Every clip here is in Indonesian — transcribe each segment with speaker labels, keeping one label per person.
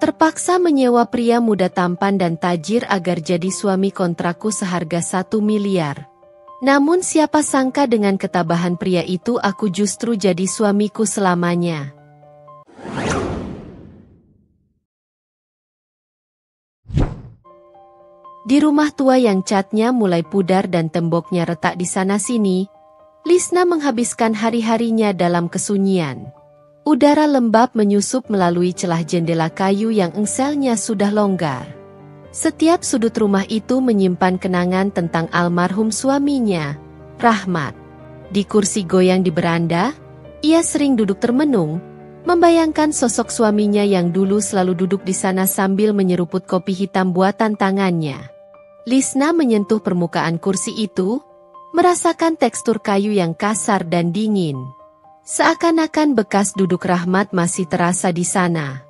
Speaker 1: Terpaksa menyewa pria muda tampan dan tajir agar jadi suami kontrakku seharga 1 miliar. Namun siapa sangka dengan ketabahan pria itu aku justru jadi suamiku selamanya. Di rumah tua yang catnya mulai pudar dan temboknya retak di sana-sini, Lisna menghabiskan hari-harinya dalam kesunyian. Udara lembab menyusup melalui celah jendela kayu yang engselnya sudah longgar. Setiap sudut rumah itu menyimpan kenangan tentang almarhum suaminya, Rahmat. Di kursi goyang di beranda, ia sering duduk termenung, membayangkan sosok suaminya yang dulu selalu duduk di sana sambil menyeruput kopi hitam buatan tangannya. Lisna menyentuh permukaan kursi itu, merasakan tekstur kayu yang kasar dan dingin. Seakan-akan bekas duduk Rahmat masih terasa di sana.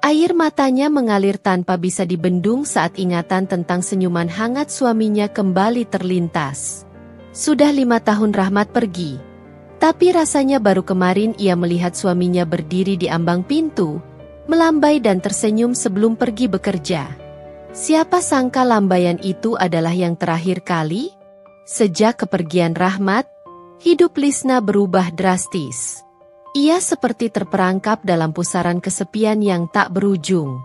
Speaker 1: Air matanya mengalir tanpa bisa dibendung saat ingatan tentang senyuman hangat suaminya kembali terlintas. Sudah 5 tahun Rahmat pergi. Tapi rasanya baru kemarin ia melihat suaminya berdiri di ambang pintu, melambai dan tersenyum sebelum pergi bekerja. Siapa sangka lambaian itu adalah yang terakhir kali? Sejak kepergian Rahmat, hidup Lisna berubah drastis. Ia seperti terperangkap dalam pusaran kesepian yang tak berujung.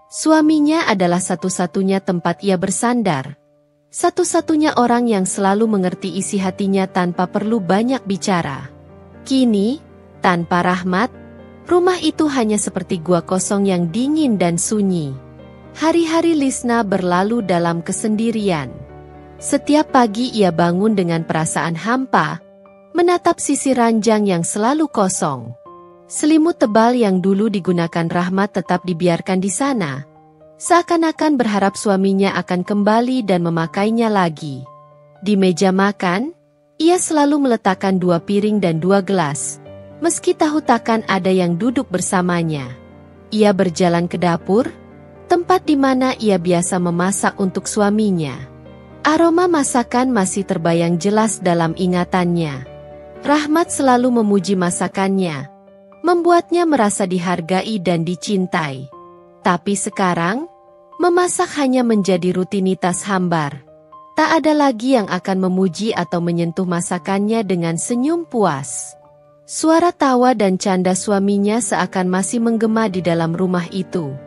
Speaker 1: Suaminya adalah satu-satunya tempat ia bersandar. Satu-satunya orang yang selalu mengerti isi hatinya tanpa perlu banyak bicara. Kini, tanpa Rahmat, rumah itu hanya seperti gua kosong yang dingin dan sunyi. Hari-hari Lisna berlalu dalam kesendirian. Setiap pagi ia bangun dengan perasaan hampa, menatap sisi ranjang yang selalu kosong. Selimut tebal yang dulu digunakan Rahmat tetap dibiarkan di sana, seakan-akan berharap suaminya akan kembali dan memakainya lagi. Di meja makan, ia selalu meletakkan 2 piring dan 2 gelas, meski tahu takkan ada yang duduk bersamanya. Ia berjalan ke dapur, tempat di mana ia biasa memasak untuk suaminya. Aroma masakan masih terbayang jelas dalam ingatannya. Rahmat selalu memuji masakannya, membuatnya merasa dihargai dan dicintai. Tapi sekarang, memasak hanya menjadi rutinitas hambar. Tak ada lagi yang akan memuji atau menyentuh masakannya dengan senyum puas. Suara tawa dan canda suaminya seakan masih menggema di dalam rumah itu.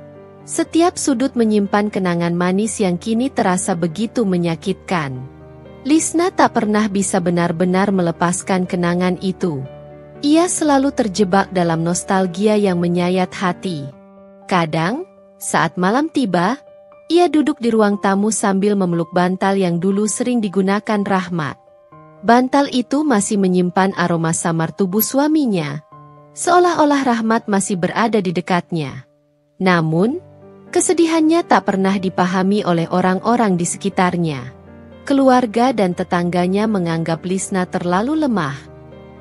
Speaker 1: Setiap sudut menyimpan kenangan manis yang kini terasa begitu menyakitkan. Lisna tak pernah bisa benar-benar melepaskan kenangan itu. Ia selalu terjebak dalam nostalgia yang menyayat hati. Kadang, saat malam tiba, ia duduk di ruang tamu sambil memeluk bantal yang dulu sering digunakan Rahmat. Bantal itu masih menyimpan aroma samar tubuh suaminya, seolah-olah Rahmat masih berada di dekatnya. Namun, kesedihannya tak pernah dipahami oleh orang-orang di sekitarnya. Keluarga dan tetangganya menganggap Lisna terlalu lemah,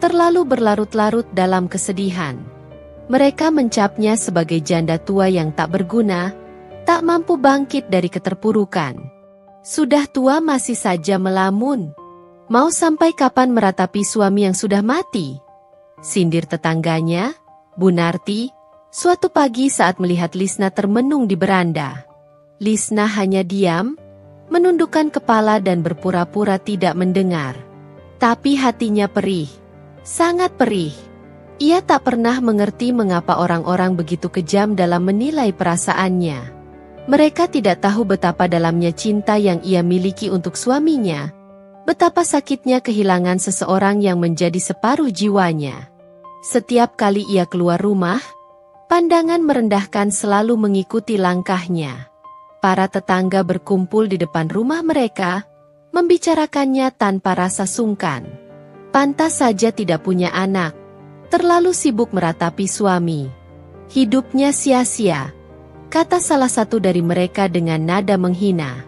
Speaker 1: terlalu berlarut-larut dalam kesedihan. Mereka mencapnya sebagai janda tua yang tak berguna, tak mampu bangkit dari keterpurukan. Sudah tua masih saja melamun. Mau sampai kapan meratapi suami yang sudah mati? Sindir tetangganya, Bu Narti, suatu pagi saat melihat Lisna termenung di beranda. Lisna hanya diam, menundukkan kepala dan berpura-pura tidak mendengar. Tapi hatinya perih, sangat perih. Ia tak pernah mengerti mengapa orang-orang begitu kejam dalam menilai perasaannya. Mereka tidak tahu betapa dalamnya cinta yang ia miliki untuk suaminya, betapa sakitnya kehilangan seseorang yang menjadi separuh jiwanya. Setiap kali ia keluar rumah, pandangan merendahkan selalu mengikuti langkahnya. Para tetangga berkumpul di depan rumah mereka, membicarakannya tanpa rasa sungkan. Pantas saja tidak punya anak, terlalu sibuk meratapi suami. Hidupnya sia-sia, kata salah satu dari mereka dengan nada menghina.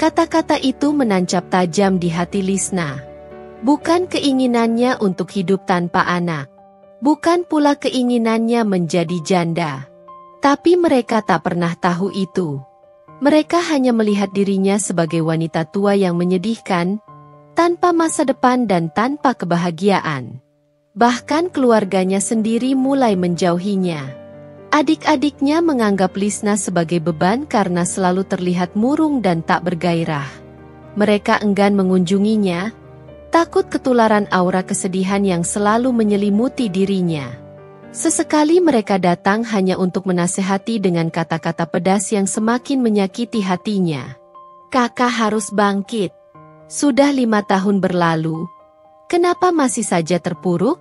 Speaker 1: Kata-kata itu menancap tajam di hati Lisna. Bukan keinginannya untuk hidup tanpa anak. Bukan pula keinginannya menjadi janda. Tapi mereka tak pernah tahu itu. Mereka hanya melihat dirinya sebagai wanita tua yang menyedihkan, tanpa masa depan dan tanpa kebahagiaan. Bahkan keluarganya sendiri mulai menjauhinya. Adik-adiknya menganggap Lisna sebagai beban karena selalu terlihat murung dan tak bergairah. Mereka enggan mengunjunginya, takut ketularan aura kesedihan yang selalu menyelimuti dirinya. Sesekali mereka datang hanya untuk menasehati dengan kata-kata pedas yang semakin menyakiti hatinya. Kakak harus bangkit. Sudah 5 tahun berlalu. Kenapa masih saja terpuruk?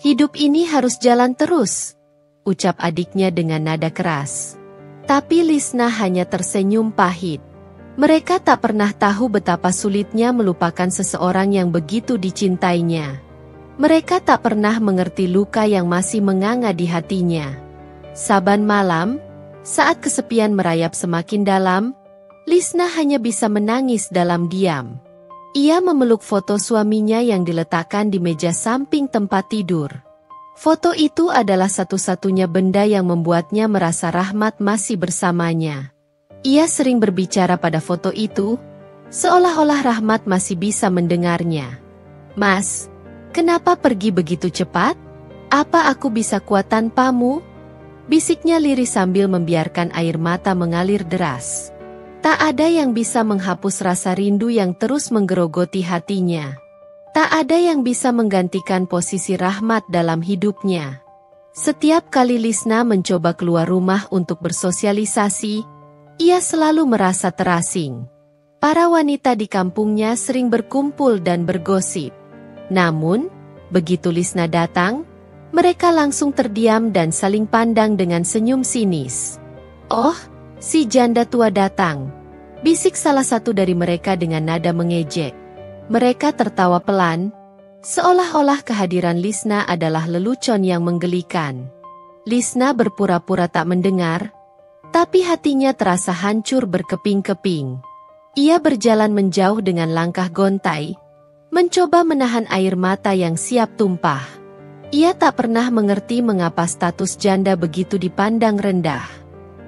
Speaker 1: Hidup ini harus jalan terus, ucap adiknya dengan nada keras. Tapi Lisna hanya tersenyum pahit. Mereka tak pernah tahu betapa sulitnya melupakan seseorang yang begitu dicintainya. Mereka tak pernah mengerti luka yang masih menganga di hatinya. Saban malam, saat kesepian merayap semakin dalam, Lisna hanya bisa menangis dalam diam. Ia memeluk foto suaminya yang diletakkan di meja samping tempat tidur. Foto itu adalah satu-satunya benda yang membuatnya merasa Rahmat masih bersamanya. Ia sering berbicara pada foto itu, seolah-olah Rahmat masih bisa mendengarnya. "Mas, kenapa pergi begitu cepat? Apa aku bisa kuat tanpamu?" bisiknya lirih sambil membiarkan air mata mengalir deras. Tak ada yang bisa menghapus rasa rindu yang terus menggerogoti hatinya. Tak ada yang bisa menggantikan posisi Rahmat dalam hidupnya. Setiap kali Lisna mencoba keluar rumah untuk bersosialisasi, ia selalu merasa terasing. Para wanita di kampungnya sering berkumpul dan bergosip. Namun, begitu Lisna datang, mereka langsung terdiam dan saling pandang dengan senyum sinis. "Oh, si janda tua datang," bisik salah satu dari mereka dengan nada mengejek. Mereka tertawa pelan, seolah-olah kehadiran Lisna adalah lelucon yang menggelikan. Lisna berpura-pura tak mendengar, tapi hatinya terasa hancur berkeping-keping. Ia berjalan menjauh dengan langkah gontai, mencoba menahan air mata yang siap tumpah. Ia tak pernah mengerti mengapa status janda begitu dipandang rendah.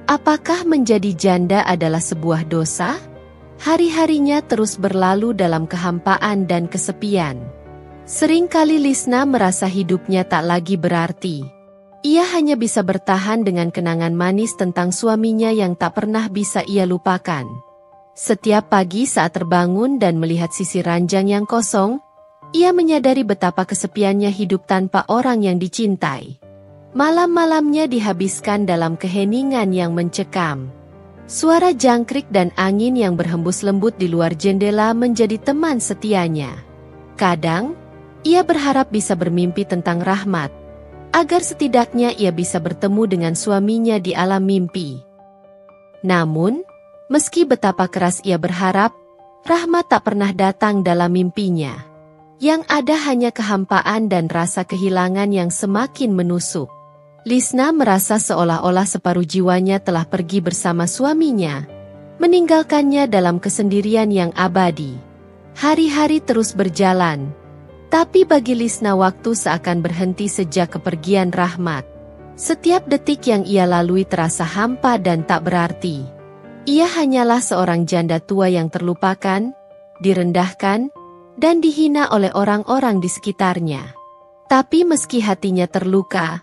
Speaker 1: Apakah menjadi janda adalah sebuah dosa? Hari-harinya terus berlalu dalam kehampaan dan kesepian. Seringkali Lisna merasa hidupnya tak lagi berarti. Ia hanya bisa bertahan dengan kenangan manis tentang suaminya yang tak pernah bisa ia lupakan. Setiap pagi saat terbangun dan melihat sisi ranjang yang kosong, ia menyadari betapa kesepiannya hidup tanpa orang yang dicintai. Malam-malamnya dihabiskan dalam keheningan yang mencekam. Suara jangkrik dan angin yang berhembus lembut di luar jendela menjadi teman setianya. Kadang, ia berharap bisa bermimpi tentang Rahmat, agar setidaknya ia bisa bertemu dengan suaminya di alam mimpi. Namun, meski betapa keras ia berharap, Rahmat tak pernah datang dalam mimpinya. Yang ada hanya kehampaan dan rasa kehilangan yang semakin menusuk. Lisna merasa seolah-olah separuh jiwanya telah pergi bersama suaminya, meninggalkannya dalam kesendirian yang abadi. Hari-hari terus berjalan, tapi bagi Lisna waktu seakan berhenti sejak kepergian Rahmat. Setiap detik yang ia lalui terasa hampa dan tak berarti. Ia hanyalah seorang janda tua yang terlupakan, direndahkan, dan dihina oleh orang-orang di sekitarnya. Tapi meski hatinya terluka,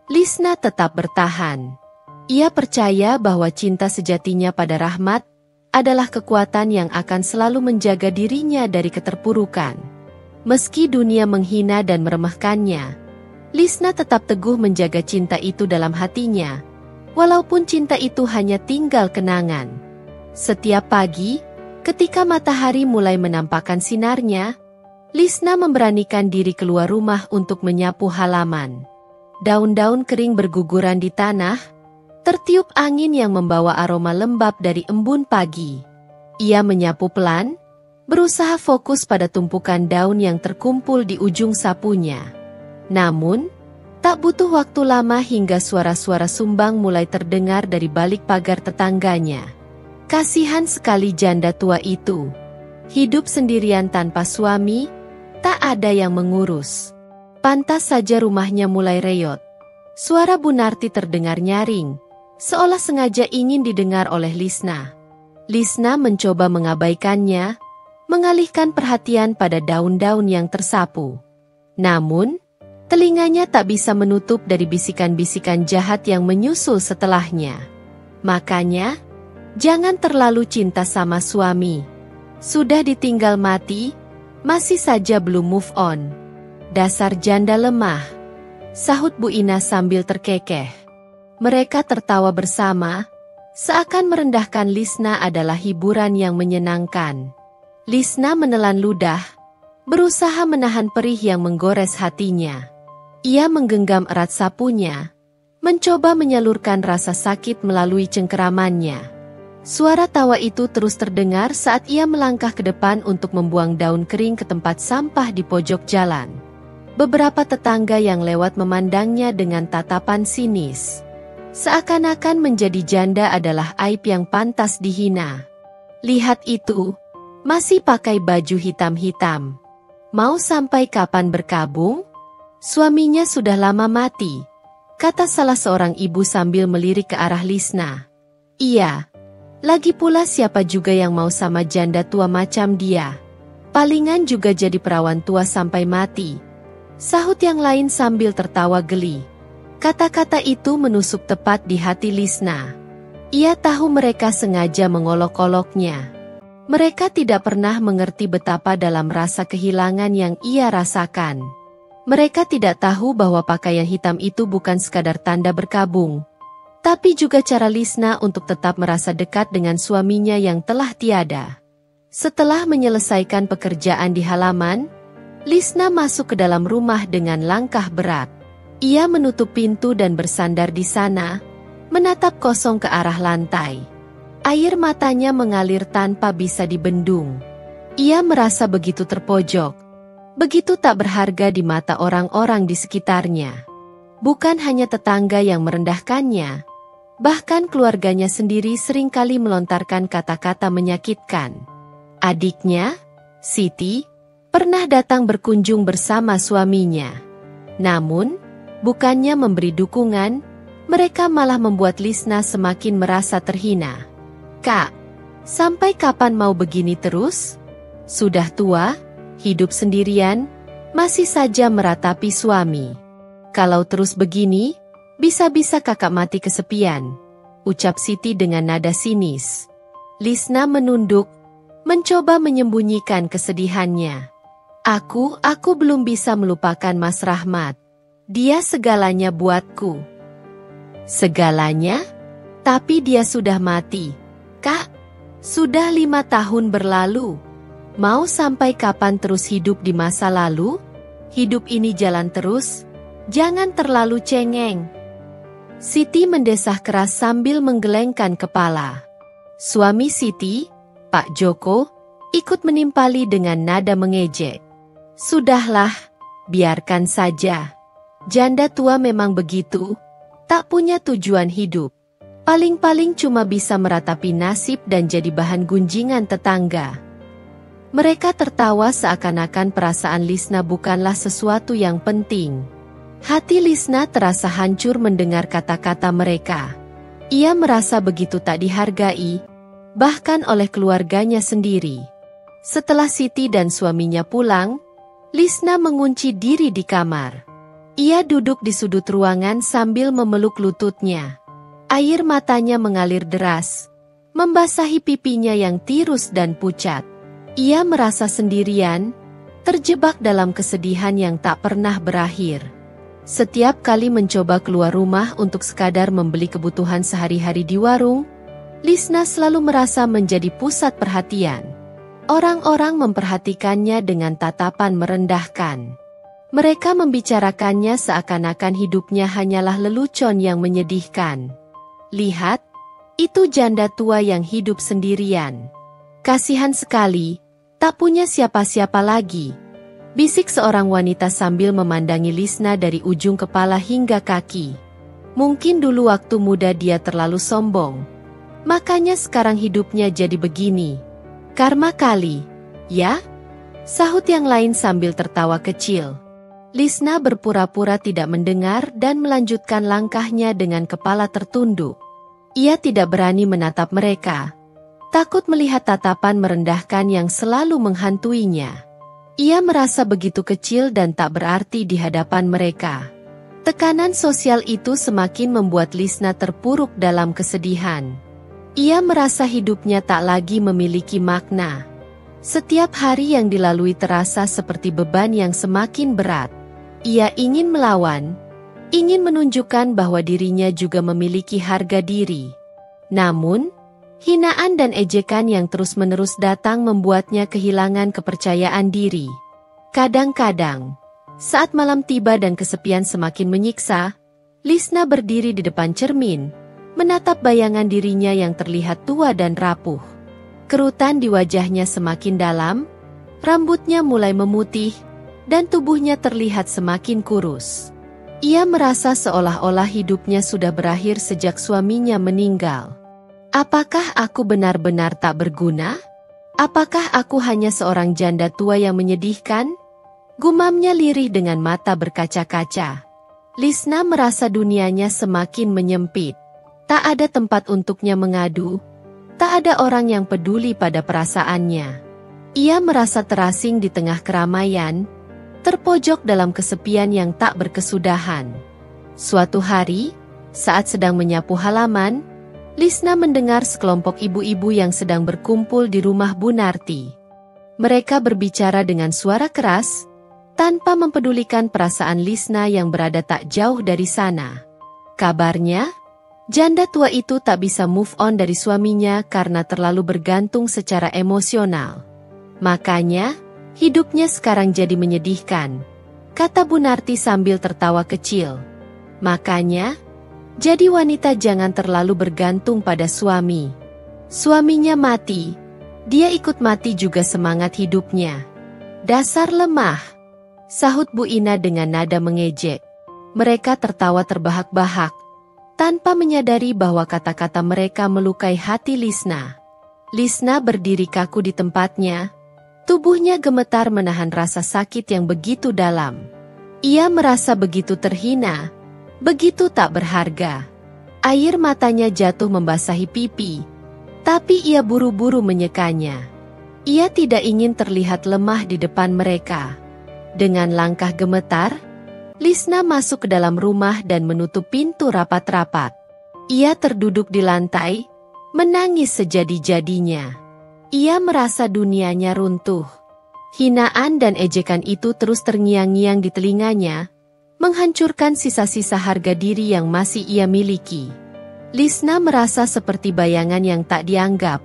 Speaker 1: Lisna tetap bertahan. Ia percaya bahwa cinta sejatinya pada Rahmat adalah kekuatan yang akan selalu menjaga dirinya dari keterpurukan. Meski dunia menghina dan meremehkannya, Lisna tetap teguh menjaga cinta itu dalam hatinya, walaupun cinta itu hanya tinggal kenangan. Setiap pagi, ketika matahari mulai menampakkan sinarnya, Lisna memberanikan diri keluar rumah untuk menyapu halaman. Daun-daun kering berguguran di tanah, tertiup angin yang membawa aroma lembab dari embun pagi. Ia menyapu pelan, berusaha fokus pada tumpukan daun yang terkumpul di ujung sapunya. Namun, tak butuh waktu lama hingga suara-suara sumbang mulai terdengar dari balik pagar tetangganya. Kasihan sekali janda tua itu. Hidup sendirian tanpa suami, tak ada yang mengurus. Pantas saja rumahnya mulai reot. Suara Bu Narti terdengar nyaring, seolah sengaja ingin didengar oleh Lisna. Lisna mencoba mengabaikannya, mengalihkan perhatian pada daun-daun yang tersapu. Namun, Telinganya tak bisa menutup dari bisikan-bisikan jahat yang menyusul setelahnya. Makanya, jangan terlalu cinta sama suami. Sudah ditinggal mati, masih saja belum move on. Dasar janda lemah, sahut Bu Ina sambil terkekeh. Mereka tertawa bersama, seakan merendahkan Lisna adalah hiburan yang menyenangkan. Lisna menelan ludah, berusaha menahan perih yang menggores hatinya. Ia menggenggam erat sapunya, mencoba menyalurkan rasa sakit melalui cengkeramannya. Suara tawa itu terus terdengar saat ia melangkah ke depan untuk membuang daun kering ke tempat sampah di pojok jalan. Beberapa tetangga yang lewat memandangnya dengan tatapan sinis. Seakan-akan menjadi janda adalah aib yang pantas dihina. Lihat itu, masih pakai baju hitam-hitam. Mau sampai kapan berkabung? Suaminya sudah lama mati, kata salah seorang ibu sambil melirik ke arah Lisna. Iya, lagi pula siapa juga yang mau sama janda tua macam dia? Palingan juga jadi perawan tua sampai mati. Sahut yang lain sambil tertawa geli. Kata-kata itu menusuk tepat di hati Lisna. Ia tahu mereka sengaja mengolok-oloknya. Mereka tidak pernah mengerti betapa dalam rasa kehilangan yang ia rasakan. Mereka tidak tahu bahwa pakaian hitam itu bukan sekadar tanda berkabung, tapi juga cara Lisna untuk tetap merasa dekat dengan suaminya yang telah tiada. Setelah menyelesaikan pekerjaan di halaman, Lisna masuk ke dalam rumah dengan langkah berat. Ia menutup pintu dan bersandar di sana, menatap kosong ke arah lantai. Air matanya mengalir tanpa bisa dibendung. Ia merasa begitu terpojok. Begitu tak berharga di mata orang-orang di sekitarnya. Bukan hanya tetangga yang merendahkannya, bahkan keluarganya sendiri seringkali melontarkan kata-kata menyakitkan. Adiknya, Siti, pernah datang berkunjung bersama suaminya. Namun, bukannya memberi dukungan, mereka malah membuat Lisna semakin merasa terhina. Kak, sampai kapan mau begini terus? Sudah tua? Hidup sendirian, masih saja meratapi suami. Kalau terus begini, bisa-bisa kakak mati kesepian, ucap Siti dengan nada sinis. Lisna menunduk, mencoba menyembunyikan kesedihannya. Aku belum bisa melupakan Mas Rahmat. Dia segalanya buatku. Segalanya? Tapi dia sudah mati. Kak, sudah 5 tahun berlalu. Mau sampai kapan terus hidup di masa lalu? Hidup ini jalan terus, jangan terlalu cengeng. Siti mendesah keras sambil menggelengkan kepala. Suami Siti, Pak Joko, ikut menimpali dengan nada mengejek. Sudahlah, biarkan saja. Janda tua memang begitu, tak punya tujuan hidup. Paling-paling cuma bisa meratapi nasib dan jadi bahan gunjingan tetangga. Mereka tertawa seakan-akan perasaan Lisna bukanlah sesuatu yang penting. Hati Lisna terasa hancur mendengar kata-kata mereka. Ia merasa begitu tak dihargai, bahkan oleh keluarganya sendiri. Setelah Siti dan suaminya pulang, Lisna mengunci diri di kamar. Ia duduk di sudut ruangan sambil memeluk lututnya. Air matanya mengalir deras, membasahi pipinya yang tirus dan pucat. Ia merasa sendirian, terjebak dalam kesedihan yang tak pernah berakhir. Setiap kali mencoba keluar rumah untuk sekadar membeli kebutuhan sehari-hari di warung, Lisna selalu merasa menjadi pusat perhatian. Orang-orang memperhatikannya dengan tatapan merendahkan. Mereka membicarakannya seakan-akan hidupnya hanyalah lelucon yang menyedihkan. Lihat, itu janda tua yang hidup sendirian. Kasihan sekali. Tak punya siapa-siapa lagi, bisik seorang wanita sambil memandangi Lisna dari ujung kepala hingga kaki. Mungkin dulu waktu muda dia terlalu sombong, makanya sekarang hidupnya jadi begini. Karma kali, ya? Sahut yang lain sambil tertawa kecil. Lisna berpura-pura tidak mendengar dan melanjutkan langkahnya dengan kepala tertunduk. Ia tidak berani menatap mereka. Takut melihat tatapan merendahkan yang selalu menghantuinya. Ia merasa begitu kecil dan tak berarti di hadapan mereka. Tekanan sosial itu semakin membuat Lisna terpuruk dalam kesedihan. Ia merasa hidupnya tak lagi memiliki makna. Setiap hari yang dilalui terasa seperti beban yang semakin berat. Ia ingin melawan, ingin menunjukkan bahwa dirinya juga memiliki harga diri. Namun, hinaan dan ejekan yang terus-menerus datang membuatnya kehilangan kepercayaan diri. Kadang-kadang, saat malam tiba dan kesepian semakin menyiksa, Lisna berdiri di depan cermin, menatap bayangan dirinya yang terlihat tua dan rapuh. Kerutan di wajahnya semakin dalam, rambutnya mulai memutih, dan tubuhnya terlihat semakin kurus. Ia merasa seolah-olah hidupnya sudah berakhir sejak suaminya meninggal. Apakah aku benar-benar tak berguna? Apakah aku hanya seorang janda tua yang menyedihkan? Gumamnya lirih dengan mata berkaca-kaca. Lisna merasa dunianya semakin menyempit. Tak ada tempat untuknya mengadu. Tak ada orang yang peduli pada perasaannya. Ia merasa terasing di tengah keramaian, terpojok dalam kesepian yang tak berkesudahan. Suatu hari, saat sedang menyapu halaman, Lisna mendengar sekelompok ibu-ibu yang sedang berkumpul di rumah Bu Narti. Mereka berbicara dengan suara keras, tanpa mempedulikan perasaan Lisna yang berada tak jauh dari sana. Kabarnya, janda tua itu tak bisa move on dari suaminya karena terlalu bergantung secara emosional. Makanya, hidupnya sekarang jadi menyedihkan, kata Bu Narti sambil tertawa kecil. Makanya, jadi wanita jangan terlalu bergantung pada suami. Suaminya mati, dia ikut mati juga semangat hidupnya. Dasar lemah, sahut Bu Ina dengan nada mengejek. Mereka tertawa terbahak-bahak, tanpa menyadari bahwa kata-kata mereka melukai hati Lisna. Lisna berdiri kaku di tempatnya, tubuhnya gemetar menahan rasa sakit yang begitu dalam. Ia merasa begitu terhina, begitu tak berharga. Air matanya jatuh membasahi pipi, tapi ia buru-buru menyekanya. Ia tidak ingin terlihat lemah di depan mereka. Dengan langkah gemetar, Lisna masuk ke dalam rumah dan menutup pintu rapat-rapat. Ia terduduk di lantai, menangis sejadi-jadinya. Ia merasa dunianya runtuh. Hinaan dan ejekan itu terus terngiang-ngiang di telinganya, menghancurkan sisa-sisa harga diri yang masih ia miliki. Lisna merasa seperti bayangan yang tak dianggap,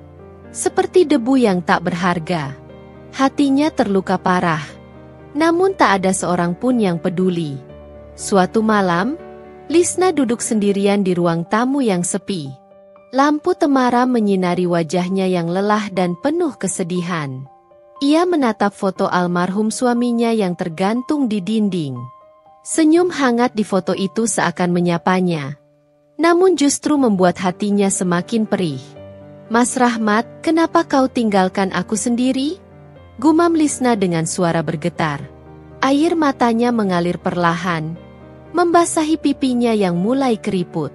Speaker 1: seperti debu yang tak berharga. Hatinya terluka parah, namun tak ada seorang pun yang peduli. Suatu malam, Lisna duduk sendirian di ruang tamu yang sepi. Lampu temaram menyinari wajahnya yang lelah dan penuh kesedihan. Ia menatap foto almarhum suaminya yang tergantung di dinding. Senyum hangat di foto itu seakan menyapanya, namun justru membuat hatinya semakin perih. Mas Rahmat, kenapa kau tinggalkan aku sendiri? Gumam Lisna dengan suara bergetar. Air matanya mengalir perlahan, membasahi pipinya yang mulai keriput.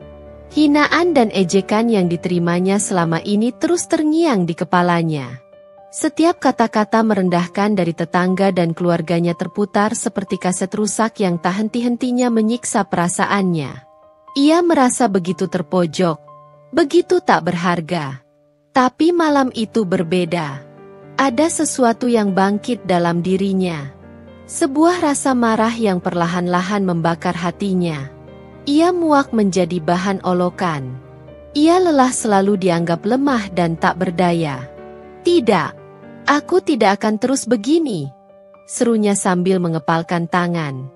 Speaker 1: Hinaan dan ejekan yang diterimanya selama ini terus terngiang di kepalanya. Setiap kata-kata merendahkan dari tetangga dan keluarganya terputar seperti kaset rusak yang tak henti-hentinya menyiksa perasaannya. Ia merasa begitu terpojok, begitu tak berharga. Tapi malam itu berbeda. Ada sesuatu yang bangkit dalam dirinya. Sebuah rasa marah yang perlahan-lahan membakar hatinya. Ia muak menjadi bahan olokan. Ia lelah selalu dianggap lemah dan tak berdaya. Tidak. Aku tidak akan terus begini, serunya sambil mengepalkan tangan.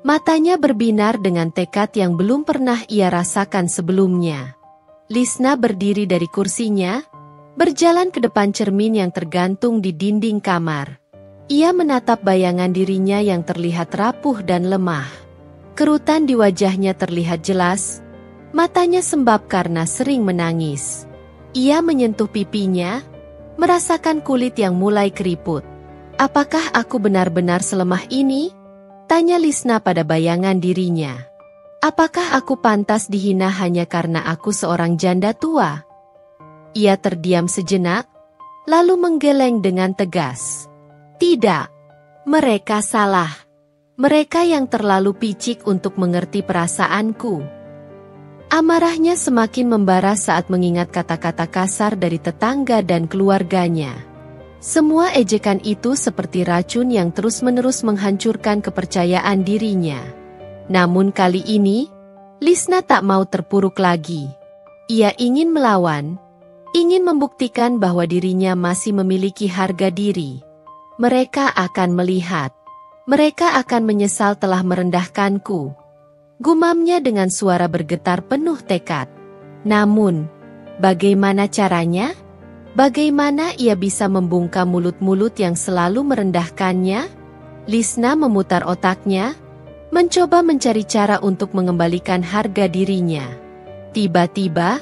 Speaker 1: Matanya berbinar dengan tekad yang belum pernah ia rasakan sebelumnya. Lisna berdiri dari kursinya, berjalan ke depan cermin yang tergantung di dinding kamar. Ia menatap bayangan dirinya yang terlihat rapuh dan lemah. Kerutan di wajahnya terlihat jelas, matanya sembab karena sering menangis. Ia menyentuh pipinya, merasakan kulit yang mulai keriput. Apakah aku benar-benar selemah ini? Tanya Lisna pada bayangan dirinya. Apakah aku pantas dihina hanya karena aku seorang janda tua? Ia terdiam sejenak, lalu menggeleng dengan tegas. Tidak, Mereka salah. Mereka yang terlalu picik untuk mengerti perasaanku. Amarahnya semakin membara saat mengingat kata-kata kasar dari tetangga dan keluarganya. Semua ejekan itu seperti racun yang terus-menerus menghancurkan kepercayaan dirinya. Namun kali ini, Lisna tak mau terpuruk lagi. Ia ingin melawan, ingin membuktikan bahwa dirinya masih memiliki harga diri. Mereka akan melihat. Mereka akan menyesal telah merendahkanku. Gumamnya dengan suara bergetar penuh tekad. Namun, bagaimana caranya? Bagaimana ia bisa membungkam mulut-mulut yang selalu merendahkannya? Lisna memutar otaknya, mencoba mencari cara untuk mengembalikan harga dirinya. Tiba-tiba,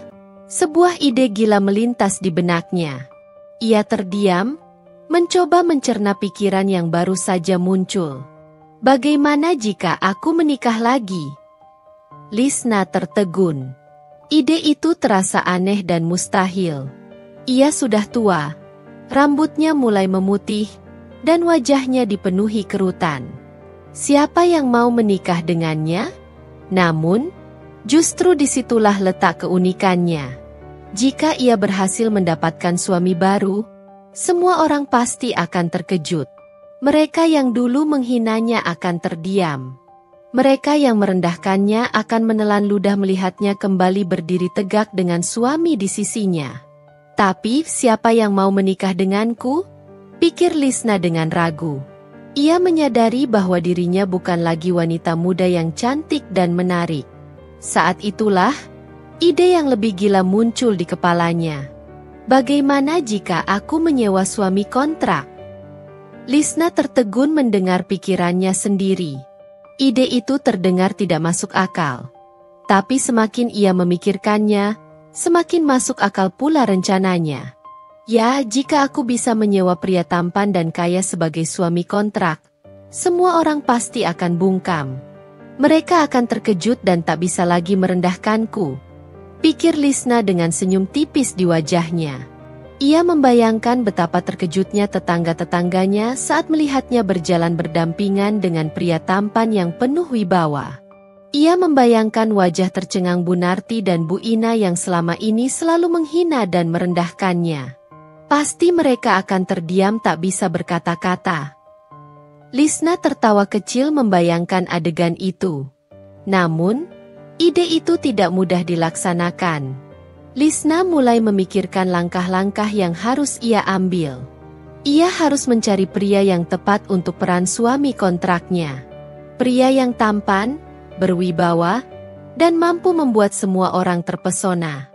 Speaker 1: sebuah ide gila melintas di benaknya. Ia terdiam, mencoba mencerna pikiran yang baru saja muncul. Bagaimana jika aku menikah lagi? Lisna tertegun. Ide itu terasa aneh dan mustahil. Ia sudah tua, rambutnya mulai memutih, dan wajahnya dipenuhi kerutan. Siapa yang mau menikah dengannya? Namun, justru disitulah letak keunikannya. Jika ia berhasil mendapatkan suami baru, semua orang pasti akan terkejut. Mereka yang dulu menghinanya akan terdiam. Mereka yang merendahkannya akan menelan ludah melihatnya kembali berdiri tegak dengan suami di sisinya. Tapi siapa yang mau menikah denganku? Pikir Lisna dengan ragu. Ia menyadari bahwa dirinya bukan lagi wanita muda yang cantik dan menarik. Saat itulah, ide yang lebih gila muncul di kepalanya. Bagaimana jika aku menyewa suami kontrak? Lisna tertegun mendengar pikirannya sendiri. Ide itu terdengar tidak masuk akal. Tapi semakin ia memikirkannya, semakin masuk akal pula rencananya. Ya, jika aku bisa menyewa pria tampan dan kaya sebagai suami kontrak, semua orang pasti akan bungkam. Mereka akan terkejut dan tak bisa lagi merendahkanku. Pikir Lisna dengan senyum tipis di wajahnya. Ia membayangkan betapa terkejutnya tetangga-tetangganya saat melihatnya berjalan berdampingan dengan pria tampan yang penuh wibawa. Ia membayangkan wajah tercengang Bu Narti dan Bu Ina yang selama ini selalu menghina dan merendahkannya. Pasti mereka akan terdiam tak bisa berkata-kata. Lisna tertawa kecil membayangkan adegan itu. Namun, ide itu tidak mudah dilaksanakan. Lisna mulai memikirkan langkah-langkah yang harus ia ambil. Ia harus mencari pria yang tepat untuk peran suami kontraknya. Pria yang tampan, berwibawa, dan mampu membuat semua orang terpesona.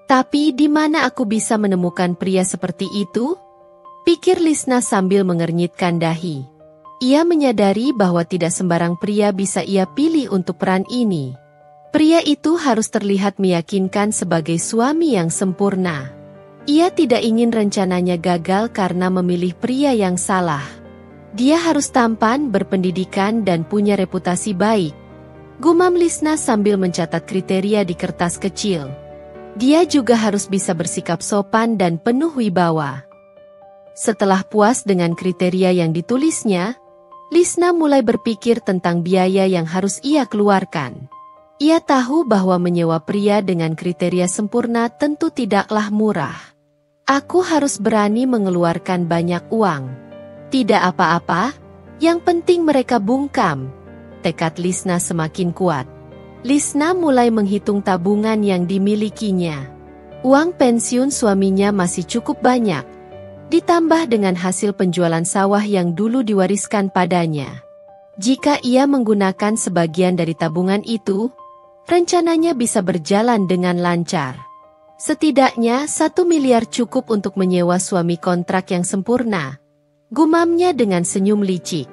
Speaker 1: Tapi di mana aku bisa menemukan pria seperti itu? Pikir Lisna sambil mengernyitkan dahi. Ia menyadari bahwa tidak sembarang pria bisa ia pilih untuk peran ini. Pria itu harus terlihat meyakinkan sebagai suami yang sempurna. Ia tidak ingin rencananya gagal karena memilih pria yang salah. Dia harus tampan, berpendidikan, dan punya reputasi baik. Gumam Lisna sambil mencatat kriteria di kertas kecil. Dia juga harus bisa bersikap sopan dan penuh wibawa. Setelah puas dengan kriteria yang ditulisnya, Lisna mulai berpikir tentang biaya yang harus ia keluarkan. Ia tahu bahwa menyewa pria dengan kriteria sempurna tentu tidaklah murah. Aku harus berani mengeluarkan banyak uang. Tidak apa-apa, yang penting mereka bungkam. Tekad Lisna semakin kuat. Lisna mulai menghitung tabungan yang dimilikinya. Uang pensiun suaminya masih cukup banyak. Ditambah dengan hasil penjualan sawah yang dulu diwariskan padanya. Jika ia menggunakan sebagian dari tabungan itu, rencananya bisa berjalan dengan lancar. Setidaknya 1 miliar cukup untuk menyewa suami kontrak yang sempurna. Gumamnya dengan senyum licik.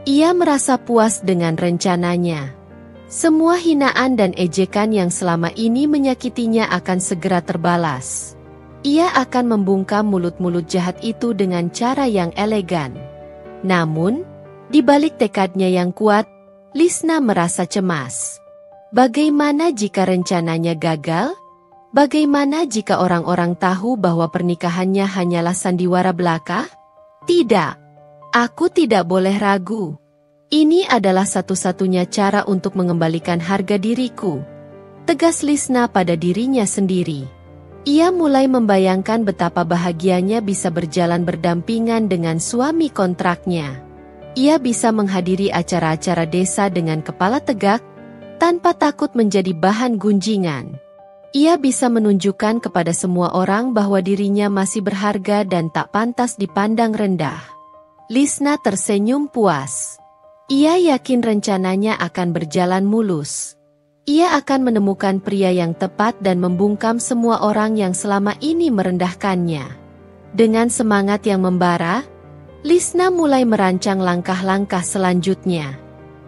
Speaker 1: Ia merasa puas dengan rencananya. Semua hinaan dan ejekan yang selama ini menyakitinya akan segera terbalas. Ia akan membungkam mulut-mulut jahat itu dengan cara yang elegan. Namun, di balik tekadnya yang kuat, Lisna merasa cemas. Bagaimana jika rencananya gagal? Bagaimana jika orang-orang tahu bahwa pernikahannya hanyalah sandiwara belaka? Tidak. Aku tidak boleh ragu. Ini adalah satu-satunya cara untuk mengembalikan harga diriku. Tegas Lisna pada dirinya sendiri. Ia mulai membayangkan betapa bahagianya bisa berjalan berdampingan dengan suami kontraknya. Ia bisa menghadiri acara-acara desa dengan kepala tegak, tanpa takut menjadi bahan gunjingan. Ia bisa menunjukkan kepada semua orang bahwa dirinya masih berharga dan tak pantas dipandang rendah. Lisna tersenyum puas. Ia yakin rencananya akan berjalan mulus. Ia akan menemukan pria yang tepat dan membungkam semua orang yang selama ini merendahkannya. Dengan semangat yang membara, Lisna mulai merancang langkah-langkah selanjutnya.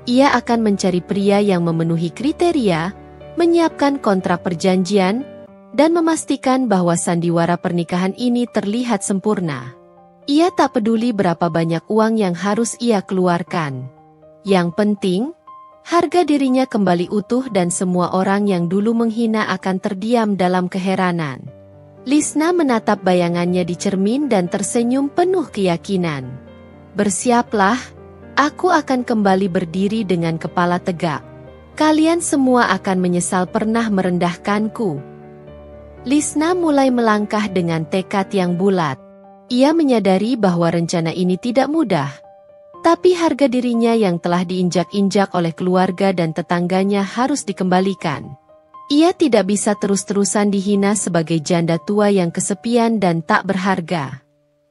Speaker 1: Ia akan mencari pria yang memenuhi kriteria, menyiapkan kontrak perjanjian, dan memastikan bahwa sandiwara pernikahan ini terlihat sempurna. Ia tak peduli berapa banyak uang yang harus ia keluarkan. Yang penting, harga dirinya kembali utuh dan semua orang yang dulu menghina akan terdiam dalam keheranan. Lisna menatap bayangannya di cermin dan tersenyum penuh keyakinan. Bersiaplah, aku akan kembali berdiri dengan kepala tegak. Kalian semua akan menyesal pernah merendahkanku. Lisna mulai melangkah dengan tekad yang bulat. Ia menyadari bahwa rencana ini tidak mudah. Tapi harga dirinya yang telah diinjak-injak oleh keluarga dan tetangganya harus dikembalikan. Ia tidak bisa terus-terusan dihina sebagai janda tua yang kesepian dan tak berharga.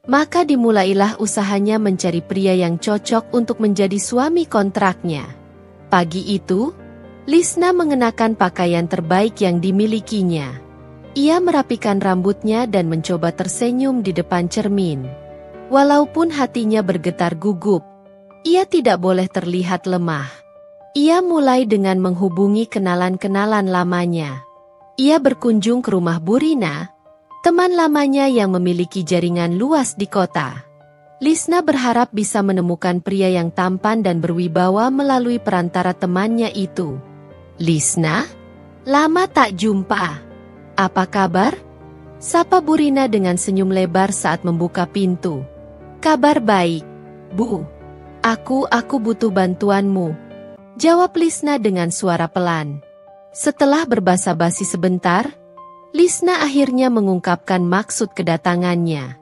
Speaker 1: Maka dimulailah usahanya mencari pria yang cocok untuk menjadi suami kontraknya. Pagi itu, Lisna mengenakan pakaian terbaik yang dimilikinya. Ia merapikan rambutnya dan mencoba tersenyum di depan cermin. Walaupun hatinya bergetar gugup, ia tidak boleh terlihat lemah. Ia mulai dengan menghubungi kenalan-kenalan lamanya. Ia berkunjung ke rumah Burina, teman lamanya yang memiliki jaringan luas di kota. Lisna berharap bisa menemukan pria yang tampan dan berwibawa melalui perantara temannya itu. Lisna, lama tak jumpa. Apa kabar? Sapa Burina dengan senyum lebar saat membuka pintu. Kabar baik, Bu. Aku butuh bantuanmu. Jawab Lisna dengan suara pelan. Setelah berbasa-basi sebentar, Lisna akhirnya mengungkapkan maksud kedatangannya.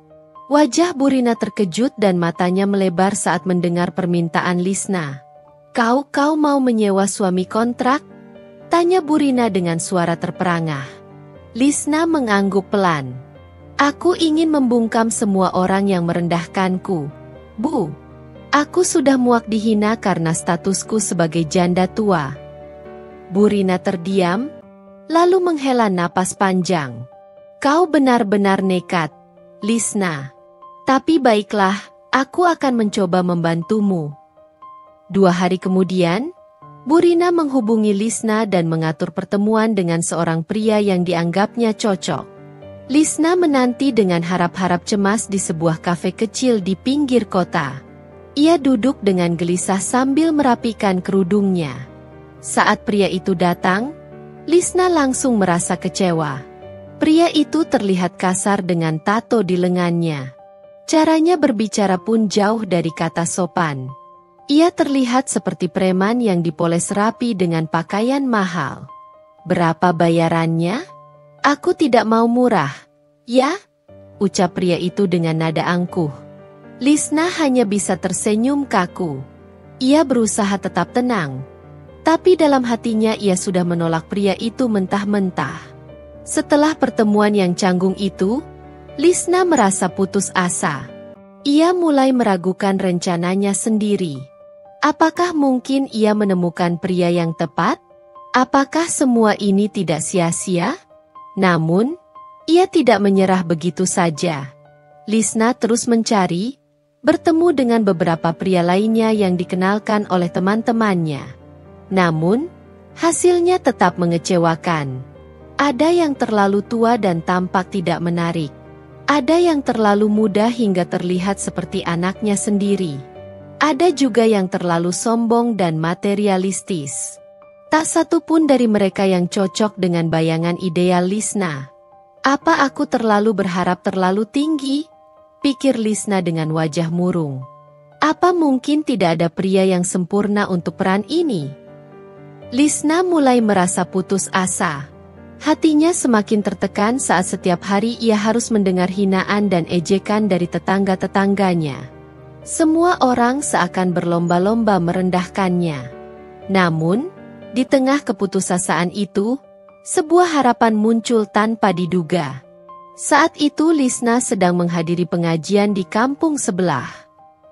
Speaker 1: Wajah Burina terkejut dan matanya melebar saat mendengar permintaan Lisna. Kau mau menyewa suami kontrak? Tanya Burina dengan suara terperangah. Lisna mengangguk pelan. Aku ingin membungkam semua orang yang merendahkanku. Bu, aku sudah muak dihina karena statusku sebagai janda tua. Burina terdiam, lalu menghela napas panjang. Kau benar-benar nekat, Lisna. Tapi baiklah, aku akan mencoba membantumu. 2 hari kemudian, Burina menghubungi Lisna dan mengatur pertemuan dengan seorang pria yang dianggapnya cocok. Lisna menanti dengan harap-harap cemas di sebuah kafe kecil di pinggir kota. Ia duduk dengan gelisah sambil merapikan kerudungnya. Saat pria itu datang, Lisna langsung merasa kecewa. Pria itu terlihat kasar dengan tato di lengannya. Caranya berbicara pun jauh dari kata sopan. Ia terlihat seperti preman yang dipoles rapi dengan pakaian mahal. Berapa bayarannya? Aku tidak mau murah. Ya? Ucap pria itu dengan nada angkuh. Lisna hanya bisa tersenyum kaku. Ia berusaha tetap tenang. Tapi dalam hatinya ia sudah menolak pria itu mentah-mentah. Setelah pertemuan yang canggung itu, Lisna merasa putus asa. Ia mulai meragukan rencananya sendiri. Apakah mungkin ia menemukan pria yang tepat? Apakah semua ini tidak sia-sia? Namun, ia tidak menyerah begitu saja. Lisna terus mencari, bertemu dengan beberapa pria lainnya yang dikenalkan oleh teman-temannya. Namun, hasilnya tetap mengecewakan. Ada yang terlalu tua dan tampak tidak menarik. Ada yang terlalu muda hingga terlihat seperti anaknya sendiri. Ada juga yang terlalu sombong dan materialistis. Tak satu pun dari mereka yang cocok dengan bayangan ideal Lisna. Apa aku terlalu berharap terlalu tinggi? Pikir Lisna dengan wajah murung. Apa mungkin tidak ada pria yang sempurna untuk peran ini? Lisna mulai merasa putus asa. Hatinya semakin tertekan saat setiap hari ia harus mendengar hinaan dan ejekan dari tetangga-tetangganya. Semua orang seakan berlomba-lomba merendahkannya. Namun, di tengah keputusasaan itu, sebuah harapan muncul tanpa diduga. Saat itu Lisna sedang menghadiri pengajian di kampung sebelah.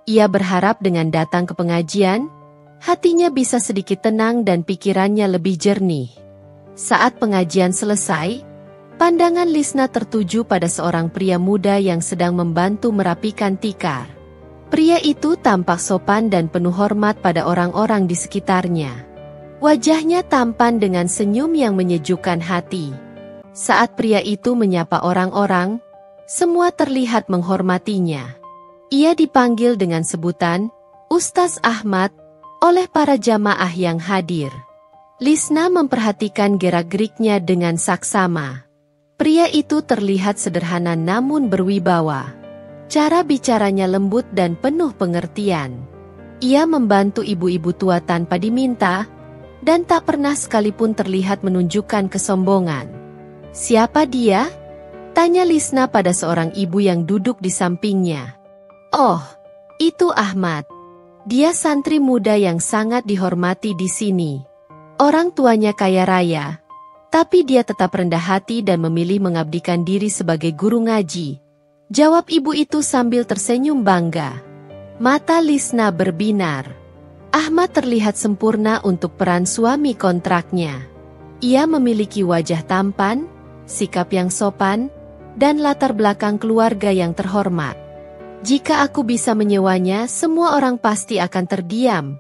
Speaker 1: Ia berharap dengan datang ke pengajian, hatinya bisa sedikit tenang dan pikirannya lebih jernih. Saat pengajian selesai, pandangan Lisna tertuju pada seorang pria muda yang sedang membantu merapikan tikar. Pria itu tampak sopan dan penuh hormat pada orang-orang di sekitarnya. Wajahnya tampan dengan senyum yang menyejukkan hati. Saat pria itu menyapa orang-orang, semua terlihat menghormatinya. Ia dipanggil dengan sebutan Ustaz Ahmad oleh para jamaah yang hadir. Lisna memperhatikan gerak-geriknya dengan saksama. Pria itu terlihat sederhana namun berwibawa. Cara bicaranya lembut dan penuh pengertian. Ia membantu ibu-ibu tua tanpa diminta, dan tak pernah sekalipun terlihat menunjukkan kesombongan. "Siapa dia?" tanya Lisna pada seorang ibu yang duduk di sampingnya. "Oh, itu Ahmad. Dia santri muda yang sangat dihormati di sini. Orang tuanya kaya raya, tapi dia tetap rendah hati dan memilih mengabdikan diri sebagai guru ngaji," jawab ibu itu sambil tersenyum bangga. Mata Lisna berbinar. Ahmad terlihat sempurna untuk peran suami kontraknya. Ia memiliki wajah tampan, sikap yang sopan, dan latar belakang keluarga yang terhormat. "Jika aku bisa menyewanya, semua orang pasti akan terdiam,"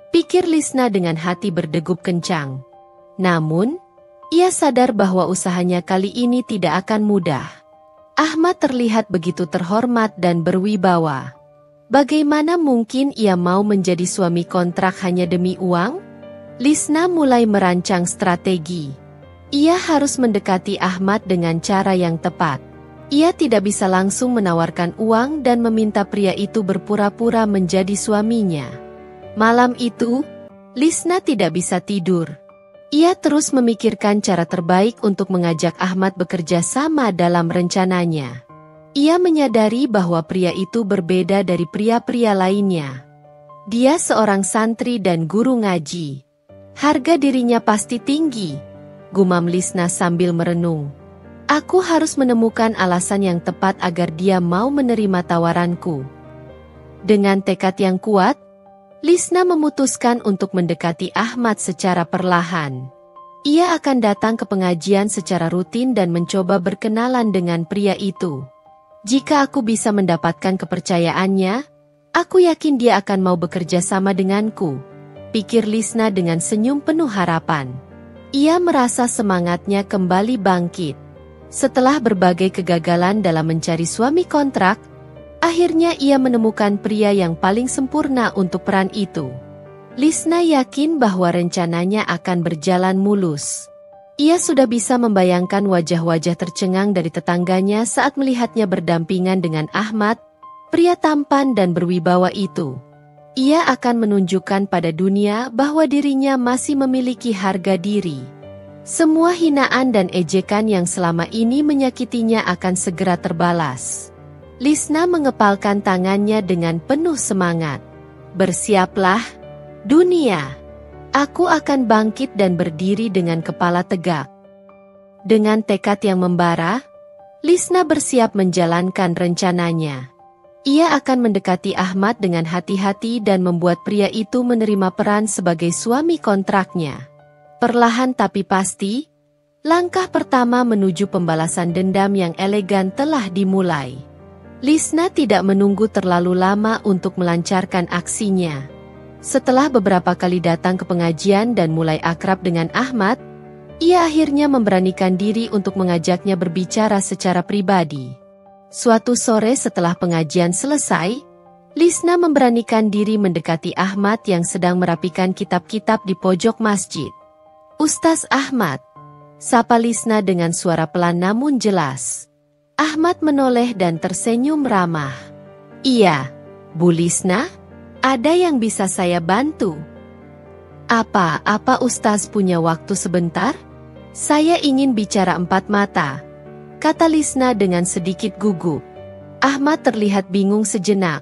Speaker 1: pikir Lisna dengan hati berdegup kencang. Namun, ia sadar bahwa usahanya kali ini tidak akan mudah. Ahmad terlihat begitu terhormat dan berwibawa. Bagaimana mungkin ia mau menjadi suami kontrak hanya demi uang? Lisna mulai merancang strategi. Ia harus mendekati Ahmad dengan cara yang tepat. Ia tidak bisa langsung menawarkan uang dan meminta pria itu berpura-pura menjadi suaminya. Malam itu, Lisna tidak bisa tidur. Ia terus memikirkan cara terbaik untuk mengajak Ahmad bekerja sama dalam rencananya. Ia menyadari bahwa pria itu berbeda dari pria-pria lainnya. Dia seorang santri dan guru ngaji. Harga dirinya pasti tinggi, gumam Lisna sambil merenung. "Aku harus menemukan alasan yang tepat agar dia mau menerima tawaranku." Dengan tekad yang kuat, Lisna memutuskan untuk mendekati Ahmad secara perlahan. Ia akan datang ke pengajian secara rutin dan mencoba berkenalan dengan pria itu. "Jika aku bisa mendapatkan kepercayaannya, aku yakin dia akan mau bekerja sama denganku," pikir Lisna dengan senyum penuh harapan. Ia merasa semangatnya kembali bangkit. Setelah berbagai kegagalan dalam mencari suami kontrak, akhirnya ia menemukan pria yang paling sempurna untuk peran itu. Lisna yakin bahwa rencananya akan berjalan mulus. Ia sudah bisa membayangkan wajah-wajah tercengang dari tetangganya saat melihatnya berdampingan dengan Ahmad, pria tampan dan berwibawa itu. Ia akan menunjukkan pada dunia bahwa dirinya masih memiliki harga diri. Semua hinaan dan ejekan yang selama ini menyakitinya akan segera terbalas. Lisna mengepalkan tangannya dengan penuh semangat. "Bersiaplah, dunia. Aku akan bangkit dan berdiri dengan kepala tegak." Dengan tekad yang membara, Lisna bersiap menjalankan rencananya. Ia akan mendekati Ahmad dengan hati-hati dan membuat pria itu menerima peran sebagai suami kontraknya. Perlahan tapi pasti, langkah pertama menuju pembalasan dendam yang elegan telah dimulai. Lisna tidak menunggu terlalu lama untuk melancarkan aksinya. Setelah beberapa kali datang ke pengajian dan mulai akrab dengan Ahmad, ia akhirnya memberanikan diri untuk mengajaknya berbicara secara pribadi. Suatu sore setelah pengajian selesai, Lisna memberanikan diri mendekati Ahmad yang sedang merapikan kitab-kitab di pojok masjid. "Ustaz Ahmad," sapa Lisna dengan suara pelan namun jelas. Ahmad menoleh dan tersenyum ramah. "Iya, Bu Lisna, Ada yang bisa saya bantu? Apa Ustaz punya waktu sebentar? Saya ingin bicara empat mata, kata Lisna dengan sedikit gugup. Ahmad terlihat bingung sejenak,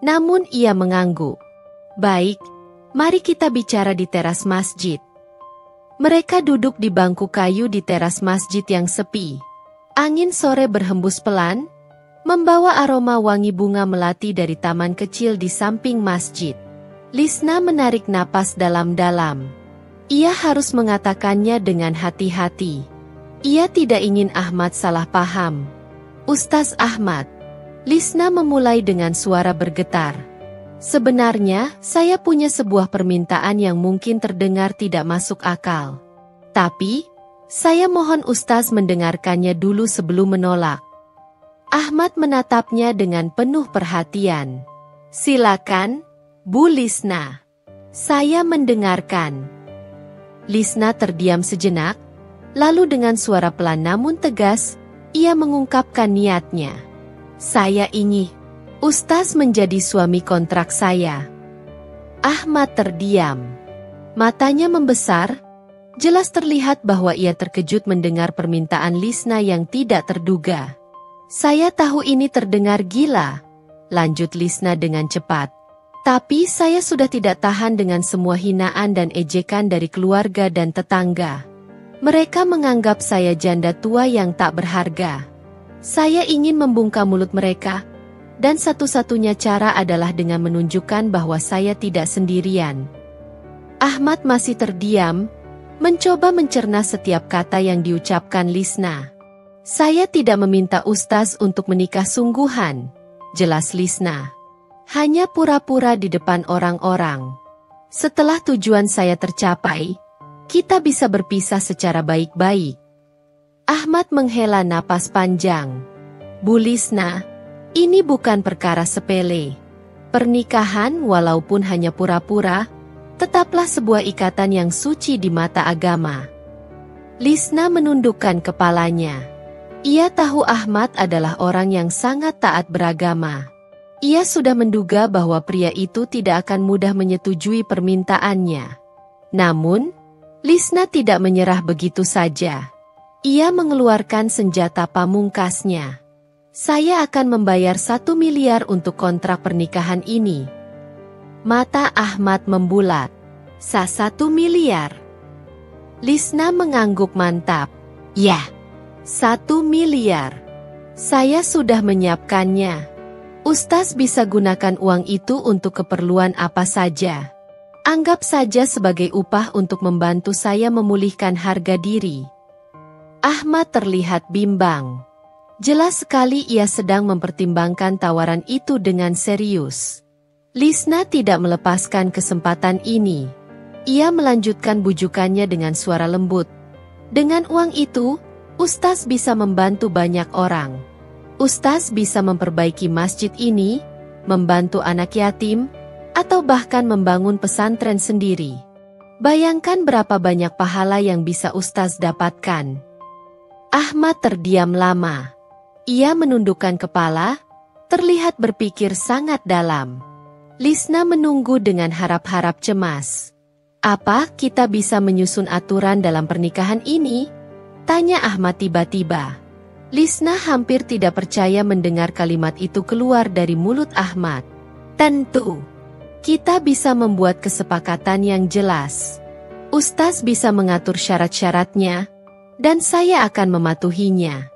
Speaker 1: namun ia mengangguk. Baik, mari kita bicara di teras masjid. Mereka duduk di bangku kayu di teras masjid yang sepi. Angin sore berhembus pelan, membawa aroma wangi bunga melati dari taman kecil di samping masjid. Lisna menarik napas dalam-dalam. Ia harus mengatakannya dengan hati-hati. Ia tidak ingin Ahmad salah paham. Ustaz Ahmad, Lisna memulai dengan suara bergetar. Sebenarnya, saya punya sebuah permintaan yang mungkin terdengar tidak masuk akal. Tapi, saya mohon Ustaz mendengarkannya dulu sebelum menolak. Ahmad menatapnya dengan penuh perhatian. Silakan, Bu Lisna. Saya mendengarkan. Lisna terdiam sejenak, lalu dengan suara pelan namun tegas, ia mengungkapkan niatnya. Saya ingin Ustaz menjadi suami kontrak saya. Ahmad terdiam. Matanya membesar, jelas terlihat bahwa ia terkejut mendengar permintaan Lisna yang tidak terduga. Saya tahu ini terdengar gila, lanjut Lisna dengan cepat. Tapi saya sudah tidak tahan dengan semua hinaan dan ejekan dari keluarga dan tetangga. Mereka menganggap saya janda tua yang tak berharga. Saya ingin membungkam mulut mereka. Dan satu-satunya cara adalah dengan menunjukkan bahwa saya tidak sendirian. Ahmad masih terdiam, mencoba mencerna setiap kata yang diucapkan Lisna. Saya tidak meminta Ustaz untuk menikah sungguhan, jelas Lisna. Hanya pura-pura di depan orang-orang. Setelah tujuan saya tercapai, kita bisa berpisah secara baik-baik. Ahmad menghela napas panjang. Bu Lisna, ini bukan perkara sepele. Pernikahan walaupun hanya pura-pura, tetaplah sebuah ikatan yang suci di mata agama. Lisna menundukkan kepalanya. Ia tahu Ahmad adalah orang yang sangat taat beragama. Ia sudah menduga bahwa pria itu tidak akan mudah menyetujui permintaannya. Namun, Lisna tidak menyerah begitu saja. Ia mengeluarkan senjata pamungkasnya. Saya akan membayar 1 miliar untuk kontrak pernikahan ini. Mata Ahmad membulat. 1 miliar. Lisna mengangguk mantap. Ya, 1 miliar. Saya sudah menyiapkannya. Ustaz bisa gunakan uang itu untuk keperluan apa saja. Anggap saja sebagai upah untuk membantu saya memulihkan harga diri. Ahmad terlihat bimbang. Jelas sekali ia sedang mempertimbangkan tawaran itu dengan serius. Lisna tidak melepaskan kesempatan ini. Ia melanjutkan bujukannya dengan suara lembut. Dengan uang itu, Ustaz bisa membantu banyak orang. Ustaz bisa memperbaiki masjid ini, membantu anak yatim, atau bahkan membangun pesantren sendiri. Bayangkan berapa banyak pahala yang bisa Ustaz dapatkan. Ahmad terdiam lama. Ia menundukkan kepala, terlihat berpikir sangat dalam. Lisna menunggu dengan harap-harap cemas. Apa kita bisa menyusun aturan dalam pernikahan ini? Tanya Ahmad tiba-tiba. Lisna hampir tidak percaya mendengar kalimat itu keluar dari mulut Ahmad. Tentu. Kita bisa membuat kesepakatan yang jelas. Ustaz bisa mengatur syarat-syaratnya, dan saya akan mematuhinya.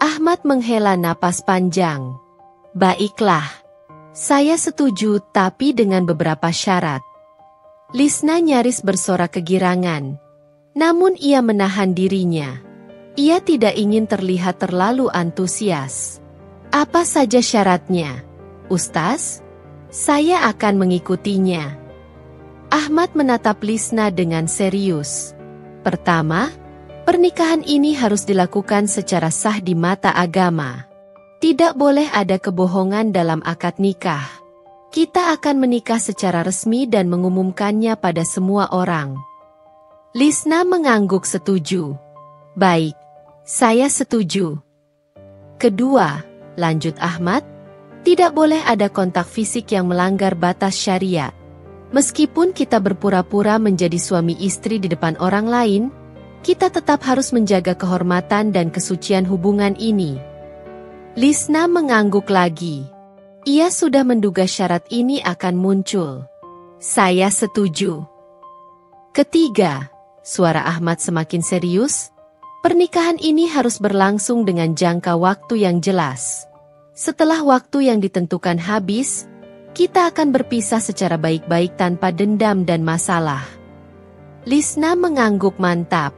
Speaker 1: Ahmad menghela napas panjang. Baiklah. Saya setuju tapi dengan beberapa syarat. Lisna nyaris bersorak kegirangan. Namun ia menahan dirinya. Ia tidak ingin terlihat terlalu antusias. Apa saja syaratnya? Ustaz? Saya akan mengikutinya. Ahmad menatap Lisna dengan serius. Pertama, pernikahan ini harus dilakukan secara sah di mata agama. Tidak boleh ada kebohongan dalam akad nikah. Kita akan menikah secara resmi dan mengumumkannya pada semua orang. Lisna mengangguk setuju. Baik, saya setuju. Kedua, lanjut Ahmad, Tidak boleh ada kontak fisik yang melanggar batas syariat. Meskipun kita berpura-pura menjadi suami istri di depan orang lain, kita tetap harus menjaga kehormatan dan kesucian hubungan ini. Lisna mengangguk lagi. Ia sudah menduga syarat ini akan muncul. Saya setuju. Ketiga, suara Ahmad semakin serius. Pernikahan ini harus berlangsung dengan jangka waktu yang jelas. Setelah waktu yang ditentukan habis, kita akan berpisah secara baik-baik tanpa dendam dan masalah. Lisna mengangguk mantap.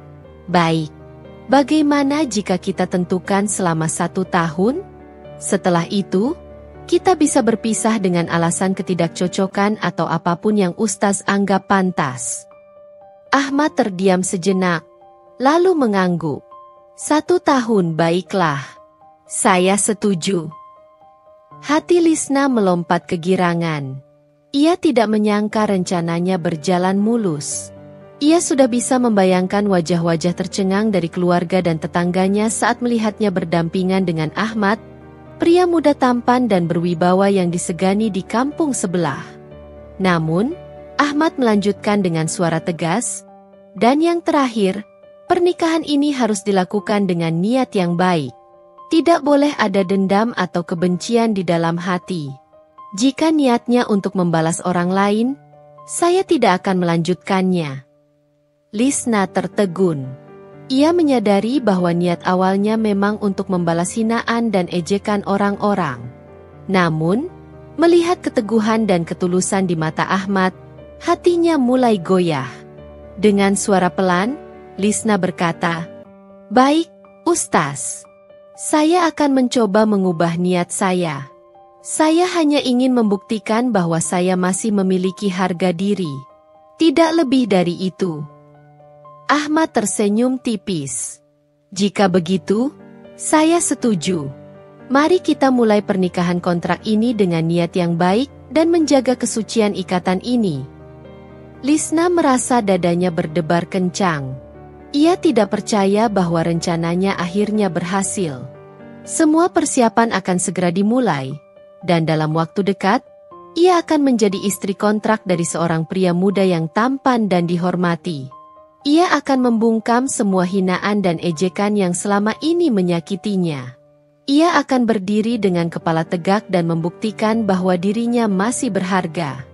Speaker 1: Baik. Bagaimana jika kita tentukan selama 1 tahun? Setelah itu, kita bisa berpisah dengan alasan ketidakcocokan atau apapun yang Ustaz anggap pantas. Ahmad terdiam sejenak, lalu mengangguk. 1 tahun baiklah. Saya setuju. Hati Lisna melompat kegirangan. Ia tidak menyangka rencananya berjalan mulus. Ia sudah bisa membayangkan wajah-wajah tercengang dari keluarga dan tetangganya saat melihatnya berdampingan dengan Ahmad, pria muda tampan dan berwibawa yang disegani di kampung sebelah. Namun, Ahmad melanjutkan dengan suara tegas, "Dan yang terakhir, pernikahan ini harus dilakukan dengan niat yang baik. Tidak boleh ada dendam atau kebencian di dalam hati. Jika niatnya untuk membalas orang lain, saya tidak akan melanjutkannya." Lisna tertegun. Ia menyadari bahwa niat awalnya memang untuk membalas hinaan dan ejekan orang-orang. Namun, melihat keteguhan dan ketulusan di mata Ahmad, hatinya mulai goyah. Dengan suara pelan, Lisna berkata, "Baik, Ustaz. Saya akan mencoba mengubah niat saya. Saya hanya ingin membuktikan bahwa saya masih memiliki harga diri. Tidak lebih dari itu." Ahmad tersenyum tipis. "Jika begitu, saya setuju. Mari kita mulai pernikahan kontrak ini dengan niat yang baik dan menjaga kesucian ikatan ini." Lisna merasa dadanya berdebar kencang. Ia tidak percaya bahwa rencananya akhirnya berhasil. Semua persiapan akan segera dimulai, dan dalam waktu dekat, ia akan menjadi istri kontrak dari seorang pria muda yang tampan dan dihormati. Ia akan membungkam semua hinaan dan ejekan yang selama ini menyakitinya. Ia akan berdiri dengan kepala tegak dan membuktikan bahwa dirinya masih berharga.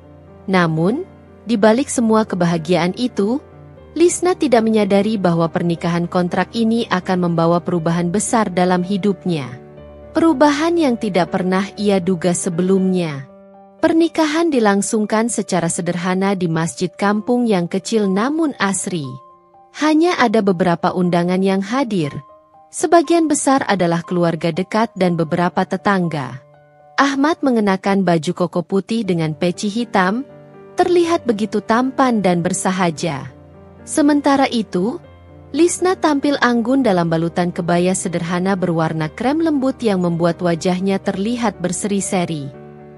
Speaker 1: Namun, di balik semua kebahagiaan itu, Lisna tidak menyadari bahwa pernikahan kontrak ini akan membawa perubahan besar dalam hidupnya. Perubahan yang tidak pernah ia duga sebelumnya. Pernikahan dilangsungkan secara sederhana di masjid kampung yang kecil namun asri. Hanya ada beberapa undangan yang hadir. Sebagian besar adalah keluarga dekat dan beberapa tetangga. Ahmad mengenakan baju koko putih dengan peci hitam, terlihat begitu tampan dan bersahaja. Sementara itu, Lisna tampil anggun dalam balutan kebaya sederhana berwarna krem lembut yang membuat wajahnya terlihat berseri-seri.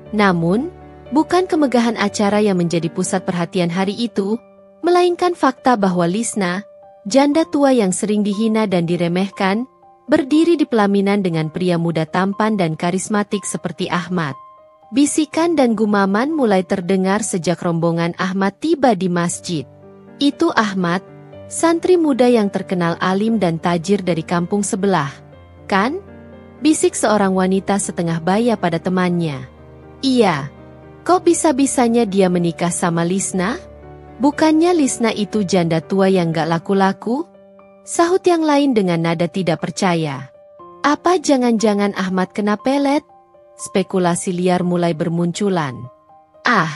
Speaker 1: Namun, bukan kemegahan acara yang menjadi pusat perhatian hari itu, melainkan fakta bahwa Lisna, janda tua yang sering dihina dan diremehkan, berdiri di pelaminan dengan pria muda tampan dan karismatik seperti Ahmad. Bisikan dan gumaman mulai terdengar sejak rombongan Ahmad tiba di masjid. "Itu Ahmad, santri muda yang terkenal alim dan tajir dari kampung sebelah, kan?" bisik seorang wanita setengah baya pada temannya. "Iya. Kok bisa-bisanya dia menikah sama Lisna? Bukannya Lisna itu janda tua yang gak laku-laku?" sahut yang lain dengan nada tidak percaya. "Apa jangan-jangan Ahmad kena pelet?" Spekulasi liar mulai bermunculan. "Ah,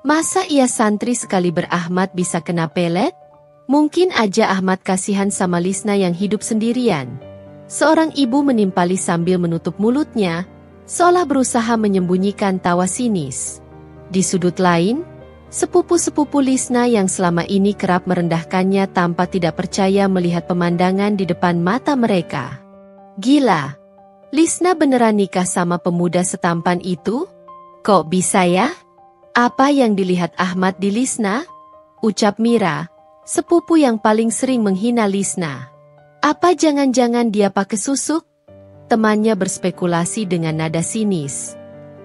Speaker 1: masa ia santri sekali berahmad bisa kena pelet? Mungkin aja Ahmad kasihan sama Lisna yang hidup sendirian." Seorang ibu menimpali sambil menutup mulutnya, seolah berusaha menyembunyikan tawa sinis. Di sudut lain, sepupu-sepupu Lisna yang selama ini kerap merendahkannya tanpa tidak percaya melihat pemandangan di depan mata mereka. "Gila, Lisna beneran nikah sama pemuda setampan itu? Kok bisa ya? Apa yang dilihat Ahmad di Lisna?" ucap Mira, sepupu yang paling sering menghina Lisna. "Apa jangan-jangan dia pakai susuk?" temannya berspekulasi dengan nada sinis.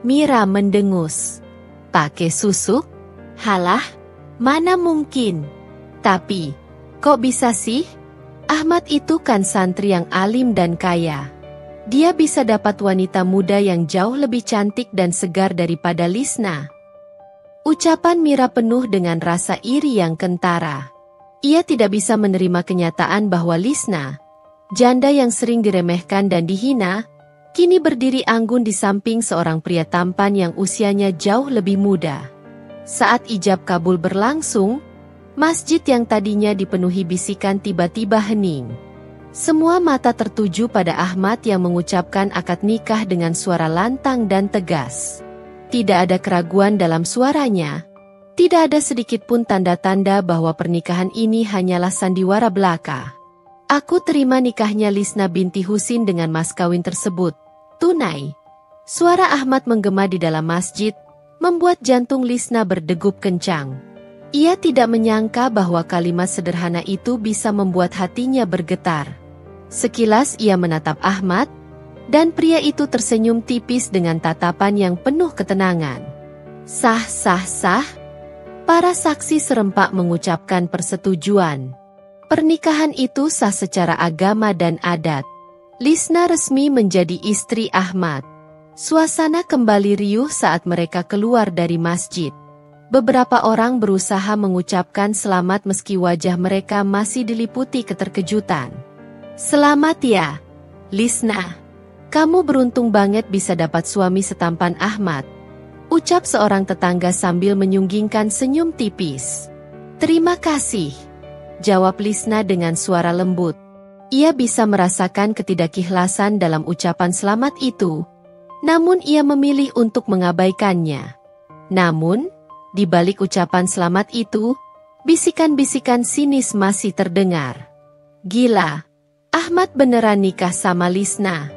Speaker 1: Mira mendengus. Pakai susuk? Halah, mana mungkin. Tapi, kok bisa sih? Ahmad itu kan santri yang alim dan kaya. Dia bisa dapat wanita muda yang jauh lebih cantik dan segar daripada Lisna. Ucapan Mira penuh dengan rasa iri yang kentara. Ia tidak bisa menerima kenyataan bahwa Lisna, janda yang sering diremehkan dan dihina, kini berdiri anggun di samping seorang pria tampan yang usianya jauh lebih muda. Saat ijab kabul berlangsung, masjid yang tadinya dipenuhi bisikan tiba-tiba hening. Semua mata tertuju pada Ahmad yang mengucapkan akad nikah dengan suara lantang dan tegas. Tidak ada keraguan dalam suaranya. Tidak ada sedikit pun tanda-tanda bahwa pernikahan ini hanyalah sandiwara belaka. Aku terima nikahnya Lisna binti Husin dengan mas kawin tersebut. Tunai. Suara Ahmad menggema di dalam masjid, membuat jantung Lisna berdegup kencang. Ia tidak menyangka bahwa kalimat sederhana itu bisa membuat hatinya bergetar. Sekilas ia menatap Ahmad, dan pria itu tersenyum tipis dengan tatapan yang penuh ketenangan. Sah, sah, sah. Para saksi serempak mengucapkan persetujuan. Pernikahan itu sah secara agama dan adat. Lisna resmi menjadi istri Ahmad. Suasana kembali riuh saat mereka keluar dari masjid. Beberapa orang berusaha mengucapkan selamat meski wajah mereka masih diliputi keterkejutan. Selamat ya, Lisna. Kamu beruntung banget bisa dapat suami setampan Ahmad. Ucap seorang tetangga sambil menyunggingkan senyum tipis. Terima kasih, jawab Lisna dengan suara lembut. Ia bisa merasakan ketidakikhlasan dalam ucapan selamat itu, namun ia memilih untuk mengabaikannya. Namun, di balik ucapan selamat itu, bisikan-bisikan sinis masih terdengar. Gila, Ahmad beneran nikah sama Lisna.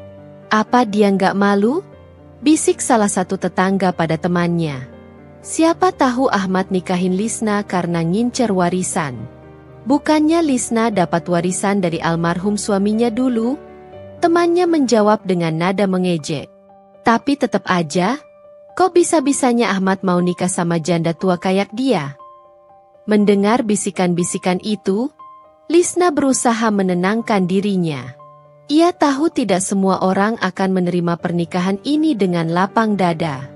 Speaker 1: Apa dia nggak malu? Bisik salah satu tetangga pada temannya. Siapa tahu Ahmad nikahin Lisna karena ngincer warisan. Bukannya Lisna dapat warisan dari almarhum suaminya dulu? Temannya menjawab dengan nada mengejek. Tapi tetap aja, kok bisa-bisanya Ahmad mau nikah sama janda tua kayak dia? Mendengar bisikan-bisikan itu, Lisna berusaha menenangkan dirinya. Ia tahu tidak semua orang akan menerima pernikahan ini dengan lapang dada.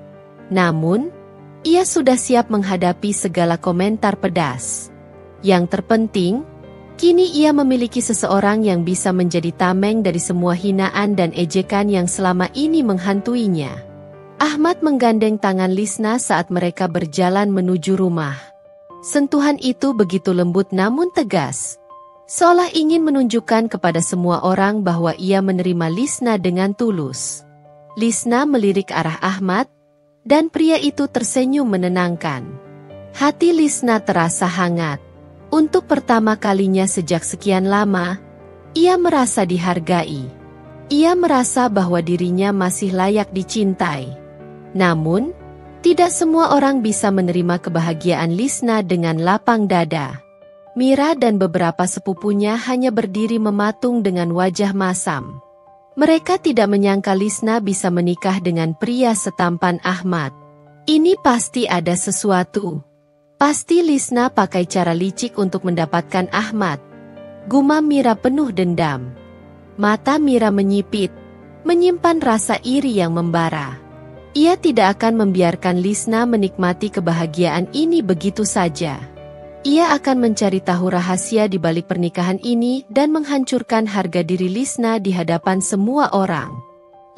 Speaker 1: Namun, ia sudah siap menghadapi segala komentar pedas. Yang terpenting, kini ia memiliki seseorang yang bisa menjadi tameng dari semua hinaan dan ejekan yang selama ini menghantuinya. Ahmad menggandeng tangan Lisna saat mereka berjalan menuju rumah. Sentuhan itu begitu lembut namun tegas, seolah ingin menunjukkan kepada semua orang bahwa ia menerima Lisna dengan tulus. Lisna melirik arah Ahmad, dan pria itu tersenyum menenangkan. Hati Lisna terasa hangat. Untuk pertama kalinya sejak sekian lama, ia merasa dihargai. Ia merasa bahwa dirinya masih layak dicintai. Namun, tidak semua orang bisa menerima kebahagiaan Lisna dengan lapang dada. Mira dan beberapa sepupunya hanya berdiri mematung dengan wajah masam. Mereka tidak menyangka Lisna bisa menikah dengan pria setampan Ahmad. Ini pasti ada sesuatu. Pasti Lisna pakai cara licik untuk mendapatkan Ahmad. Gumam Mira penuh dendam. Mata Mira menyipit, menyimpan rasa iri yang membara. Ia tidak akan membiarkan Lisna menikmati kebahagiaan ini begitu saja. Ia akan mencari tahu rahasia di balik pernikahan ini dan menghancurkan harga diri Lisna di hadapan semua orang.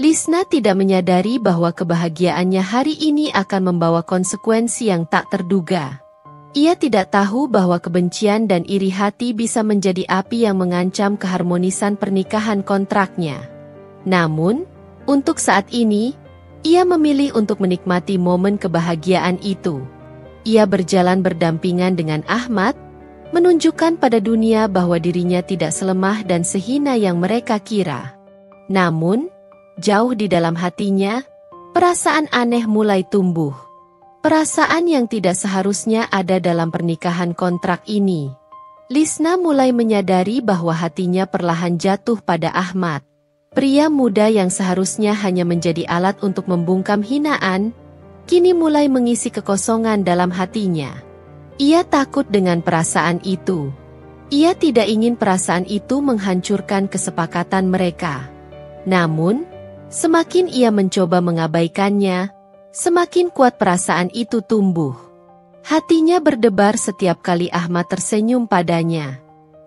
Speaker 1: Lisna tidak menyadari bahwa kebahagiaannya hari ini akan membawa konsekuensi yang tak terduga. Ia tidak tahu bahwa kebencian dan iri hati bisa menjadi api yang mengancam keharmonisan pernikahan kontraknya. Namun, untuk saat ini, ia memilih untuk menikmati momen kebahagiaan itu. Ia berjalan berdampingan dengan Ahmad, menunjukkan pada dunia bahwa dirinya tidak selemah dan sehina yang mereka kira. Namun, jauh di dalam hatinya, perasaan aneh mulai tumbuh. Perasaan yang tidak seharusnya ada dalam pernikahan kontrak ini. Lisna mulai menyadari bahwa hatinya perlahan jatuh pada Ahmad. Pria muda yang seharusnya hanya menjadi alat untuk membungkam hinaan, kini mulai mengisi kekosongan dalam hatinya. Ia takut dengan perasaan itu. Ia tidak ingin perasaan itu menghancurkan kesepakatan mereka. Namun, semakin ia mencoba mengabaikannya, semakin kuat perasaan itu tumbuh. Hatinya berdebar setiap kali Ahmad tersenyum padanya.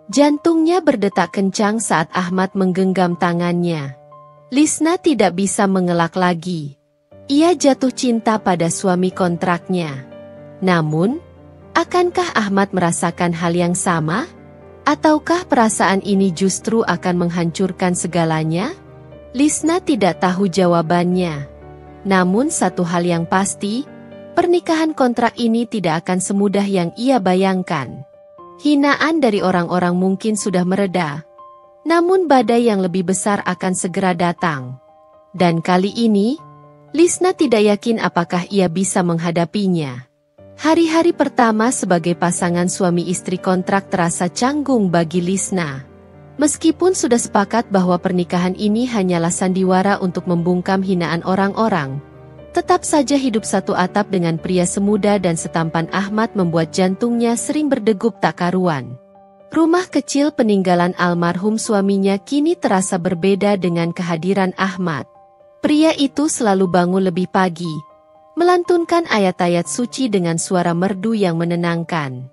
Speaker 1: Jantungnya berdetak kencang saat Ahmad menggenggam tangannya. Lisna tidak bisa mengelak lagi. Ia jatuh cinta pada suami kontraknya. Namun, akankah Ahmad merasakan hal yang sama? Ataukah perasaan ini justru akan menghancurkan segalanya? Lisna tidak tahu jawabannya. Namun satu hal yang pasti, pernikahan kontrak ini tidak akan semudah yang ia bayangkan. Hinaan dari orang-orang mungkin sudah mereda, namun badai yang lebih besar akan segera datang. Dan kali ini, Lisna tidak yakin apakah ia bisa menghadapinya. Hari-hari pertama sebagai pasangan suami istri kontrak terasa canggung bagi Lisna. Meskipun sudah sepakat bahwa pernikahan ini hanyalah sandiwara untuk membungkam hinaan orang-orang, tetap saja hidup satu atap dengan pria semuda dan setampan Ahmad membuat jantungnya sering berdegup tak karuan. Rumah kecil peninggalan almarhum suaminya kini terasa berbeda dengan kehadiran Ahmad. Pria itu selalu bangun lebih pagi, melantunkan ayat-ayat suci dengan suara merdu yang menenangkan.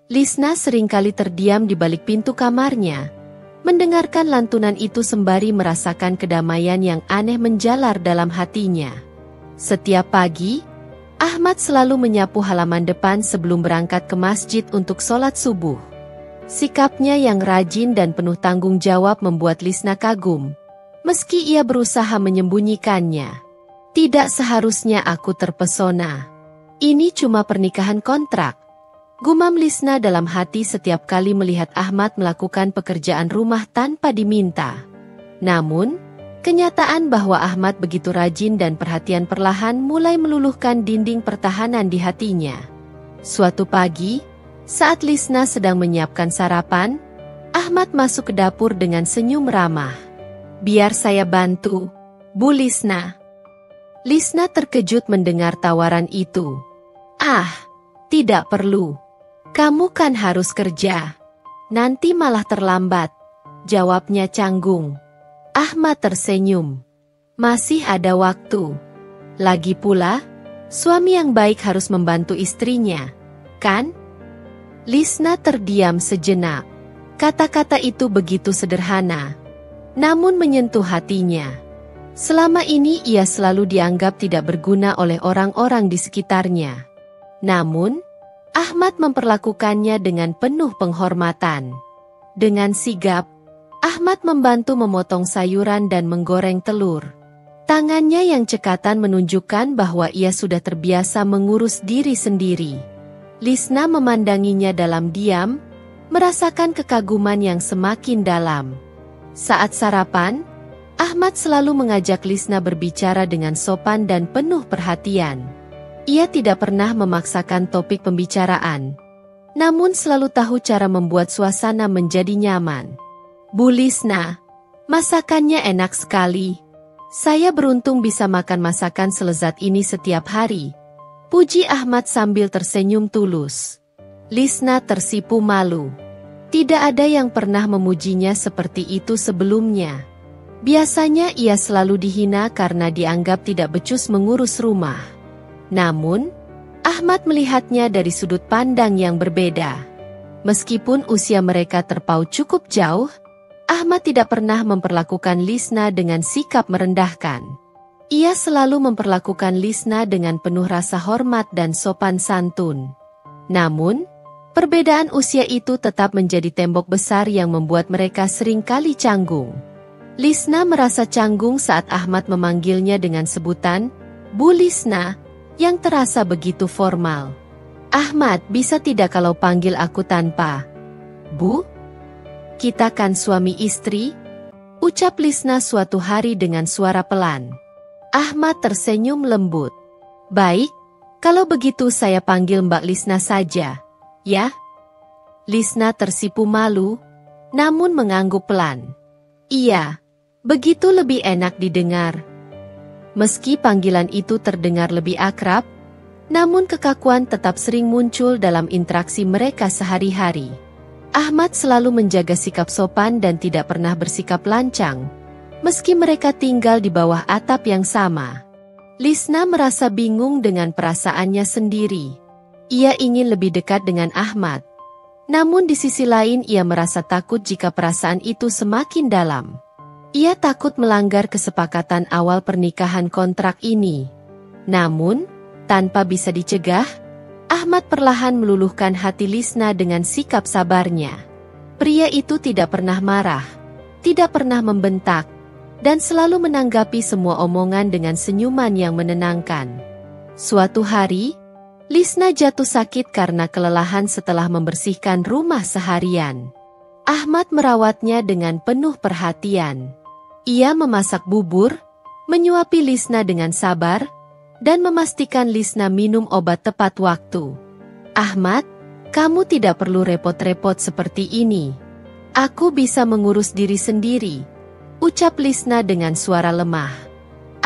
Speaker 1: Lisna seringkali terdiam di balik pintu kamarnya, mendengarkan lantunan itu sembari merasakan kedamaian yang aneh menjalar dalam hatinya. Setiap pagi, Ahmad selalu menyapu halaman depan sebelum berangkat ke masjid untuk sholat subuh. Sikapnya yang rajin dan penuh tanggung jawab membuat Lisna kagum, meski ia berusaha menyembunyikannya. Tidak seharusnya aku terpesona. Ini cuma pernikahan kontrak, gumam Lisna dalam hati setiap kali melihat Ahmad melakukan pekerjaan rumah tanpa diminta. Namun, kenyataan bahwa Ahmad begitu rajin dan perhatian perlahan mulai meluluhkan dinding pertahanan di hatinya. Suatu pagi, saat Lisna sedang menyiapkan sarapan, Ahmad masuk ke dapur dengan senyum ramah. "Biar saya bantu, Bu Lisna." Lisna terkejut mendengar tawaran itu. "Ah, tidak perlu. Kamu kan harus kerja. Nanti malah terlambat," jawabnya canggung. Ahmad tersenyum. "Masih ada waktu. Lagi pula, suami yang baik harus membantu istrinya, kan?" Lisna terdiam sejenak. Kata-kata itu begitu sederhana, namun menyentuh hatinya. Selama ini ia selalu dianggap tidak berguna oleh orang-orang di sekitarnya. Namun, Ahmad memperlakukannya dengan penuh penghormatan. Dengan sigap, Ahmad membantu memotong sayuran dan menggoreng telur. Tangannya yang cekatan menunjukkan bahwa ia sudah terbiasa mengurus diri sendiri. Lisna memandanginya dalam diam, merasakan kekaguman yang semakin dalam. Saat sarapan, Ahmad selalu mengajak Lisna berbicara dengan sopan dan penuh perhatian. Ia tidak pernah memaksakan topik pembicaraan, namun selalu tahu cara membuat suasana menjadi nyaman. "Bu Lisna, masakannya enak sekali. Saya beruntung bisa makan masakan selezat ini setiap hari," puji Ahmad sambil tersenyum tulus. Lisna tersipu malu. Tidak ada yang pernah memujinya seperti itu sebelumnya. Biasanya ia selalu dihina karena dianggap tidak becus mengurus rumah. Namun, Ahmad melihatnya dari sudut pandang yang berbeda. Meskipun usia mereka terpaut cukup jauh, Ahmad tidak pernah memperlakukan Lisna dengan sikap merendahkan. Ia selalu memperlakukan Lisna dengan penuh rasa hormat dan sopan santun. Namun, perbedaan usia itu tetap menjadi tembok besar yang membuat mereka seringkali canggung. Lisna merasa canggung saat Ahmad memanggilnya dengan sebutan, "Bu Lisna," yang terasa begitu formal. "Ahmad, bisa tidak kalau panggil aku tanpa Bu? Kita kan suami istri," ucap Lisna suatu hari dengan suara pelan. Ahmad tersenyum lembut. "Baik, kalau begitu saya panggil Mbak Lisna saja, ya?" Lisna tersipu malu, namun mengangguk pelan. "Iya, Begitu lebih enak didengar. Meski panggilan itu terdengar lebih akrab, namun kekakuan tetap sering muncul dalam interaksi mereka sehari-hari. Ahmad selalu menjaga sikap sopan dan tidak pernah bersikap lancang, meski mereka tinggal di bawah atap yang sama. Lisna merasa bingung dengan perasaannya sendiri. Ia ingin lebih dekat dengan Ahmad. Namun di sisi lain ia merasa takut jika perasaan itu semakin dalam. Ia takut melanggar kesepakatan awal pernikahan kontrak ini. Namun, tanpa bisa dicegah, Ahmad perlahan meluluhkan hati Lisna dengan sikap sabarnya. Pria itu tidak pernah marah, tidak pernah membentak, dan selalu menanggapi semua omongan dengan senyuman yang menenangkan. Suatu hari, Lisna jatuh sakit karena kelelahan setelah membersihkan rumah seharian. Ahmad merawatnya dengan penuh perhatian. Ia memasak bubur, menyuapi Lisna dengan sabar, dan memastikan Lisna minum obat tepat waktu. "Ahmad, kamu tidak perlu repot-repot seperti ini. Aku bisa mengurus diri sendiri," ucap Lisna dengan suara lemah.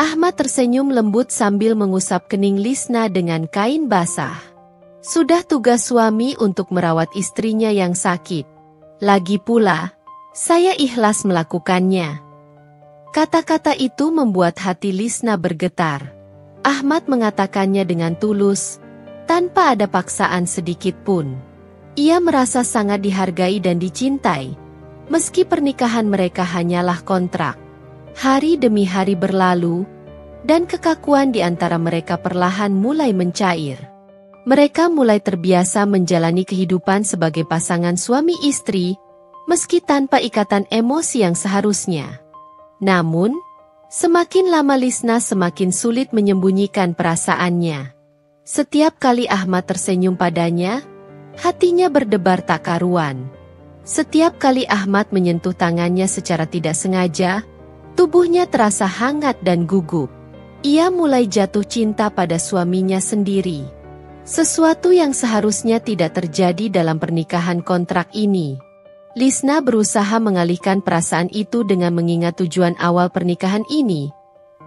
Speaker 1: Ahmad tersenyum lembut sambil mengusap kening Lisna dengan kain basah. Sudah tugas suami untuk merawat istrinya yang sakit. Lagi pula, saya ikhlas melakukannya. Kata-kata itu membuat hati Lisna bergetar. Ahmad mengatakannya dengan tulus, tanpa ada paksaan sedikit pun. Ia merasa sangat dihargai dan dicintai, meski pernikahan mereka hanyalah kontrak. Hari demi hari berlalu, dan kekakuan di antara mereka perlahan mulai mencair. Mereka mulai terbiasa menjalani kehidupan sebagai pasangan suami istri, meski tanpa ikatan emosi yang seharusnya. Namun, semakin lama Lisna semakin sulit menyembunyikan perasaannya. Setiap kali Ahmad tersenyum padanya, hatinya berdebar tak karuan. Setiap kali Ahmad menyentuh tangannya secara tidak sengaja, tubuhnya terasa hangat dan gugup. Ia mulai jatuh cinta pada suaminya sendiri. Sesuatu yang seharusnya tidak terjadi dalam pernikahan kontrak ini. Lisna berusaha mengalihkan perasaan itu dengan mengingat tujuan awal pernikahan ini,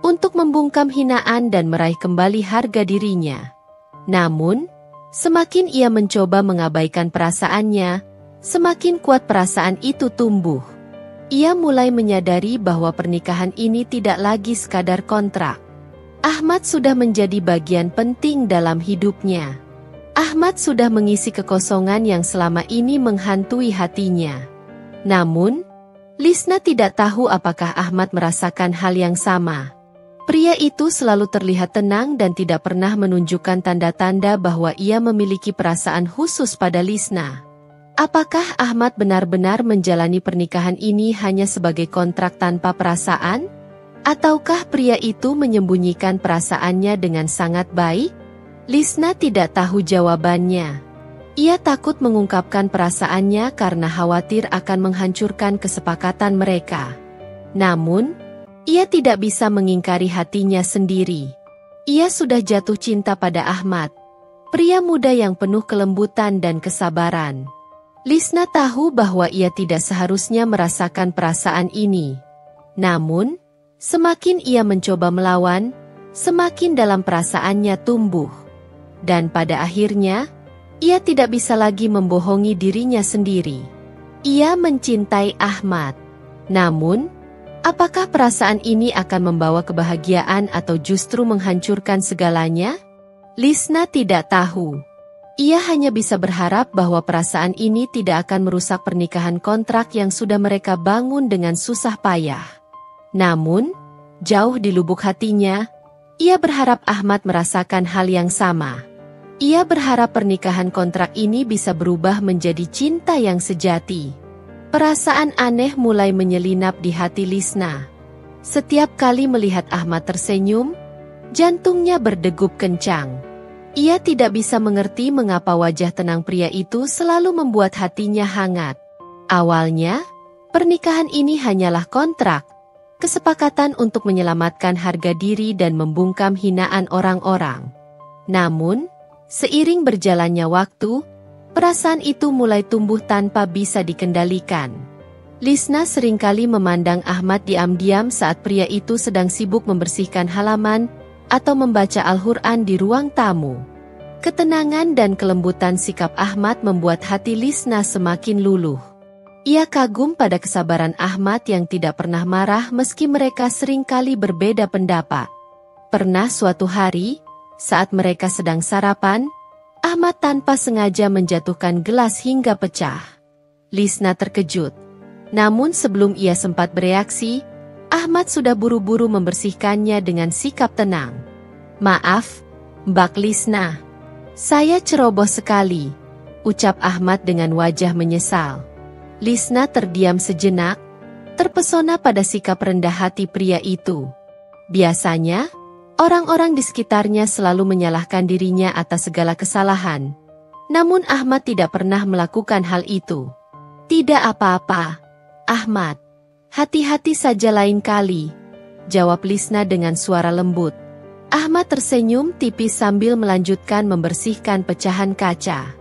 Speaker 1: untuk membungkam hinaan dan meraih kembali harga dirinya. Namun, semakin ia mencoba mengabaikan perasaannya, semakin kuat perasaan itu tumbuh. Ia mulai menyadari bahwa pernikahan ini tidak lagi sekadar kontrak. Ahmad sudah menjadi bagian penting dalam hidupnya. Ahmad sudah mengisi kekosongan yang selama ini menghantui hatinya. Namun, Lisna tidak tahu apakah Ahmad merasakan hal yang sama. Pria itu selalu terlihat tenang dan tidak pernah menunjukkan tanda-tanda bahwa ia memiliki perasaan khusus pada Lisna. Apakah Ahmad benar-benar menjalani pernikahan ini hanya sebagai kontrak tanpa perasaan? Ataukah pria itu menyembunyikan perasaannya dengan sangat baik? Lisna tidak tahu jawabannya. Ia takut mengungkapkan perasaannya karena khawatir akan menghancurkan kesepakatan mereka. Namun, ia tidak bisa mengingkari hatinya sendiri. Ia sudah jatuh cinta pada Ahmad, pria muda yang penuh kelembutan dan kesabaran. Lisna tahu bahwa ia tidak seharusnya merasakan perasaan ini. Namun, semakin ia mencoba melawan, semakin dalam perasaannya tumbuh. Dan pada akhirnya, ia tidak bisa lagi membohongi dirinya sendiri. Ia mencintai Ahmad. Namun, apakah perasaan ini akan membawa kebahagiaan atau justru menghancurkan segalanya? Lisna tidak tahu. Ia hanya bisa berharap bahwa perasaan ini tidak akan merusak pernikahan kontrak yang sudah mereka bangun dengan susah payah. Namun, jauh di lubuk hatinya, ia berharap Ahmad merasakan hal yang sama. Ia berharap pernikahan kontrak ini bisa berubah menjadi cinta yang sejati. Perasaan aneh mulai menyelinap di hati Lisna. Setiap kali melihat Ahmad tersenyum, jantungnya berdegup kencang. Ia tidak bisa mengerti mengapa wajah tenang pria itu selalu membuat hatinya hangat. Awalnya, pernikahan ini hanyalah kontrak, kesepakatan untuk menyelamatkan harga diri dan membungkam hinaan orang-orang. Namun, seiring berjalannya waktu, perasaan itu mulai tumbuh tanpa bisa dikendalikan. Lisna seringkali memandang Ahmad diam-diam saat pria itu sedang sibuk membersihkan halaman atau membaca Al-Quran di ruang tamu. Ketenangan dan kelembutan sikap Ahmad membuat hati Lisna semakin luluh. Ia kagum pada kesabaran Ahmad yang tidak pernah marah meski mereka seringkali berbeda pendapat. Pernah suatu hari, saat mereka sedang sarapan, Ahmad tanpa sengaja menjatuhkan gelas hingga pecah. Lisna terkejut. Namun sebelum ia sempat bereaksi, Ahmad sudah buru-buru membersihkannya dengan sikap tenang. "Maaf, Mbak Lisna. Saya ceroboh sekali," ucap Ahmad dengan wajah menyesal. Lisna terdiam sejenak, terpesona pada sikap rendah hati pria itu. Biasanya, orang-orang di sekitarnya selalu menyalahkan dirinya atas segala kesalahan. Namun Ahmad tidak pernah melakukan hal itu. "Tidak apa-apa, Ahmad. Hati-hati saja lain kali," jawab Lisna dengan suara lembut. Ahmad tersenyum tipis sambil melanjutkan membersihkan pecahan kaca.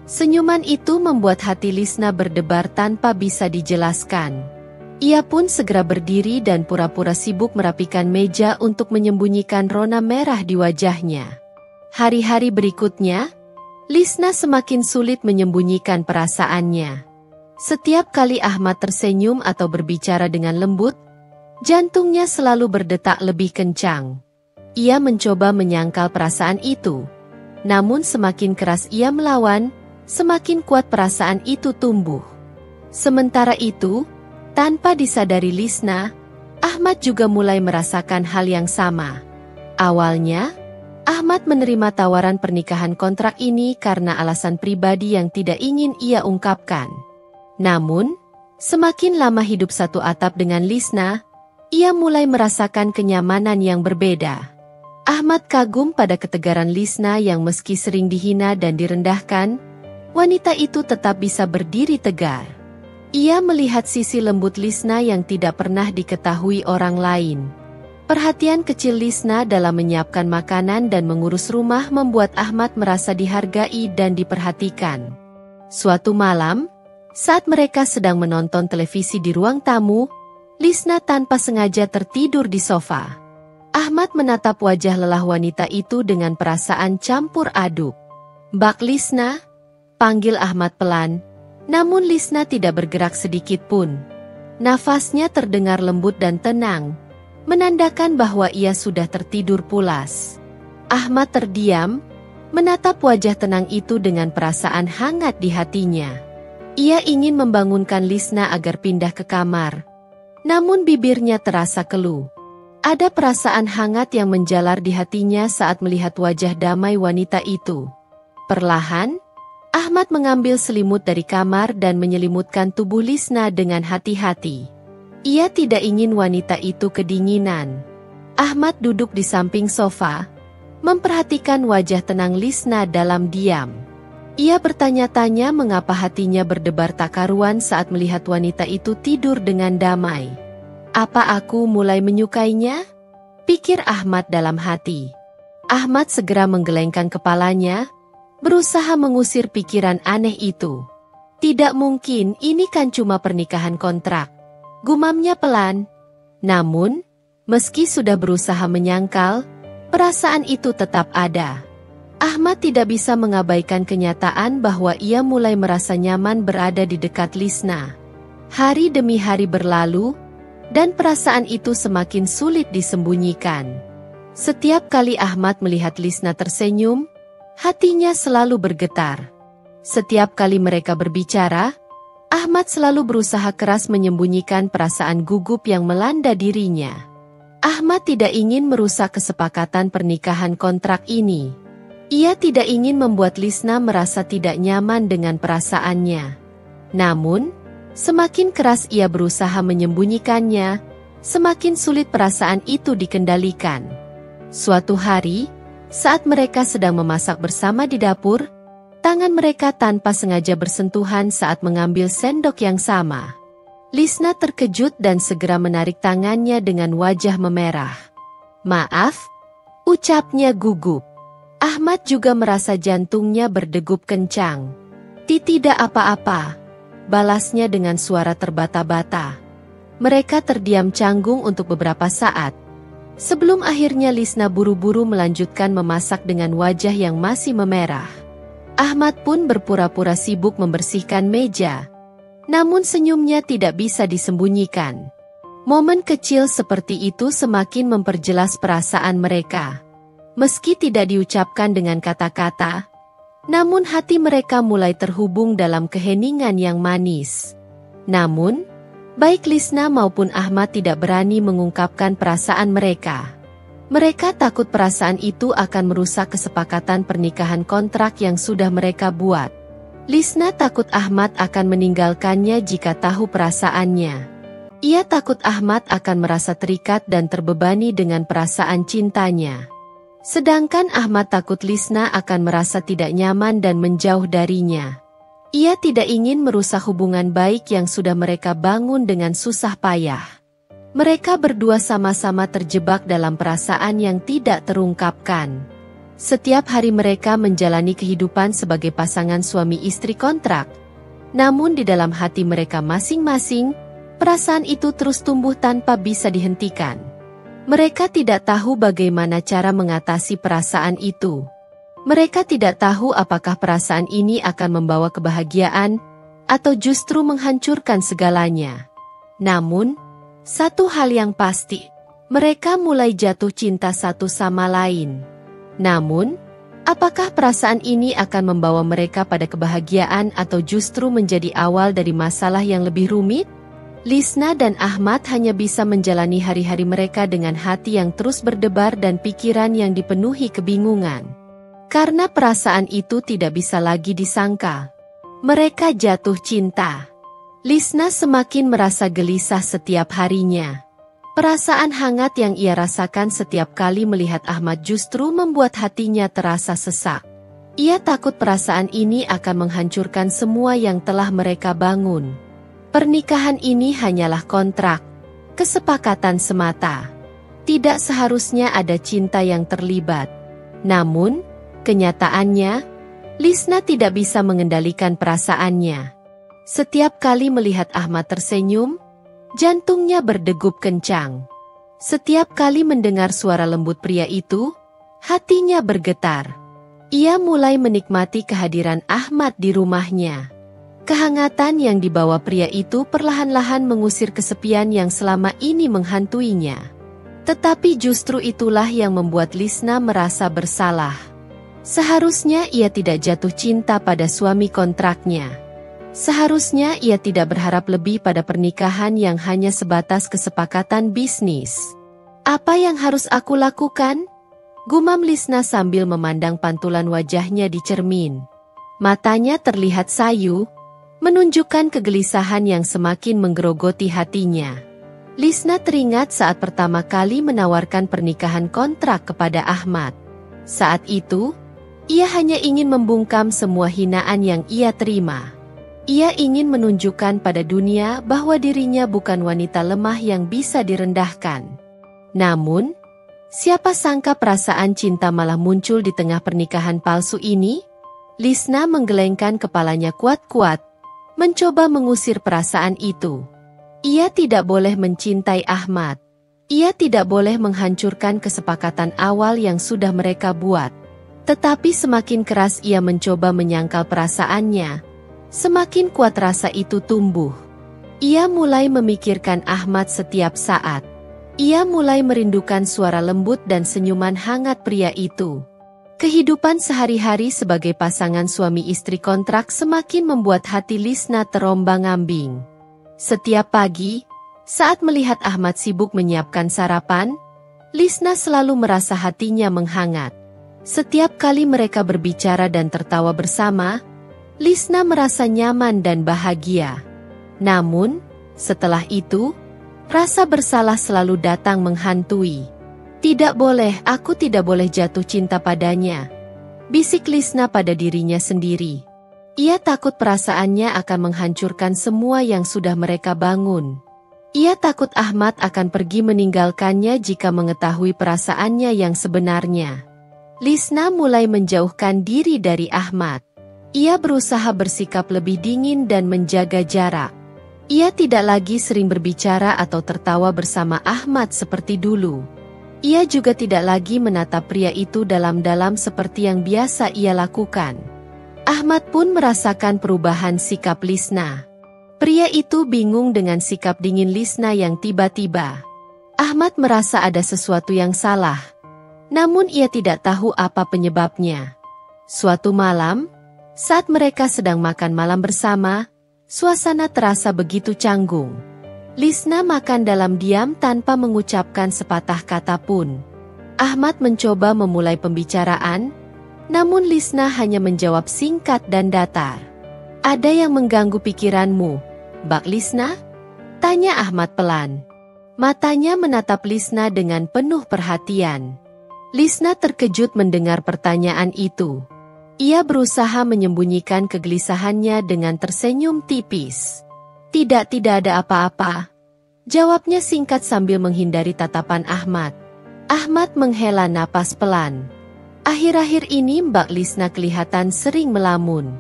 Speaker 1: Senyuman itu membuat hati Lisna berdebar tanpa bisa dijelaskan. Ia pun segera berdiri dan pura-pura sibuk merapikan meja untuk menyembunyikan rona merah di wajahnya. Hari-hari berikutnya, Lisna semakin sulit menyembunyikan perasaannya. Setiap kali Ahmad tersenyum atau berbicara dengan lembut, jantungnya selalu berdetak lebih kencang. Ia mencoba menyangkal perasaan itu. Namun semakin keras ia melawan, semakin kuat perasaan itu tumbuh. Sementara itu, tanpa disadari Lisna, Ahmad juga mulai merasakan hal yang sama. Awalnya, Ahmad menerima tawaran pernikahan kontrak ini karena alasan pribadi yang tidak ingin ia ungkapkan. Namun, semakin lama hidup satu atap dengan Lisna, ia mulai merasakan kenyamanan yang berbeda. Ahmad kagum pada ketegaran Lisna yang meski sering dihina dan direndahkan, wanita itu tetap bisa berdiri tegar. Ia melihat sisi lembut Lisna yang tidak pernah diketahui orang lain. Perhatian kecil Lisna dalam menyiapkan makanan dan mengurus rumah membuat Ahmad merasa dihargai dan diperhatikan. Suatu malam, saat mereka sedang menonton televisi di ruang tamu, Lisna tanpa sengaja tertidur di sofa. Ahmad menatap wajah lelah wanita itu dengan perasaan campur aduk. "Mbak Lisna?" panggil Ahmad pelan, namun Lisna tidak bergerak sedikit pun. Nafasnya terdengar lembut dan tenang, menandakan bahwa ia sudah tertidur pulas. Ahmad terdiam, menatap wajah tenang itu dengan perasaan hangat di hatinya. Ia ingin membangunkan Lisna agar pindah ke kamar, namun bibirnya terasa keluh. Ada perasaan hangat yang menjalar di hatinya saat melihat wajah damai wanita itu. Perlahan, Ahmad mengambil selimut dari kamar dan menyelimutkan tubuh Lisna dengan hati-hati. Ia tidak ingin wanita itu kedinginan. Ahmad duduk di samping sofa, memperhatikan wajah tenang Lisna dalam diam. Ia bertanya-tanya mengapa hatinya berdebar tak karuan saat melihat wanita itu tidur dengan damai. "Apa aku mulai menyukainya?" pikir Ahmad dalam hati. Ahmad segera menggelengkan kepalanya, berusaha mengusir pikiran aneh itu. "Tidak mungkin, ini kan cuma pernikahan kontrak," gumamnya pelan. Namun, meski sudah berusaha menyangkal, perasaan itu tetap ada. Ahmad tidak bisa mengabaikan kenyataan bahwa ia mulai merasa nyaman berada di dekat Lisna. Hari demi hari berlalu, dan perasaan itu semakin sulit disembunyikan. Setiap kali Ahmad melihat Lisna tersenyum, hatinya selalu bergetar. Setiap kali mereka berbicara, Ahmad selalu berusaha keras menyembunyikan perasaan gugup yang melanda dirinya. Ahmad tidak ingin merusak kesepakatan pernikahan kontrak ini. Ia tidak ingin membuat Lisna merasa tidak nyaman dengan perasaannya. Namun, semakin keras ia berusaha menyembunyikannya, semakin sulit perasaan itu dikendalikan. Suatu hari, saat mereka sedang memasak bersama di dapur, tangan mereka tanpa sengaja bersentuhan saat mengambil sendok yang sama. Lisna terkejut dan segera menarik tangannya dengan wajah memerah. "Maaf," ucapnya gugup. Ahmad juga merasa jantungnya berdegup kencang. "Tidak apa-apa," balasnya dengan suara terbata-bata. Mereka terdiam canggung untuk beberapa saat. Sebelum akhirnya Lisna buru-buru melanjutkan memasak dengan wajah yang masih memerah. Ahmad pun berpura-pura sibuk membersihkan meja. Namun senyumnya tidak bisa disembunyikan. Momen kecil seperti itu semakin memperjelas perasaan mereka. Meski tidak diucapkan dengan kata-kata, namun hati mereka mulai terhubung dalam keheningan yang manis. Namun, baik Lisna maupun Ahmad tidak berani mengungkapkan perasaan mereka. Mereka takut perasaan itu akan merusak kesepakatan pernikahan kontrak yang sudah mereka buat. Lisna takut Ahmad akan meninggalkannya jika tahu perasaannya. Ia takut Ahmad akan merasa terikat dan terbebani dengan perasaan cintanya. Sedangkan Ahmad takut Lisna akan merasa tidak nyaman dan menjauh darinya. Ia tidak ingin merusak hubungan baik yang sudah mereka bangun dengan susah payah. Mereka berdua sama-sama terjebak dalam perasaan yang tidak terungkapkan. Setiap hari mereka menjalani kehidupan sebagai pasangan suami istri kontrak. Namun di dalam hati mereka masing-masing, perasaan itu terus tumbuh tanpa bisa dihentikan. Mereka tidak tahu bagaimana cara mengatasi perasaan itu. Mereka tidak tahu apakah perasaan ini akan membawa kebahagiaan atau justru menghancurkan segalanya. Namun, satu hal yang pasti, mereka mulai jatuh cinta satu sama lain. Namun, apakah perasaan ini akan membawa mereka pada kebahagiaan atau justru menjadi awal dari masalah yang lebih rumit? Lisna dan Ahmad hanya bisa menjalani hari-hari mereka dengan hati yang terus berdebar dan pikiran yang dipenuhi kebingungan. Karena perasaan itu tidak bisa lagi disangka. Mereka jatuh cinta. Lisna semakin merasa gelisah setiap harinya. Perasaan hangat yang ia rasakan setiap kali melihat Ahmad justru membuat hatinya terasa sesak. Ia takut perasaan ini akan menghancurkan semua yang telah mereka bangun. Pernikahan ini hanyalah kontrak, kesepakatan semata. Tidak seharusnya ada cinta yang terlibat. Namun, kenyataannya, Lisna tidak bisa mengendalikan perasaannya. Setiap kali melihat Ahmad tersenyum, jantungnya berdegup kencang. Setiap kali mendengar suara lembut pria itu, hatinya bergetar. Ia mulai menikmati kehadiran Ahmad di rumahnya. Kehangatan yang dibawa pria itu perlahan-lahan mengusir kesepian yang selama ini menghantuinya. Tetapi justru itulah yang membuat Lisna merasa bersalah. Seharusnya ia tidak jatuh cinta pada suami kontraknya. Seharusnya ia tidak berharap lebih pada pernikahan yang hanya sebatas kesepakatan bisnis. Apa yang harus aku lakukan? Gumam Lisna sambil memandang pantulan wajahnya di cermin. Matanya terlihat sayu, menunjukkan kegelisahan yang semakin menggerogoti hatinya. Lisna teringat saat pertama kali menawarkan pernikahan kontrak kepada Ahmad. Saat itu, ia hanya ingin membungkam semua hinaan yang ia terima. Ia ingin menunjukkan pada dunia bahwa dirinya bukan wanita lemah yang bisa direndahkan. Namun, siapa sangka perasaan cinta malah muncul di tengah pernikahan palsu ini? Lisna menggelengkan kepalanya kuat-kuat, mencoba mengusir perasaan itu. Ia tidak boleh mencintai Ahmad. Ia tidak boleh menghancurkan kesepakatan awal yang sudah mereka buat. Tetapi semakin keras ia mencoba menyangkal perasaannya, semakin kuat rasa itu tumbuh. Ia mulai memikirkan Ahmad setiap saat. Ia mulai merindukan suara lembut dan senyuman hangat pria itu. Kehidupan sehari-hari sebagai pasangan suami istri kontrak semakin membuat hati Lisna terombang-ambing. Setiap pagi, saat melihat Ahmad sibuk menyiapkan sarapan, Lisna selalu merasa hatinya menghangat. Setiap kali mereka berbicara dan tertawa bersama, Lisna merasa nyaman dan bahagia. Namun, setelah itu, rasa bersalah selalu datang menghantui. Tidak boleh, aku tidak boleh jatuh cinta padanya, bisik Lisna pada dirinya sendiri. Ia takut perasaannya akan menghancurkan semua yang sudah mereka bangun. Ia takut Ahmad akan pergi meninggalkannya jika mengetahui perasaannya yang sebenarnya. Lisna mulai menjauhkan diri dari Ahmad. Ia berusaha bersikap lebih dingin dan menjaga jarak. Ia tidak lagi sering berbicara atau tertawa bersama Ahmad seperti dulu. Ia juga tidak lagi menatap pria itu dalam-dalam seperti yang biasa ia lakukan. Ahmad pun merasakan perubahan sikap Lisna. Pria itu bingung dengan sikap dingin Lisna yang tiba-tiba. Ahmad merasa ada sesuatu yang salah. Namun ia tidak tahu apa penyebabnya. Suatu malam, saat mereka sedang makan malam bersama, suasana terasa begitu canggung. Lisna makan dalam diam tanpa mengucapkan sepatah kata pun. Ahmad mencoba memulai pembicaraan, namun Lisna hanya menjawab singkat dan datar. "Ada yang mengganggu pikiranmu, Mbak Lisna?" tanya Ahmad pelan. Matanya menatap Lisna dengan penuh perhatian. Lisna terkejut mendengar pertanyaan itu. Ia berusaha menyembunyikan kegelisahannya dengan tersenyum tipis. Tidak ada apa-apa. Jawabnya singkat sambil menghindari tatapan Ahmad. Ahmad menghela napas pelan. Akhir-akhir ini Mbak Lisna kelihatan sering melamun.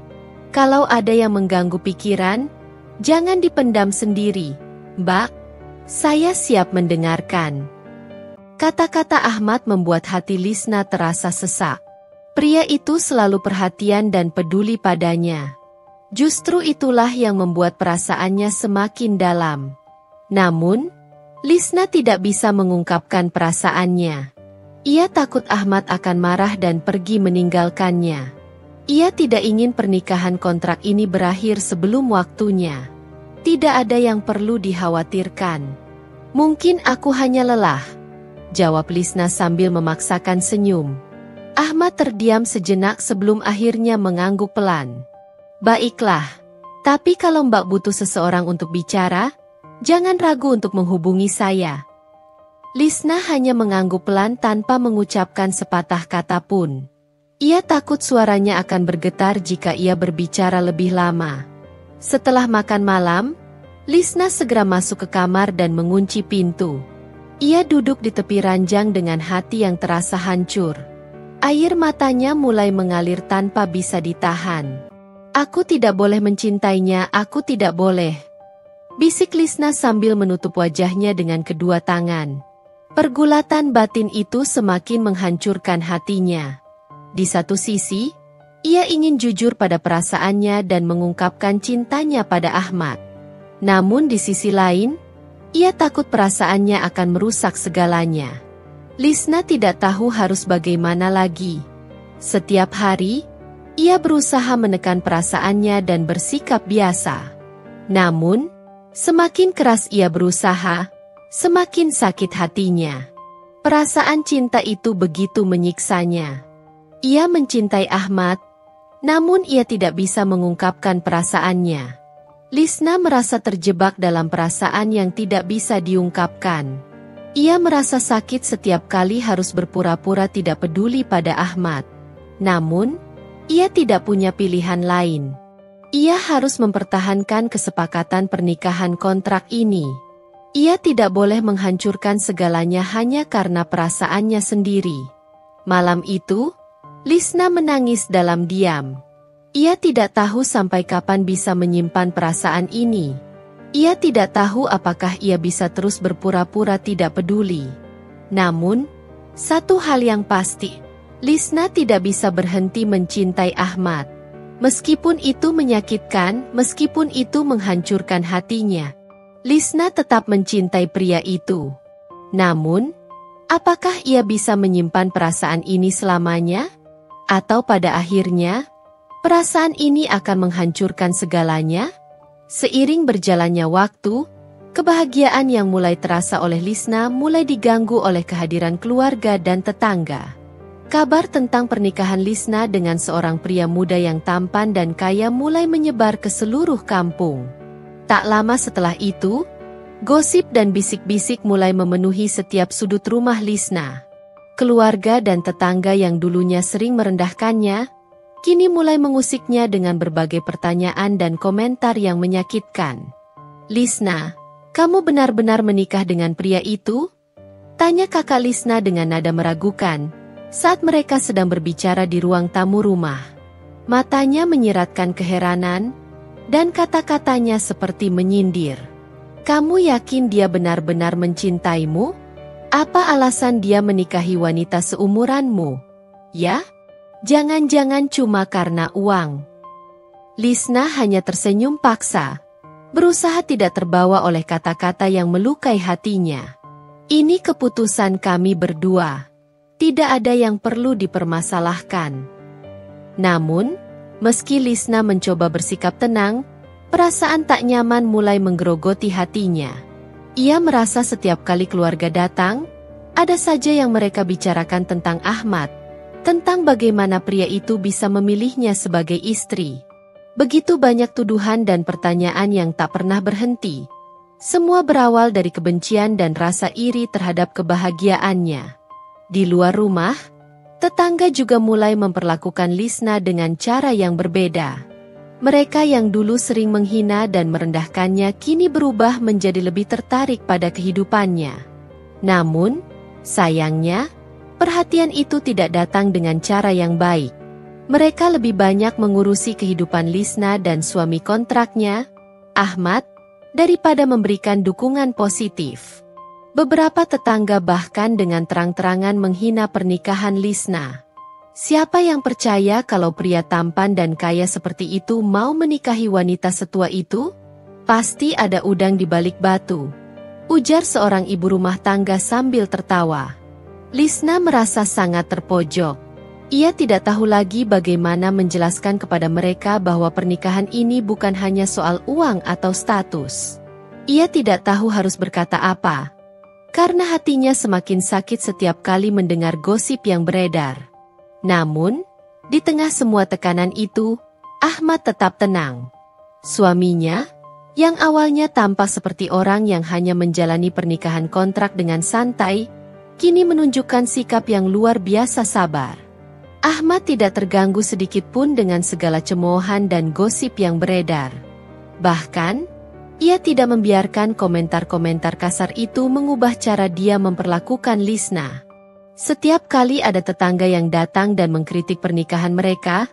Speaker 1: Kalau ada yang mengganggu pikiran, jangan dipendam sendiri, Mbak. Saya siap mendengarkan. Kata-kata Ahmad membuat hati Lisna terasa sesak. Pria itu selalu perhatian dan peduli padanya. Justru itulah yang membuat perasaannya semakin dalam. Namun, Lisna tidak bisa mengungkapkan perasaannya. Ia takut Ahmad akan marah dan pergi meninggalkannya. Ia tidak ingin pernikahan kontrak ini berakhir sebelum waktunya. Tidak ada yang perlu dikhawatirkan. Mungkin aku hanya lelah, jawab Lisna sambil memaksakan senyum. Ahmad terdiam sejenak sebelum akhirnya mengangguk pelan. Baiklah, tapi kalau Mbak butuh seseorang untuk bicara, jangan ragu untuk menghubungi saya. Lisna hanya mengangguk pelan tanpa mengucapkan sepatah kata pun. Ia takut suaranya akan bergetar jika ia berbicara lebih lama. Setelah makan malam, Lisna segera masuk ke kamar dan mengunci pintu. Ia duduk di tepi ranjang dengan hati yang terasa hancur. Air matanya mulai mengalir tanpa bisa ditahan. Aku tidak boleh mencintainya, aku tidak boleh. Bisik Lisna sambil menutup wajahnya dengan kedua tangan. Pergulatan batin itu semakin menghancurkan hatinya. Di satu sisi, ia ingin jujur pada perasaannya dan mengungkapkan cintanya pada Ahmad. Namun di sisi lain, ia takut perasaannya akan merusak segalanya. Lisna tidak tahu harus bagaimana lagi. Setiap hari, ia berusaha menekan perasaannya dan bersikap biasa. Namun, semakin keras ia berusaha, semakin sakit hatinya. Perasaan cinta itu begitu menyiksanya. Ia mencintai Ahmad, namun ia tidak bisa mengungkapkan perasaannya. Lisna merasa terjebak dalam perasaan yang tidak bisa diungkapkan. Ia merasa sakit setiap kali harus berpura-pura tidak peduli pada Ahmad. Namun, ia tidak punya pilihan lain. Ia harus mempertahankan kesepakatan pernikahan kontrak ini. Ia tidak boleh menghancurkan segalanya hanya karena perasaannya sendiri. Malam itu, Lisna menangis dalam diam. Ia tidak tahu sampai kapan bisa menyimpan perasaan ini. Ia tidak tahu apakah ia bisa terus berpura-pura tidak peduli. Namun, satu hal yang pasti, Lisna tidak bisa berhenti mencintai Ahmad. Meskipun itu menyakitkan, meskipun itu menghancurkan hatinya, Lisna tetap mencintai pria itu. Namun, apakah ia bisa menyimpan perasaan ini selamanya? Atau pada akhirnya, perasaan ini akan menghancurkan segalanya? Seiring berjalannya waktu, kebahagiaan yang mulai terasa oleh Lisna mulai diganggu oleh kehadiran keluarga dan tetangga. Kabar tentang pernikahan Lisna dengan seorang pria muda yang tampan dan kaya mulai menyebar ke seluruh kampung. Tak lama setelah itu, gosip dan bisik-bisik mulai memenuhi setiap sudut rumah Lisna. Keluarga dan tetangga yang dulunya sering merendahkannya, kini mulai mengusiknya dengan berbagai pertanyaan dan komentar yang menyakitkan. Lisna, kamu benar-benar menikah dengan pria itu? Tanya kakak Lisna dengan nada meragukan, saat mereka sedang berbicara di ruang tamu rumah. Matanya menyiratkan keheranan, dan kata-katanya seperti menyindir. Kamu yakin dia benar-benar mencintaimu? Apa alasan dia menikahi wanita seumuranmu? Ya? Jangan-jangan cuma karena uang. Lisna hanya tersenyum paksa, berusaha tidak terbawa oleh kata-kata yang melukai hatinya. Ini keputusan kami berdua. Tidak ada yang perlu dipermasalahkan. Namun, meski Lisna mencoba bersikap tenang, perasaan tak nyaman mulai menggerogoti hatinya. Ia merasa setiap kali keluarga datang, ada saja yang mereka bicarakan tentang Ahmad, tentang bagaimana pria itu bisa memilihnya sebagai istri. Begitu banyak tuduhan dan pertanyaan yang tak pernah berhenti. Semua berawal dari kebencian dan rasa iri terhadap kebahagiaannya. Di luar rumah, tetangga juga mulai memperlakukan Lisna dengan cara yang berbeda. Mereka yang dulu sering menghina dan merendahkannya kini berubah menjadi lebih tertarik pada kehidupannya. Namun, sayangnya, perhatian itu tidak datang dengan cara yang baik. Mereka lebih banyak mengurusi kehidupan Lisna dan suami kontraknya, Ahmad, daripada memberikan dukungan positif. Beberapa tetangga bahkan dengan terang-terangan menghina pernikahan Lisna. Siapa yang percaya kalau pria tampan dan kaya seperti itu mau menikahi wanita setua itu? Pasti ada udang di balik batu, ujar seorang ibu rumah tangga sambil tertawa. Lisna merasa sangat terpojok. Ia tidak tahu lagi bagaimana menjelaskan kepada mereka bahwa pernikahan ini bukan hanya soal uang atau status. Ia tidak tahu harus berkata apa, karena hatinya semakin sakit setiap kali mendengar gosip yang beredar. Namun, di tengah semua tekanan itu, Ahmad tetap tenang. Suaminya, yang awalnya tampak seperti orang yang hanya menjalani pernikahan kontrak dengan santai, kini menunjukkan sikap yang luar biasa sabar. Ahmad tidak terganggu sedikit pun dengan segala cemoohan dan gosip yang beredar. Bahkan, ia tidak membiarkan komentar-komentar kasar itu mengubah cara dia memperlakukan Lisna. Setiap kali ada tetangga yang datang dan mengkritik pernikahan mereka,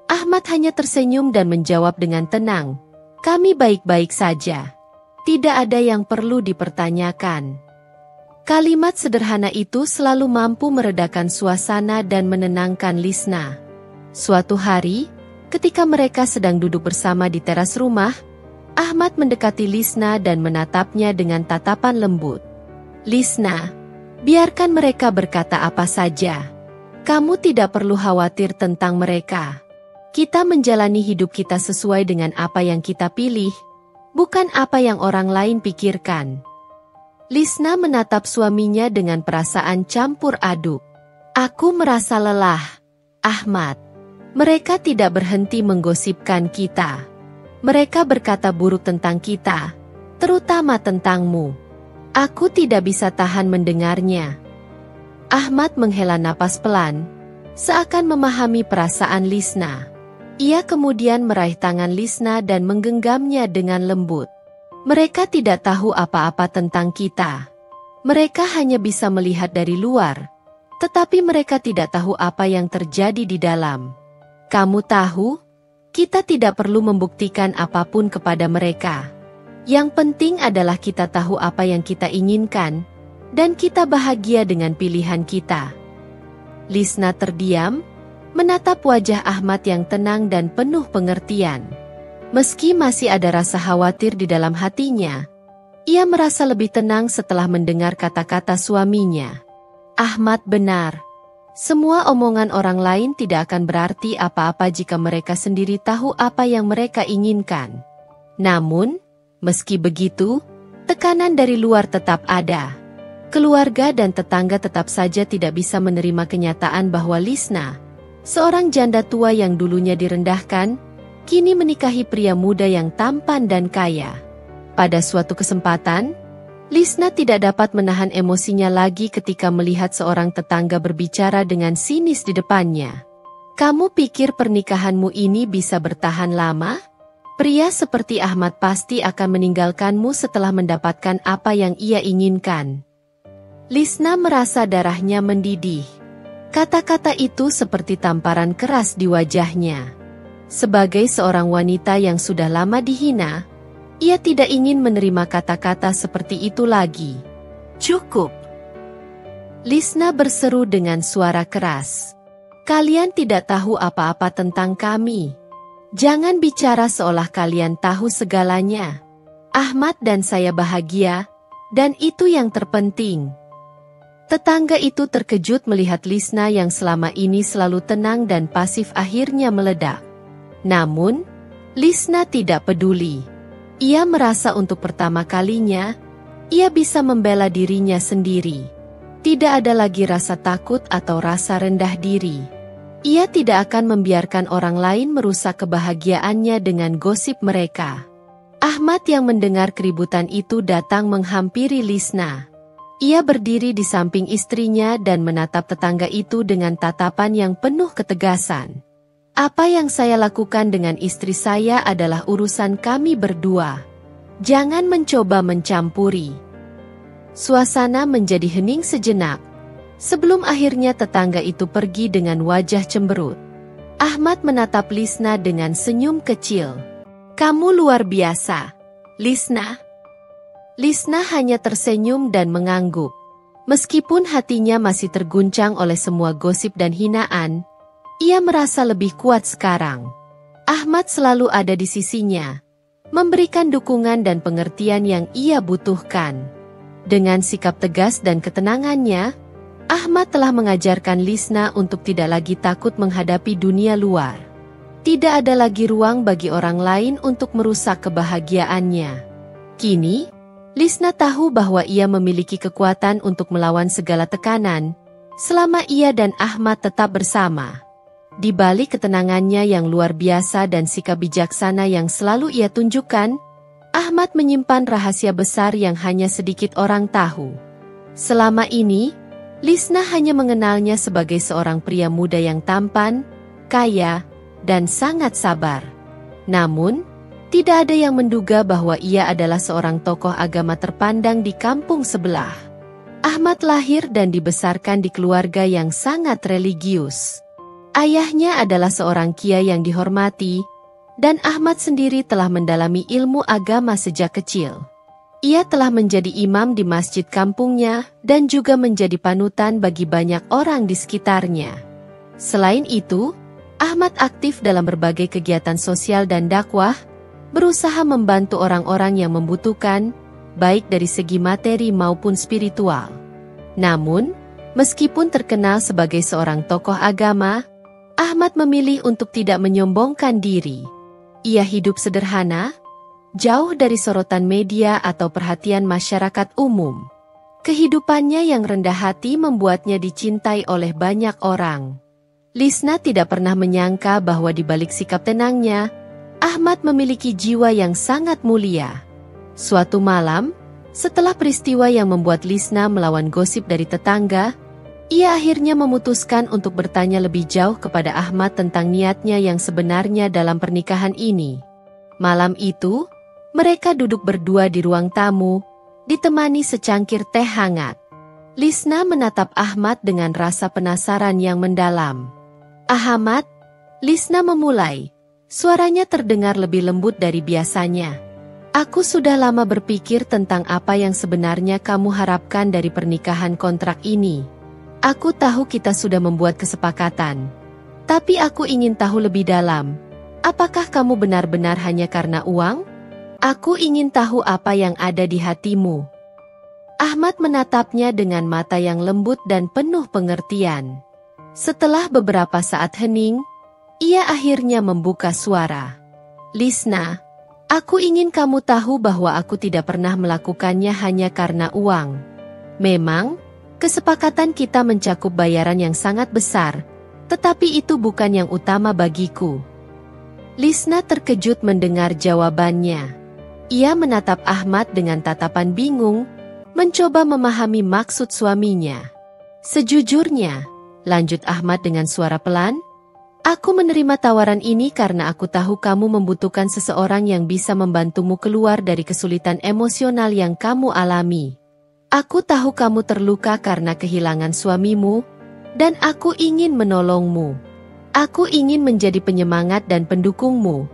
Speaker 1: Ahmad hanya tersenyum dan menjawab dengan tenang, "Kami baik-baik saja. Tidak ada yang perlu dipertanyakan." Kalimat sederhana itu selalu mampu meredakan suasana dan menenangkan Lisna. Suatu hari, ketika mereka sedang duduk bersama di teras rumah, Ahmad mendekati Lisna dan menatapnya dengan tatapan lembut. "Lisna, biarkan mereka berkata apa saja. Kamu tidak perlu khawatir tentang mereka. Kita menjalani hidup kita sesuai dengan apa yang kita pilih, bukan apa yang orang lain pikirkan." Lisna menatap suaminya dengan perasaan campur aduk. "Aku merasa lelah, Ahmad. Mereka tidak berhenti menggosipkan kita. Mereka berkata buruk tentang kita, terutama tentangmu. Aku tidak bisa tahan mendengarnya." Ahmad menghela napas pelan, seakan memahami perasaan Lisna. Ia kemudian meraih tangan Lisna dan menggenggamnya dengan lembut. "Mereka tidak tahu apa-apa tentang kita. Mereka hanya bisa melihat dari luar, tetapi mereka tidak tahu apa yang terjadi di dalam. Kamu tahu? Kita tidak perlu membuktikan apapun kepada mereka. Yang penting adalah kita tahu apa yang kita inginkan, dan kita bahagia dengan pilihan kita." Lisna terdiam, menatap wajah Ahmad yang tenang dan penuh pengertian. Meski masih ada rasa khawatir di dalam hatinya, ia merasa lebih tenang setelah mendengar kata-kata suaminya. Ahmad benar. Semua omongan orang lain tidak akan berarti apa-apa jika mereka sendiri tahu apa yang mereka inginkan. Namun, meski begitu, tekanan dari luar tetap ada. Keluarga dan tetangga tetap saja tidak bisa menerima kenyataan bahwa Lisna, seorang janda tua yang dulunya direndahkan, kini menikahi pria muda yang tampan dan kaya. Pada suatu kesempatan, Lisna tidak dapat menahan emosinya lagi ketika melihat seorang tetangga berbicara dengan sinis di depannya. "Kamu pikir pernikahanmu ini bisa bertahan lama? Pria seperti Ahmad pasti akan meninggalkanmu setelah mendapatkan apa yang ia inginkan." Lisna merasa darahnya mendidih. Kata-kata itu seperti tamparan keras di wajahnya. Sebagai seorang wanita yang sudah lama dihina, ia tidak ingin menerima kata-kata seperti itu lagi. "Cukup!" Lisna berseru dengan suara keras. "Kalian tidak tahu apa-apa tentang kami. Jangan bicara seolah kalian tahu segalanya. Ahmad dan saya bahagia, dan itu yang terpenting." Tetangga itu terkejut melihat Lisna yang selama ini selalu tenang dan pasif akhirnya meledak. Namun, Lisna tidak peduli. Ia merasa untuk pertama kalinya, ia bisa membela dirinya sendiri. Tidak ada lagi rasa takut atau rasa rendah diri. Ia tidak akan membiarkan orang lain merusak kebahagiaannya dengan gosip mereka. Ahmad yang mendengar keributan itu datang menghampiri Lisna. Ia berdiri di samping istrinya dan menatap tetangga itu dengan tatapan yang penuh ketegasan. "Apa yang saya lakukan dengan istri saya adalah urusan kami berdua. Jangan mencoba mencampuri." Suasana menjadi hening sejenak, sebelum akhirnya tetangga itu pergi dengan wajah cemberut. Ahmad menatap Lisna dengan senyum kecil. "Kamu luar biasa, Lisna." Lisna hanya tersenyum dan mengangguk. Meskipun hatinya masih terguncang oleh semua gosip dan hinaan, ia merasa lebih kuat sekarang. Ahmad selalu ada di sisinya, memberikan dukungan dan pengertian yang ia butuhkan. Dengan sikap tegas dan ketenangannya, Ahmad telah mengajarkan Lisna untuk tidak lagi takut menghadapi dunia luar. Tidak ada lagi ruang bagi orang lain untuk merusak kebahagiaannya. Kini, Lisna tahu bahwa ia memiliki kekuatan untuk melawan segala tekanan, selama ia dan Ahmad tetap bersama. Di balik ketenangannya yang luar biasa dan sikap bijaksana yang selalu ia tunjukkan, Ahmad menyimpan rahasia besar yang hanya sedikit orang tahu. Selama ini, Lisna hanya mengenalnya sebagai seorang pria muda yang tampan, kaya, dan sangat sabar. Namun, tidak ada yang menduga bahwa ia adalah seorang tokoh agama terpandang di kampung sebelah. Ahmad lahir dan dibesarkan di keluarga yang sangat religius. Ayahnya adalah seorang kiai yang dihormati, dan Ahmad sendiri telah mendalami ilmu agama sejak kecil. Ia telah menjadi imam di masjid kampungnya dan juga menjadi panutan bagi banyak orang di sekitarnya. Selain itu, Ahmad aktif dalam berbagai kegiatan sosial dan dakwah, berusaha membantu orang-orang yang membutuhkan, baik dari segi materi maupun spiritual. Namun, meskipun terkenal sebagai seorang tokoh agama, Ahmad memilih untuk tidak menyombongkan diri. Ia hidup sederhana, jauh dari sorotan media atau perhatian masyarakat umum. Kehidupannya yang rendah hati membuatnya dicintai oleh banyak orang. Lisna tidak pernah menyangka bahwa di balik sikap tenangnya, Ahmad memiliki jiwa yang sangat mulia. Suatu malam, setelah peristiwa yang membuat Lisna melawan gosip dari tetangga, ia akhirnya memutuskan untuk bertanya lebih jauh kepada Ahmad tentang niatnya yang sebenarnya dalam pernikahan ini. Malam itu, mereka duduk berdua di ruang tamu, ditemani secangkir teh hangat. Lisna menatap Ahmad dengan rasa penasaran yang mendalam. "Ahmad," Lisna memulai. Suaranya terdengar lebih lembut dari biasanya. "Aku sudah lama berpikir tentang apa yang sebenarnya kamu harapkan dari pernikahan kontrak ini. Aku tahu kita sudah membuat kesepakatan. Tapi aku ingin tahu lebih dalam. Apakah kamu benar-benar hanya karena uang? Aku ingin tahu apa yang ada di hatimu." Ahmad menatapnya dengan mata yang lembut dan penuh pengertian. Setelah beberapa saat hening, ia akhirnya membuka suara. "Lisna, aku ingin kamu tahu bahwa aku tidak pernah melakukannya hanya karena uang. Memang, kesepakatan kita mencakup bayaran yang sangat besar, tetapi itu bukan yang utama bagiku." Lisna terkejut mendengar jawabannya. Ia menatap Ahmad dengan tatapan bingung, mencoba memahami maksud suaminya. "Sejujurnya," lanjut Ahmad dengan suara pelan, "aku menerima tawaran ini karena aku tahu kamu membutuhkan seseorang yang bisa membantumu keluar dari kesulitan emosional yang kamu alami. Aku tahu kamu terluka karena kehilangan suamimu, dan aku ingin menolongmu. Aku ingin menjadi penyemangat dan pendukungmu,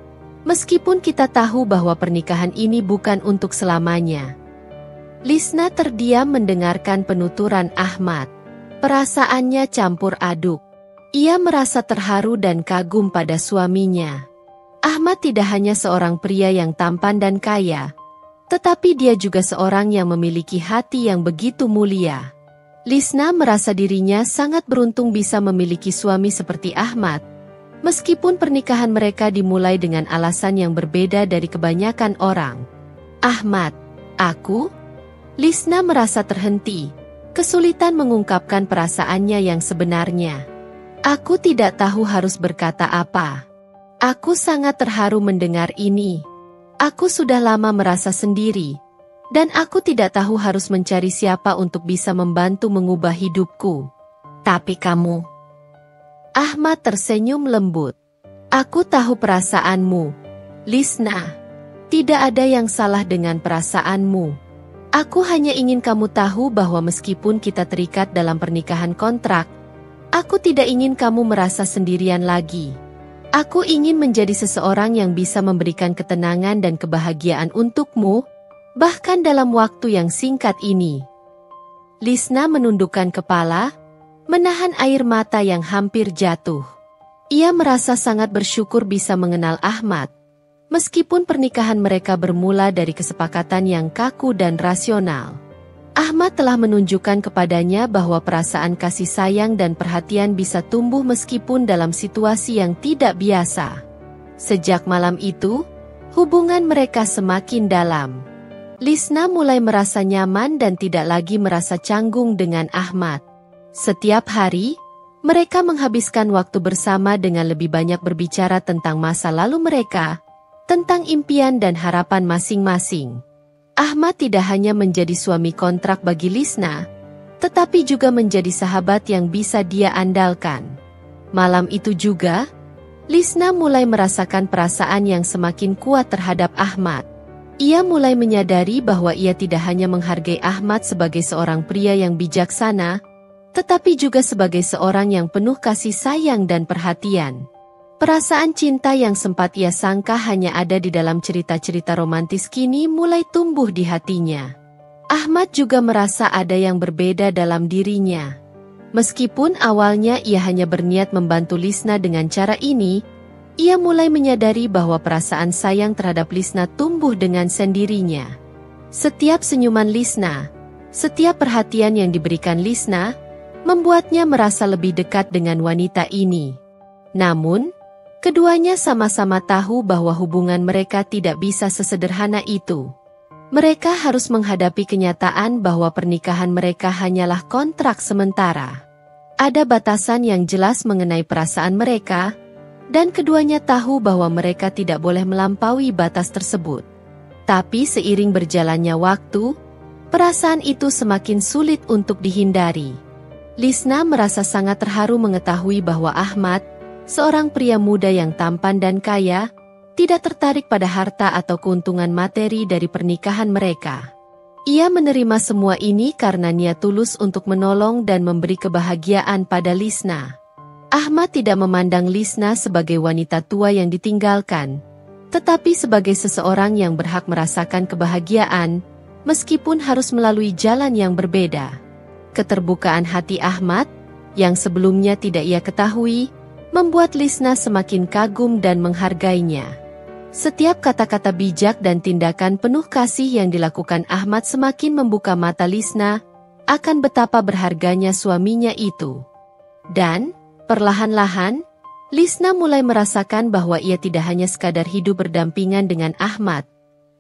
Speaker 1: meskipun kita tahu bahwa pernikahan ini bukan untuk selamanya. Lisna terdiam mendengarkan penuturan Ahmad. Perasaannya campur aduk. Ia merasa terharu dan kagum pada suaminya. Ahmad tidak hanya seorang pria yang tampan dan kaya, tetapi dia juga seorang yang memiliki hati yang begitu mulia. Lisna merasa dirinya sangat beruntung bisa memiliki suami seperti Ahmad, meskipun pernikahan mereka dimulai dengan alasan yang berbeda dari kebanyakan orang. Ahmad, aku? Lisna merasa terhenti, kesulitan mengungkapkan perasaannya yang sebenarnya. Aku tidak tahu harus berkata apa. Aku sangat terharu mendengar ini. Aku sudah lama merasa sendiri, dan aku tidak tahu harus mencari siapa untuk bisa membantu mengubah hidupku. Tapi kamu... Ahmad tersenyum lembut. Aku tahu perasaanmu, Lisna. Tidak ada yang salah dengan perasaanmu. Aku hanya ingin kamu tahu bahwa meskipun kita terikat dalam pernikahan kontrak, aku tidak ingin kamu merasa sendirian lagi. Aku ingin menjadi seseorang yang bisa memberikan ketenangan dan kebahagiaan untukmu, bahkan dalam waktu yang singkat ini. Lisna menundukkan kepala, menahan air mata yang hampir jatuh. Ia merasa sangat bersyukur bisa mengenal Ahmad, meskipun pernikahan mereka bermula dari kesepakatan yang kaku dan rasional. Ahmad telah menunjukkan kepadanya bahwa perasaan kasih sayang dan perhatian bisa tumbuh meskipun dalam situasi yang tidak biasa. Sejak malam itu, hubungan mereka semakin dalam. Lisna mulai merasa nyaman dan tidak lagi merasa canggung dengan Ahmad. Setiap hari, mereka menghabiskan waktu bersama dengan lebih banyak berbicara tentang masa lalu mereka, tentang impian dan harapan masing-masing. Ahmad tidak hanya menjadi suami kontrak bagi Lisna, tetapi juga menjadi sahabat yang bisa dia andalkan. Malam itu juga, Lisna mulai merasakan perasaan yang semakin kuat terhadap Ahmad. Ia mulai menyadari bahwa ia tidak hanya menghargai Ahmad sebagai seorang pria yang bijaksana, tetapi juga sebagai seorang yang penuh kasih sayang dan perhatian. Perasaan cinta yang sempat ia sangka hanya ada di dalam cerita-cerita romantis kini mulai tumbuh di hatinya. Ahmad juga merasa ada yang berbeda dalam dirinya. Meskipun awalnya ia hanya berniat membantu Lisna dengan cara ini, ia mulai menyadari bahwa perasaan sayang terhadap Lisna tumbuh dengan sendirinya. Setiap senyuman Lisna, setiap perhatian yang diberikan Lisna, membuatnya merasa lebih dekat dengan wanita ini. Namun, keduanya sama-sama tahu bahwa hubungan mereka tidak bisa sesederhana itu. Mereka harus menghadapi kenyataan bahwa pernikahan mereka hanyalah kontrak sementara. Ada batasan yang jelas mengenai perasaan mereka, dan keduanya tahu bahwa mereka tidak boleh melampaui batas tersebut. Tapi seiring berjalannya waktu, perasaan itu semakin sulit untuk dihindari. Lisna merasa sangat terharu mengetahui bahwa Ahmad, seorang pria muda yang tampan dan kaya, tidak tertarik pada harta atau keuntungan materi dari pernikahan mereka. Ia menerima semua ini karena niat tulus untuk menolong dan memberi kebahagiaan pada Lisna. Ahmad tidak memandang Lisna sebagai wanita tua yang ditinggalkan, tetapi sebagai seseorang yang berhak merasakan kebahagiaan, meskipun harus melalui jalan yang berbeda. Keterbukaan hati Ahmad, yang sebelumnya tidak ia ketahui, membuat Lisna semakin kagum dan menghargainya. Setiap kata-kata bijak dan tindakan penuh kasih yang dilakukan Ahmad semakin membuka mata Lisna akan betapa berharganya suaminya itu. Dan, perlahan-lahan, Lisna mulai merasakan bahwa ia tidak hanya sekadar hidup berdampingan dengan Ahmad,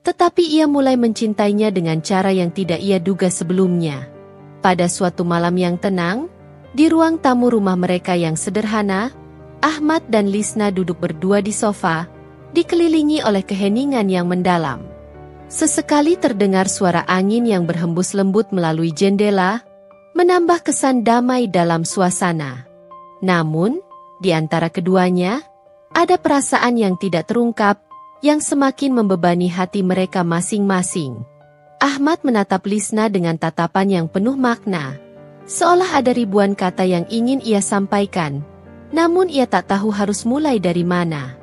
Speaker 1: tetapi ia mulai mencintainya dengan cara yang tidak ia duga sebelumnya. Pada suatu malam yang tenang, di ruang tamu rumah mereka yang sederhana, Ahmad dan Lisna duduk berdua di sofa, dikelilingi oleh keheningan yang mendalam. Sesekali terdengar suara angin yang berhembus lembut melalui jendela, menambah kesan damai dalam suasana. Namun, di antara keduanya, ada perasaan yang tidak terungkap, yang semakin membebani hati mereka masing-masing. Ahmad menatap Lisna dengan tatapan yang penuh makna, seolah ada ribuan kata yang ingin ia sampaikan, Namun ia tak tahu harus mulai dari mana.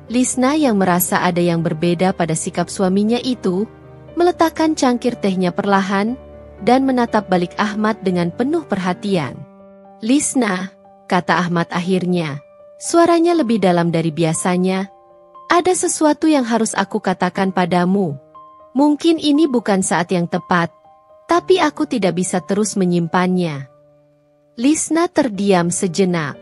Speaker 1: Lisna yang merasa ada yang berbeda pada sikap suaminya itu, meletakkan cangkir tehnya perlahan, dan menatap balik Ahmad dengan penuh perhatian. "Lisna," kata Ahmad akhirnya, suaranya lebih dalam dari biasanya, "ada sesuatu yang harus aku katakan padamu. Mungkin ini bukan saat yang tepat, tapi aku tidak bisa terus menyimpannya." Lisna terdiam sejenak.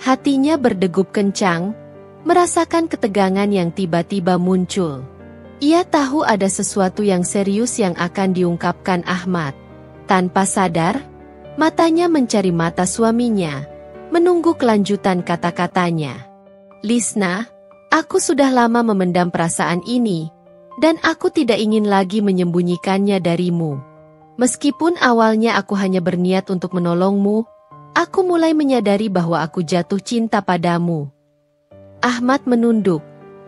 Speaker 1: Hatinya berdegup kencang, merasakan ketegangan yang tiba-tiba muncul. Ia tahu ada sesuatu yang serius yang akan diungkapkan Ahmad. Tanpa sadar, matanya mencari mata suaminya, menunggu kelanjutan kata-katanya. "Lisna, aku sudah lama memendam perasaan ini, dan aku tidak ingin lagi menyembunyikannya darimu. Meskipun awalnya aku hanya berniat untuk menolongmu, aku mulai menyadari bahwa aku jatuh cinta padamu." Ahmad menunduk,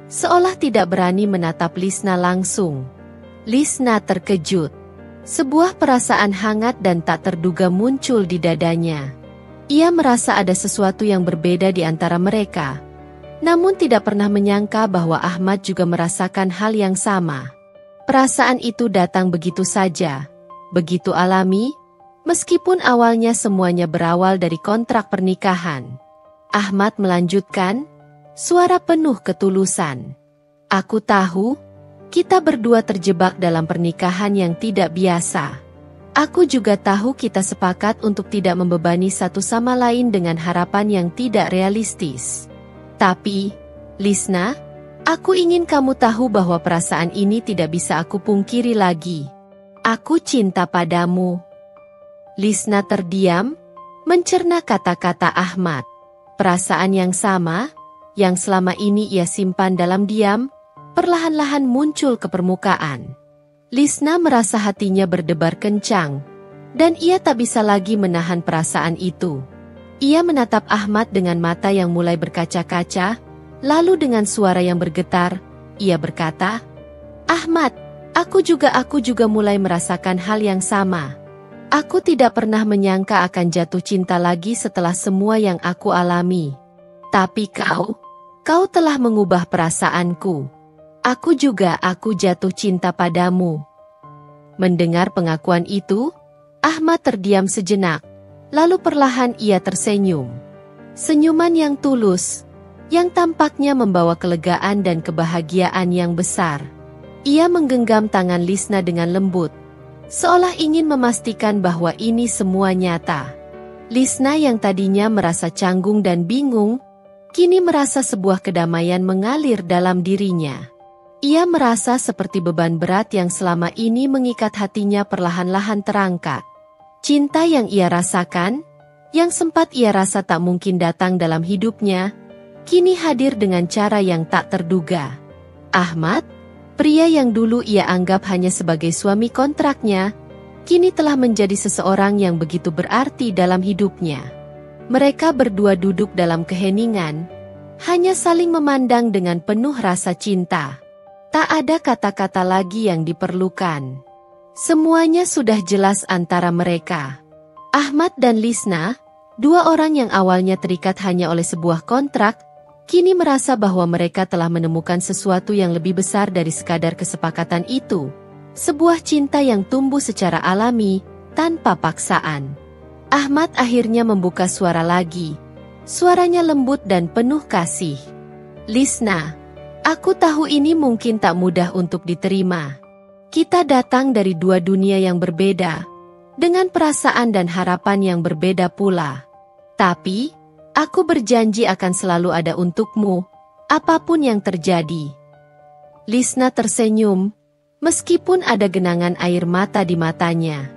Speaker 1: seolah tidak berani menatap Lisna langsung. Lisna terkejut. Sebuah perasaan hangat dan tak terduga muncul di dadanya. Ia merasa ada sesuatu yang berbeda di antara mereka, namun tidak pernah menyangka bahwa Ahmad juga merasakan hal yang sama. Perasaan itu datang begitu saja, begitu alami, meskipun awalnya semuanya berawal dari kontrak pernikahan. Ahmad melanjutkan, suara penuh ketulusan. "Aku tahu, kita berdua terjebak dalam pernikahan yang tidak biasa. Aku juga tahu kita sepakat untuk tidak membebani satu sama lain dengan harapan yang tidak realistis. Tapi, Lisna, aku ingin kamu tahu bahwa perasaan ini tidak bisa aku pungkiri lagi. Aku cinta padamu." Lisna terdiam, mencerna kata-kata Ahmad. Perasaan yang sama, yang selama ini ia simpan dalam diam, perlahan-lahan muncul ke permukaan. Lisna merasa hatinya berdebar kencang, dan ia tak bisa lagi menahan perasaan itu. Ia menatap Ahmad dengan mata yang mulai berkaca-kaca, lalu dengan suara yang bergetar, ia berkata, "Ahmad, aku juga mulai merasakan hal yang sama. Aku tidak pernah menyangka akan jatuh cinta lagi setelah semua yang aku alami. Tapi kau telah mengubah perasaanku. Aku jatuh cinta padamu." Mendengar pengakuan itu, Ahmad terdiam sejenak, lalu perlahan ia tersenyum. Senyuman yang tulus, yang tampaknya membawa kelegaan dan kebahagiaan yang besar. Ia menggenggam tangan Lisna dengan lembut, seolah ingin memastikan bahwa ini semua nyata. Lisna yang tadinya merasa canggung dan bingung, kini merasa sebuah kedamaian mengalir dalam dirinya. Ia merasa seperti beban berat yang selama ini mengikat hatinya perlahan-lahan terangkat. Cinta yang ia rasakan, yang sempat ia rasa tak mungkin datang dalam hidupnya, kini hadir dengan cara yang tak terduga. Ahmad, pria yang dulu ia anggap hanya sebagai suami kontraknya, kini telah menjadi seseorang yang begitu berarti dalam hidupnya. Mereka berdua duduk dalam keheningan, hanya saling memandang dengan penuh rasa cinta. Tak ada kata-kata lagi yang diperlukan. Semuanya sudah jelas antara mereka. Ahmad dan Lisna, dua orang yang awalnya terikat hanya oleh sebuah kontrak, kini merasa bahwa mereka telah menemukan sesuatu yang lebih besar dari sekadar kesepakatan itu. Sebuah cinta yang tumbuh secara alami, tanpa paksaan. Ahmad akhirnya membuka suara lagi. Suaranya lembut dan penuh kasih. "Lisna, aku tahu ini mungkin tak mudah untuk diterima. Kita datang dari dua dunia yang berbeda, dengan perasaan dan harapan yang berbeda pula. Tapi, aku berjanji akan selalu ada untukmu, apapun yang terjadi." Lisna tersenyum, meskipun ada genangan air mata di matanya.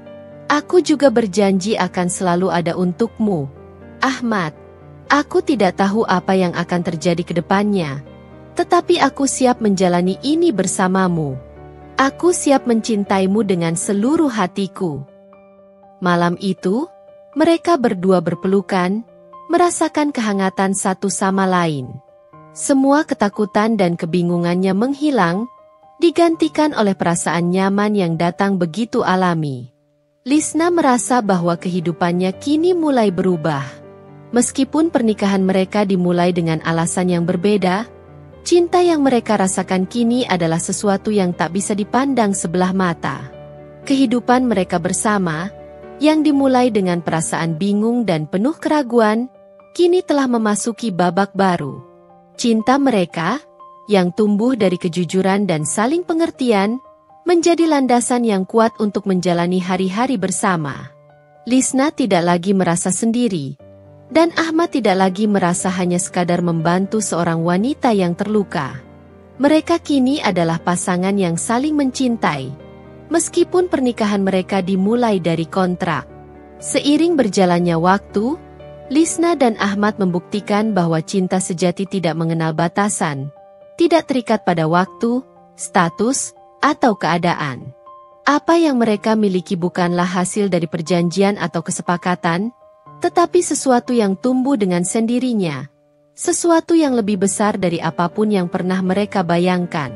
Speaker 1: "Aku juga berjanji akan selalu ada untukmu, Ahmad. Aku tidak tahu apa yang akan terjadi ke depannya, tetapi aku siap menjalani ini bersamamu. Aku siap mencintaimu dengan seluruh hatiku." Malam itu, mereka berdua berpelukan, merasakan kehangatan satu sama lain. Semua ketakutan dan kebingungannya menghilang, digantikan oleh perasaan nyaman yang datang begitu alami. Lisna merasa bahwa kehidupannya kini mulai berubah. Meskipun pernikahan mereka dimulai dengan alasan yang berbeda, cinta yang mereka rasakan kini adalah sesuatu yang tak bisa dipandang sebelah mata. Kehidupan mereka bersama, yang dimulai dengan perasaan bingung dan penuh keraguan, kini telah memasuki babak baru. Cinta mereka, yang tumbuh dari kejujuran dan saling pengertian, menjadi landasan yang kuat untuk menjalani hari-hari bersama. Lisna tidak lagi merasa sendiri, dan Ahmad tidak lagi merasa hanya sekadar membantu seorang wanita yang terluka. Mereka kini adalah pasangan yang saling mencintai, meskipun pernikahan mereka dimulai dari kontrak. Seiring berjalannya waktu, Lisna dan Ahmad membuktikan bahwa cinta sejati tidak mengenal batasan, tidak terikat pada waktu, status, atau keadaan. Apa yang mereka miliki bukanlah hasil dari perjanjian atau kesepakatan, tetapi sesuatu yang tumbuh dengan sendirinya, sesuatu yang lebih besar dari apapun yang pernah mereka bayangkan.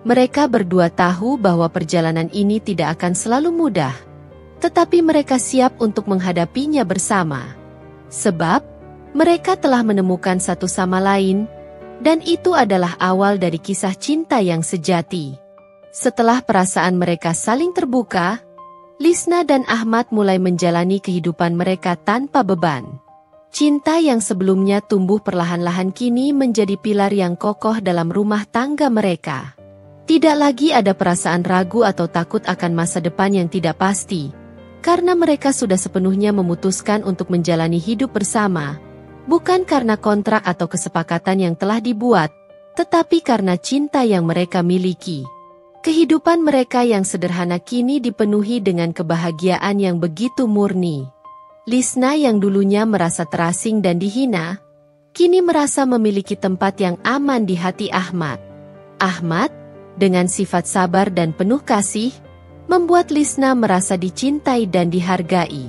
Speaker 1: Mereka berdua tahu bahwa perjalanan ini tidak akan selalu mudah, tetapi mereka siap untuk menghadapinya bersama. Sebab, mereka telah menemukan satu sama lain, dan itu adalah awal dari kisah cinta yang sejati. Setelah perasaan mereka saling terbuka, Lisna dan Ahmad mulai menjalani kehidupan mereka tanpa beban. Cinta yang sebelumnya tumbuh perlahan-lahan kini menjadi pilar yang kokoh dalam rumah tangga mereka. Tidak lagi ada perasaan ragu atau takut akan masa depan yang tidak pasti, karena mereka sudah sepenuhnya memutuskan untuk menjalani hidup bersama, bukan karena kontrak atau kesepakatan yang telah dibuat, tetapi karena cinta yang mereka miliki. Kehidupan mereka yang sederhana kini dipenuhi dengan kebahagiaan yang begitu murni. Lisna yang dulunya merasa terasing dan dihina, kini merasa memiliki tempat yang aman di hati Ahmad. Ahmad, dengan sifat sabar dan penuh kasih, membuat Lisna merasa dicintai dan dihargai.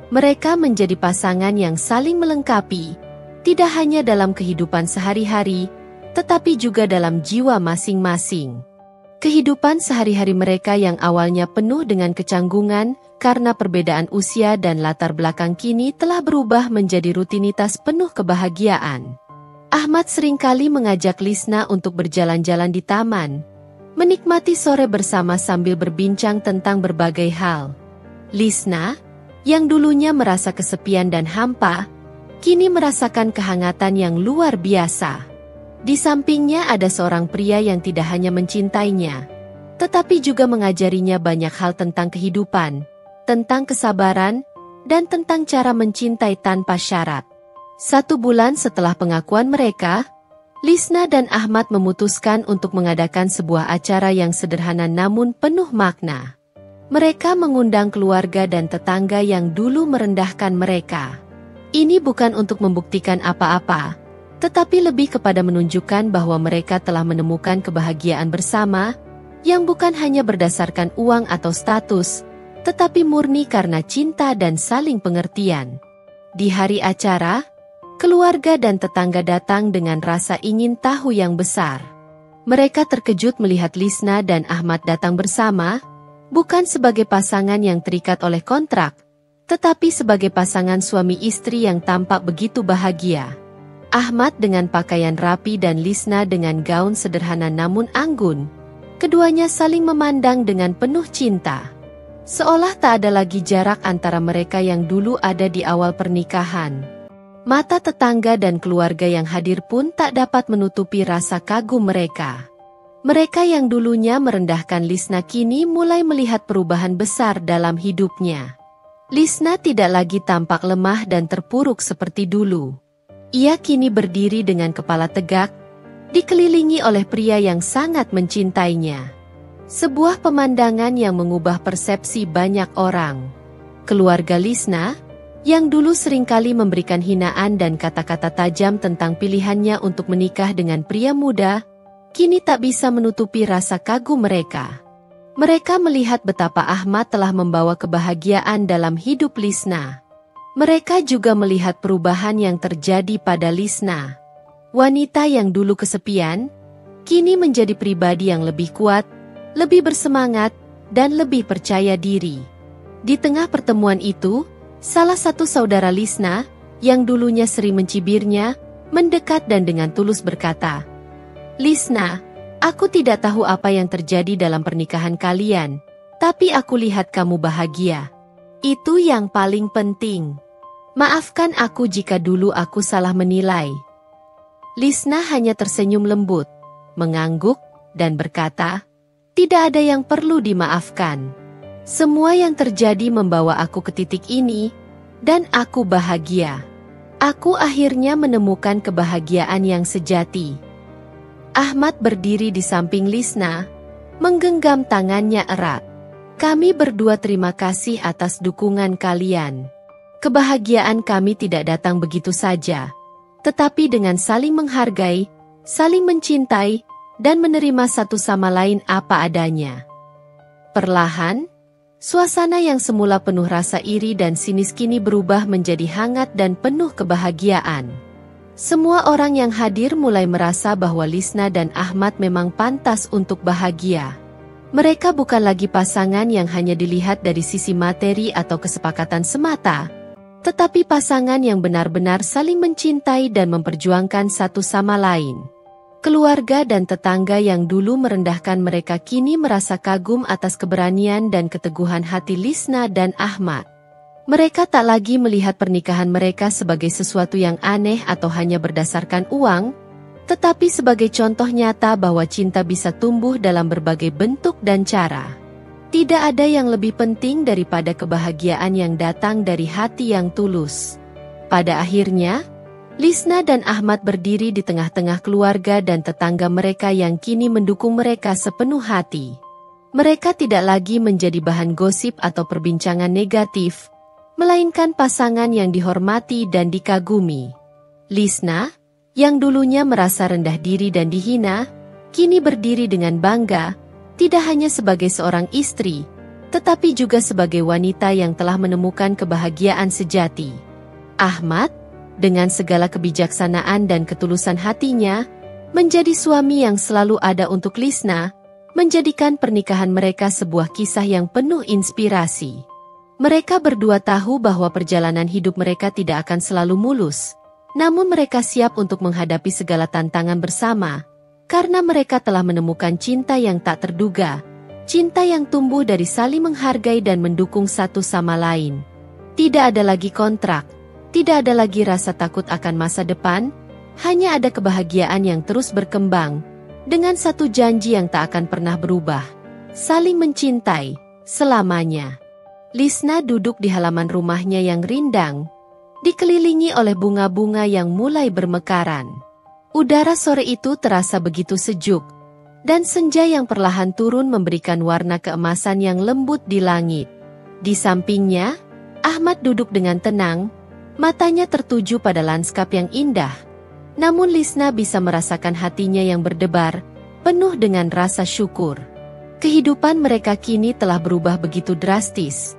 Speaker 1: Mereka menjadi pasangan yang saling melengkapi, tidak hanya dalam kehidupan sehari-hari, tetapi juga dalam jiwa masing-masing. Kehidupan sehari-hari mereka yang awalnya penuh dengan kecanggungan karena perbedaan usia dan latar belakang kini telah berubah menjadi rutinitas penuh kebahagiaan. Ahmad seringkali mengajak Lisna untuk berjalan-jalan di taman, menikmati sore bersama sambil berbincang tentang berbagai hal. Lisna, yang dulunya merasa kesepian dan hampa, kini merasakan kehangatan yang luar biasa. Di sampingnya ada seorang pria yang tidak hanya mencintainya, tetapi juga mengajarinya banyak hal tentang kehidupan, tentang kesabaran, dan tentang cara mencintai tanpa syarat. 1 bulan setelah pengakuan mereka, Lisna dan Ahmad memutuskan untuk mengadakan sebuah acara yang sederhana namun penuh makna. Mereka mengundang keluarga dan tetangga yang dulu merendahkan mereka. Ini bukan untuk membuktikan apa-apa, tetapi lebih kepada menunjukkan bahwa mereka telah menemukan kebahagiaan bersama, yang bukan hanya berdasarkan uang atau status, tetapi murni karena cinta dan saling pengertian. Di hari acara, keluarga dan tetangga datang dengan rasa ingin tahu yang besar. Mereka terkejut melihat Lisna dan Ahmad datang bersama, bukan sebagai pasangan yang terikat oleh kontrak, tetapi sebagai pasangan suami istri yang tampak begitu bahagia. Ahmad dengan pakaian rapi dan Lisna dengan gaun sederhana namun anggun. Keduanya saling memandang dengan penuh cinta. Seolah tak ada lagi jarak antara mereka yang dulu ada di awal pernikahan. Mata tetangga dan keluarga yang hadir pun tak dapat menutupi rasa kagum mereka. Mereka yang dulunya merendahkan Lisna kini mulai melihat perubahan besar dalam hidupnya. Lisna tidak lagi tampak lemah dan terpuruk seperti dulu. Ia kini berdiri dengan kepala tegak, dikelilingi oleh pria yang sangat mencintainya. Sebuah pemandangan yang mengubah persepsi banyak orang. Keluarga Lisna, yang dulu seringkali memberikan hinaan dan kata-kata tajam tentang pilihannya untuk menikah dengan pria muda, kini tak bisa menutupi rasa kagum mereka. Mereka melihat betapa Ahmad telah membawa kebahagiaan dalam hidup Lisna. Mereka juga melihat perubahan yang terjadi pada Lisna. Wanita yang dulu kesepian, kini menjadi pribadi yang lebih kuat, lebih bersemangat, dan lebih percaya diri. Di tengah pertemuan itu, salah satu saudara Lisna, yang dulunya sering mencibirnya, mendekat dan dengan tulus berkata, "Lisna, aku tidak tahu apa yang terjadi dalam pernikahan kalian, tapi aku lihat kamu bahagia. Itu yang paling penting. Maafkan aku jika dulu aku salah menilai." Lisna hanya tersenyum lembut, mengangguk, dan berkata, "Tidak ada yang perlu dimaafkan. Semua yang terjadi membawa aku ke titik ini, dan aku bahagia. Aku akhirnya menemukan kebahagiaan yang sejati." Ahmad berdiri di samping Lisna, menggenggam tangannya erat. "Kami berdua terima kasih atas dukungan kalian. Kebahagiaan kami tidak datang begitu saja, tetapi dengan saling menghargai, saling mencintai, dan menerima satu sama lain apa adanya." Perlahan, suasana yang semula penuh rasa iri dan sinis kini berubah menjadi hangat dan penuh kebahagiaan. Semua orang yang hadir mulai merasa bahwa Lisna dan Ahmad memang pantas untuk bahagia. Mereka bukan lagi pasangan yang hanya dilihat dari sisi materi atau kesepakatan semata, tetapi pasangan yang benar-benar saling mencintai dan memperjuangkan satu sama lain. Keluarga dan tetangga yang dulu merendahkan mereka kini merasa kagum atas keberanian dan keteguhan hati Lisna dan Ahmad. Mereka tak lagi melihat pernikahan mereka sebagai sesuatu yang aneh atau hanya berdasarkan uang, tetapi sebagai contoh nyata bahwa cinta bisa tumbuh dalam berbagai bentuk dan cara. Tidak ada yang lebih penting daripada kebahagiaan yang datang dari hati yang tulus. Pada akhirnya, Lisna dan Ahmad berdiri di tengah-tengah keluarga dan tetangga mereka yang kini mendukung mereka sepenuh hati. Mereka tidak lagi menjadi bahan gosip atau perbincangan negatif, melainkan pasangan yang dihormati dan dikagumi. Lisna, yang dulunya merasa rendah diri dan dihina, kini berdiri dengan bangga, tidak hanya sebagai seorang istri, tetapi juga sebagai wanita yang telah menemukan kebahagiaan sejati. Ahmad, dengan segala kebijaksanaan dan ketulusan hatinya, menjadi suami yang selalu ada untuk Lisna, menjadikan pernikahan mereka sebuah kisah yang penuh inspirasi. Mereka berdua tahu bahwa perjalanan hidup mereka tidak akan selalu mulus, namun mereka siap untuk menghadapi segala tantangan bersama, karena mereka telah menemukan cinta yang tak terduga, cinta yang tumbuh dari saling menghargai dan mendukung satu sama lain. Tidak ada lagi kontrak, tidak ada lagi rasa takut akan masa depan, hanya ada kebahagiaan yang terus berkembang, dengan satu janji yang tak akan pernah berubah, saling mencintai, selamanya. Lisna duduk di halaman rumahnya yang rindang, dikelilingi oleh bunga-bunga yang mulai bermekaran. Udara sore itu terasa begitu sejuk, dan senja yang perlahan turun memberikan warna keemasan yang lembut di langit. Di sampingnya, Ahmad duduk dengan tenang, matanya tertuju pada lanskap yang indah. Namun Lisna bisa merasakan hatinya yang berdebar, penuh dengan rasa syukur. Kehidupan mereka kini telah berubah begitu drastis.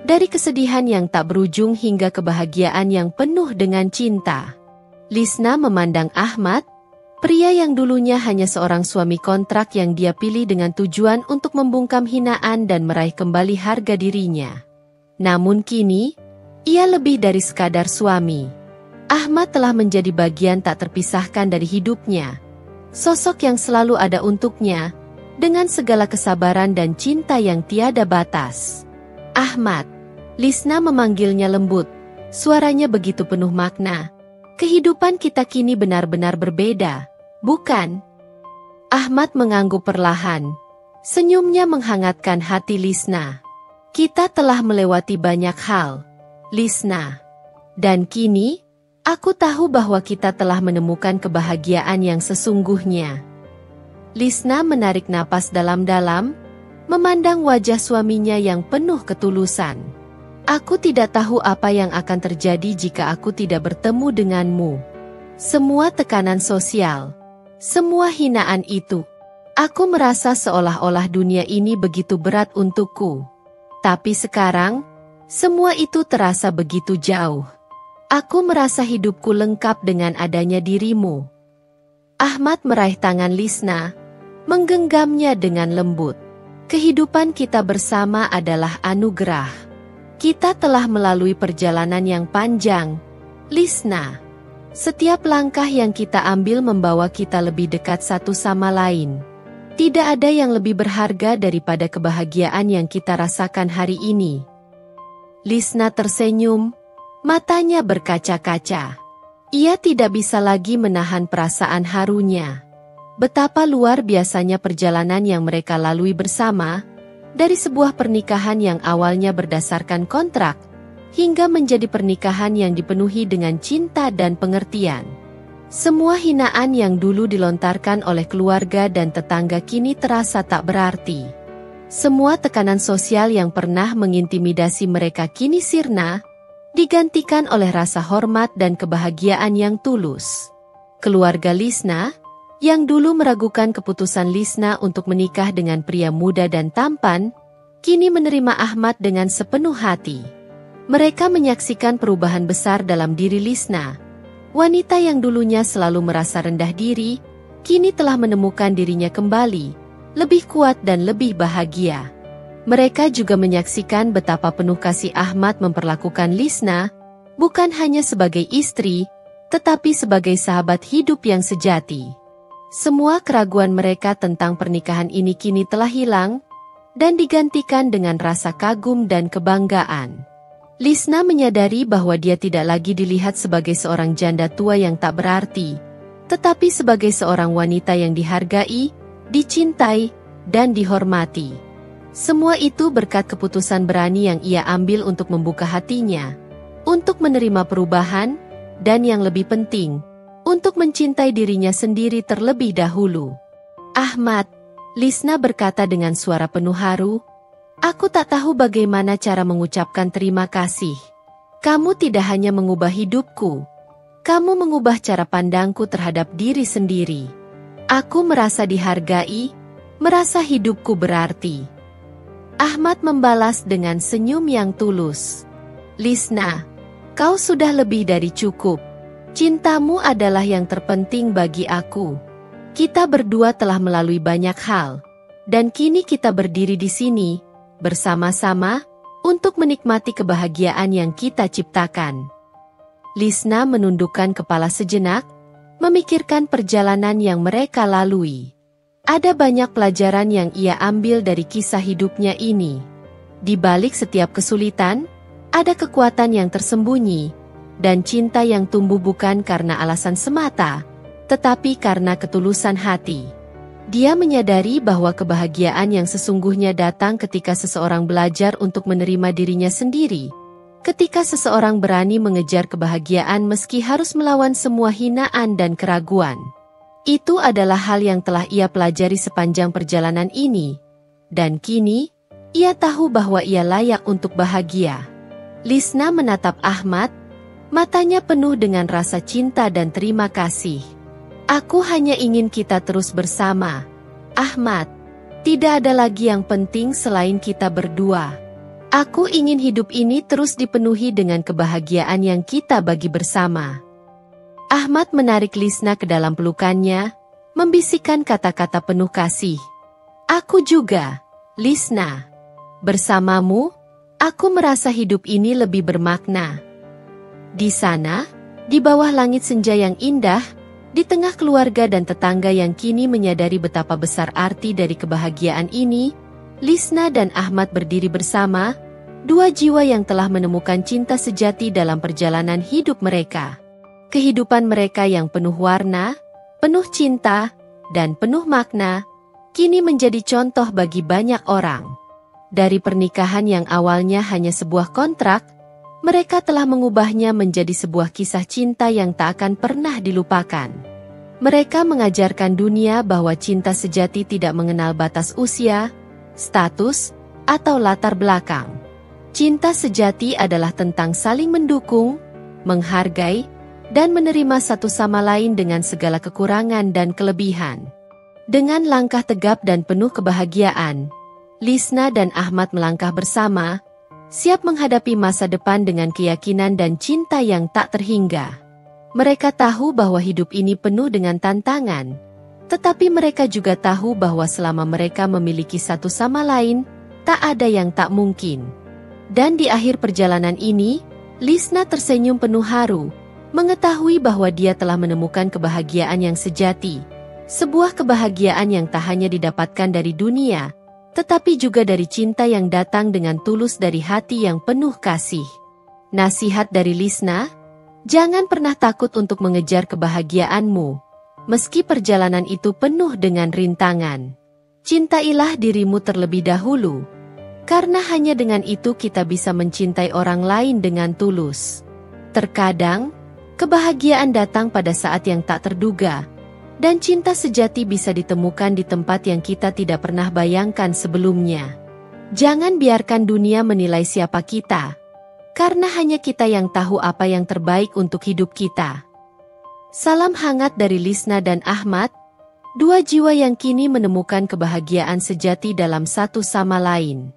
Speaker 1: Dari kesedihan yang tak berujung hingga kebahagiaan yang penuh dengan cinta. Lisna memandang Ahmad, pria yang dulunya hanya seorang suami kontrak yang dia pilih dengan tujuan untuk membungkam hinaan dan meraih kembali harga dirinya. Namun kini, ia lebih dari sekadar suami. Ahmad telah menjadi bagian tak terpisahkan dari hidupnya. Sosok yang selalu ada untuknya, dengan segala kesabaran dan cinta yang tiada batas. "Ahmad," Lisna memanggilnya lembut, suaranya begitu penuh makna. "Kehidupan kita kini benar-benar berbeda, bukan?" Ahmad mengangguk perlahan. Senyumnya menghangatkan hati Lisna. "Kita telah melewati banyak hal, Lisna. Dan kini, aku tahu bahwa kita telah menemukan kebahagiaan yang sesungguhnya." Lisna menarik napas dalam-dalam, memandang wajah suaminya yang penuh ketulusan. "Aku tidak tahu apa yang akan terjadi jika aku tidak bertemu denganmu. Semua tekanan sosial, semua hinaan itu, aku merasa seolah-olah dunia ini begitu berat untukku. Tapi sekarang, semua itu terasa begitu jauh. Aku merasa hidupku lengkap dengan adanya dirimu." Ahmad meraih tangan Lisna, menggenggamnya dengan lembut. "Kehidupan kita bersama adalah anugerah. Kita telah melalui perjalanan yang panjang, Lisna, setiap langkah yang kita ambil membawa kita lebih dekat satu sama lain. Tidak ada yang lebih berharga daripada kebahagiaan yang kita rasakan hari ini. Lisna tersenyum, matanya berkaca-kaca. Ia tidak bisa lagi menahan perasaan harunya. Betapa luar biasanya perjalanan yang mereka lalui bersama, dari sebuah pernikahan yang awalnya berdasarkan kontrak, hingga menjadi pernikahan yang dipenuhi dengan cinta dan pengertian. Semua hinaan yang dulu dilontarkan oleh keluarga dan tetangga kini terasa tak berarti. Semua tekanan sosial yang pernah mengintimidasi mereka kini sirna, digantikan oleh rasa hormat dan kebahagiaan yang tulus. Keluarga Lisna, yang dulu meragukan keputusan Lisna untuk menikah dengan pria muda dan tampan, kini menerima Ahmad dengan sepenuh hati. Mereka menyaksikan perubahan besar dalam diri Lisna. Wanita yang dulunya selalu merasa rendah diri, kini telah menemukan dirinya kembali, lebih kuat dan lebih bahagia. Mereka juga menyaksikan betapa penuh kasih Ahmad memperlakukan Lisna, bukan hanya sebagai istri, tetapi sebagai sahabat hidup yang sejati. Semua keraguan mereka tentang pernikahan ini kini telah hilang, dan digantikan dengan rasa kagum dan kebanggaan. Lisna menyadari bahwa dia tidak lagi dilihat sebagai seorang janda tua yang tak berarti, tetapi sebagai seorang wanita yang dihargai, dicintai, dan dihormati. Semua itu berkat keputusan berani yang ia ambil untuk membuka hatinya, untuk menerima perubahan, dan yang lebih penting, untuk mencintai dirinya sendiri terlebih dahulu. Ahmad, Lisna berkata dengan suara penuh haru, "Aku tak tahu bagaimana cara mengucapkan terima kasih. Kamu tidak hanya mengubah hidupku, kamu mengubah cara pandangku terhadap diri sendiri. Aku merasa dihargai, merasa hidupku berarti." Ahmad membalas dengan senyum yang tulus. "Lisna, kau sudah lebih dari cukup. Cintamu adalah yang terpenting bagi aku. Kita berdua telah melalui banyak hal, dan kini kita berdiri di sini, bersama-sama, untuk menikmati kebahagiaan yang kita ciptakan." Lisna menundukkan kepala sejenak, memikirkan perjalanan yang mereka lalui. Ada banyak pelajaran yang ia ambil dari kisah hidupnya ini. Di balik setiap kesulitan, ada kekuatan yang tersembunyi, dan cinta yang tumbuh bukan karena alasan semata, tetapi karena ketulusan hati. Dia menyadari bahwa kebahagiaan yang sesungguhnya datang ketika seseorang belajar untuk menerima dirinya sendiri, ketika seseorang berani mengejar kebahagiaan meski harus melawan semua hinaan dan keraguan. Itu adalah hal yang telah ia pelajari sepanjang perjalanan ini, dan kini, ia tahu bahwa ia layak untuk bahagia. Lisna menatap Ahmad, matanya penuh dengan rasa cinta dan terima kasih. "Aku hanya ingin kita terus bersama, Ahmad. Tidak ada lagi yang penting selain kita berdua. Aku ingin hidup ini terus dipenuhi dengan kebahagiaan yang kita bagi bersama." Ahmad menarik Lisna ke dalam pelukannya, membisikkan kata-kata penuh kasih. "Aku juga, Lisna. Bersamamu, aku merasa hidup ini lebih bermakna." Di sana, di bawah langit senja yang indah, di tengah keluarga dan tetangga yang kini menyadari betapa besar arti dari kebahagiaan ini, Lisna dan Ahmad berdiri bersama, dua jiwa yang telah menemukan cinta sejati dalam perjalanan hidup mereka. Kehidupan mereka yang penuh warna, penuh cinta, dan penuh makna, kini menjadi contoh bagi banyak orang. Dari pernikahan yang awalnya hanya sebuah kontrak, mereka telah mengubahnya menjadi sebuah kisah cinta yang tak akan pernah dilupakan. Mereka mengajarkan dunia bahwa cinta sejati tidak mengenal batas usia, status, atau latar belakang. Cinta sejati adalah tentang saling mendukung, menghargai, dan menerima satu sama lain dengan segala kekurangan dan kelebihan. Dengan langkah tegap dan penuh kebahagiaan, Lisna dan Ahmad melangkah bersama, siap menghadapi masa depan dengan keyakinan dan cinta yang tak terhingga. Mereka tahu bahwa hidup ini penuh dengan tantangan, tetapi mereka juga tahu bahwa selama mereka memiliki satu sama lain, tak ada yang tak mungkin. Dan di akhir perjalanan ini, Lisna tersenyum penuh haru, Mengetahui bahwa dia telah menemukan kebahagiaan yang sejati, sebuah kebahagiaan yang tak hanya didapatkan dari dunia, tetapi juga dari cinta yang datang dengan tulus dari hati yang penuh kasih. Nasihat dari Lisna, jangan pernah takut untuk mengejar kebahagiaanmu, meski perjalanan itu penuh dengan rintangan. Cintailah dirimu terlebih dahulu, karena hanya dengan itu kita bisa mencintai orang lain dengan tulus. Terkadang, kebahagiaan datang pada saat yang tak terduga, dan cinta sejati bisa ditemukan di tempat yang kita tidak pernah bayangkan sebelumnya. Jangan biarkan dunia menilai siapa kita, karena hanya kita yang tahu apa yang terbaik untuk hidup kita. Salam hangat dari Lisna dan Ahmad, dua jiwa yang kini menemukan kebahagiaan sejati dalam satu sama lain.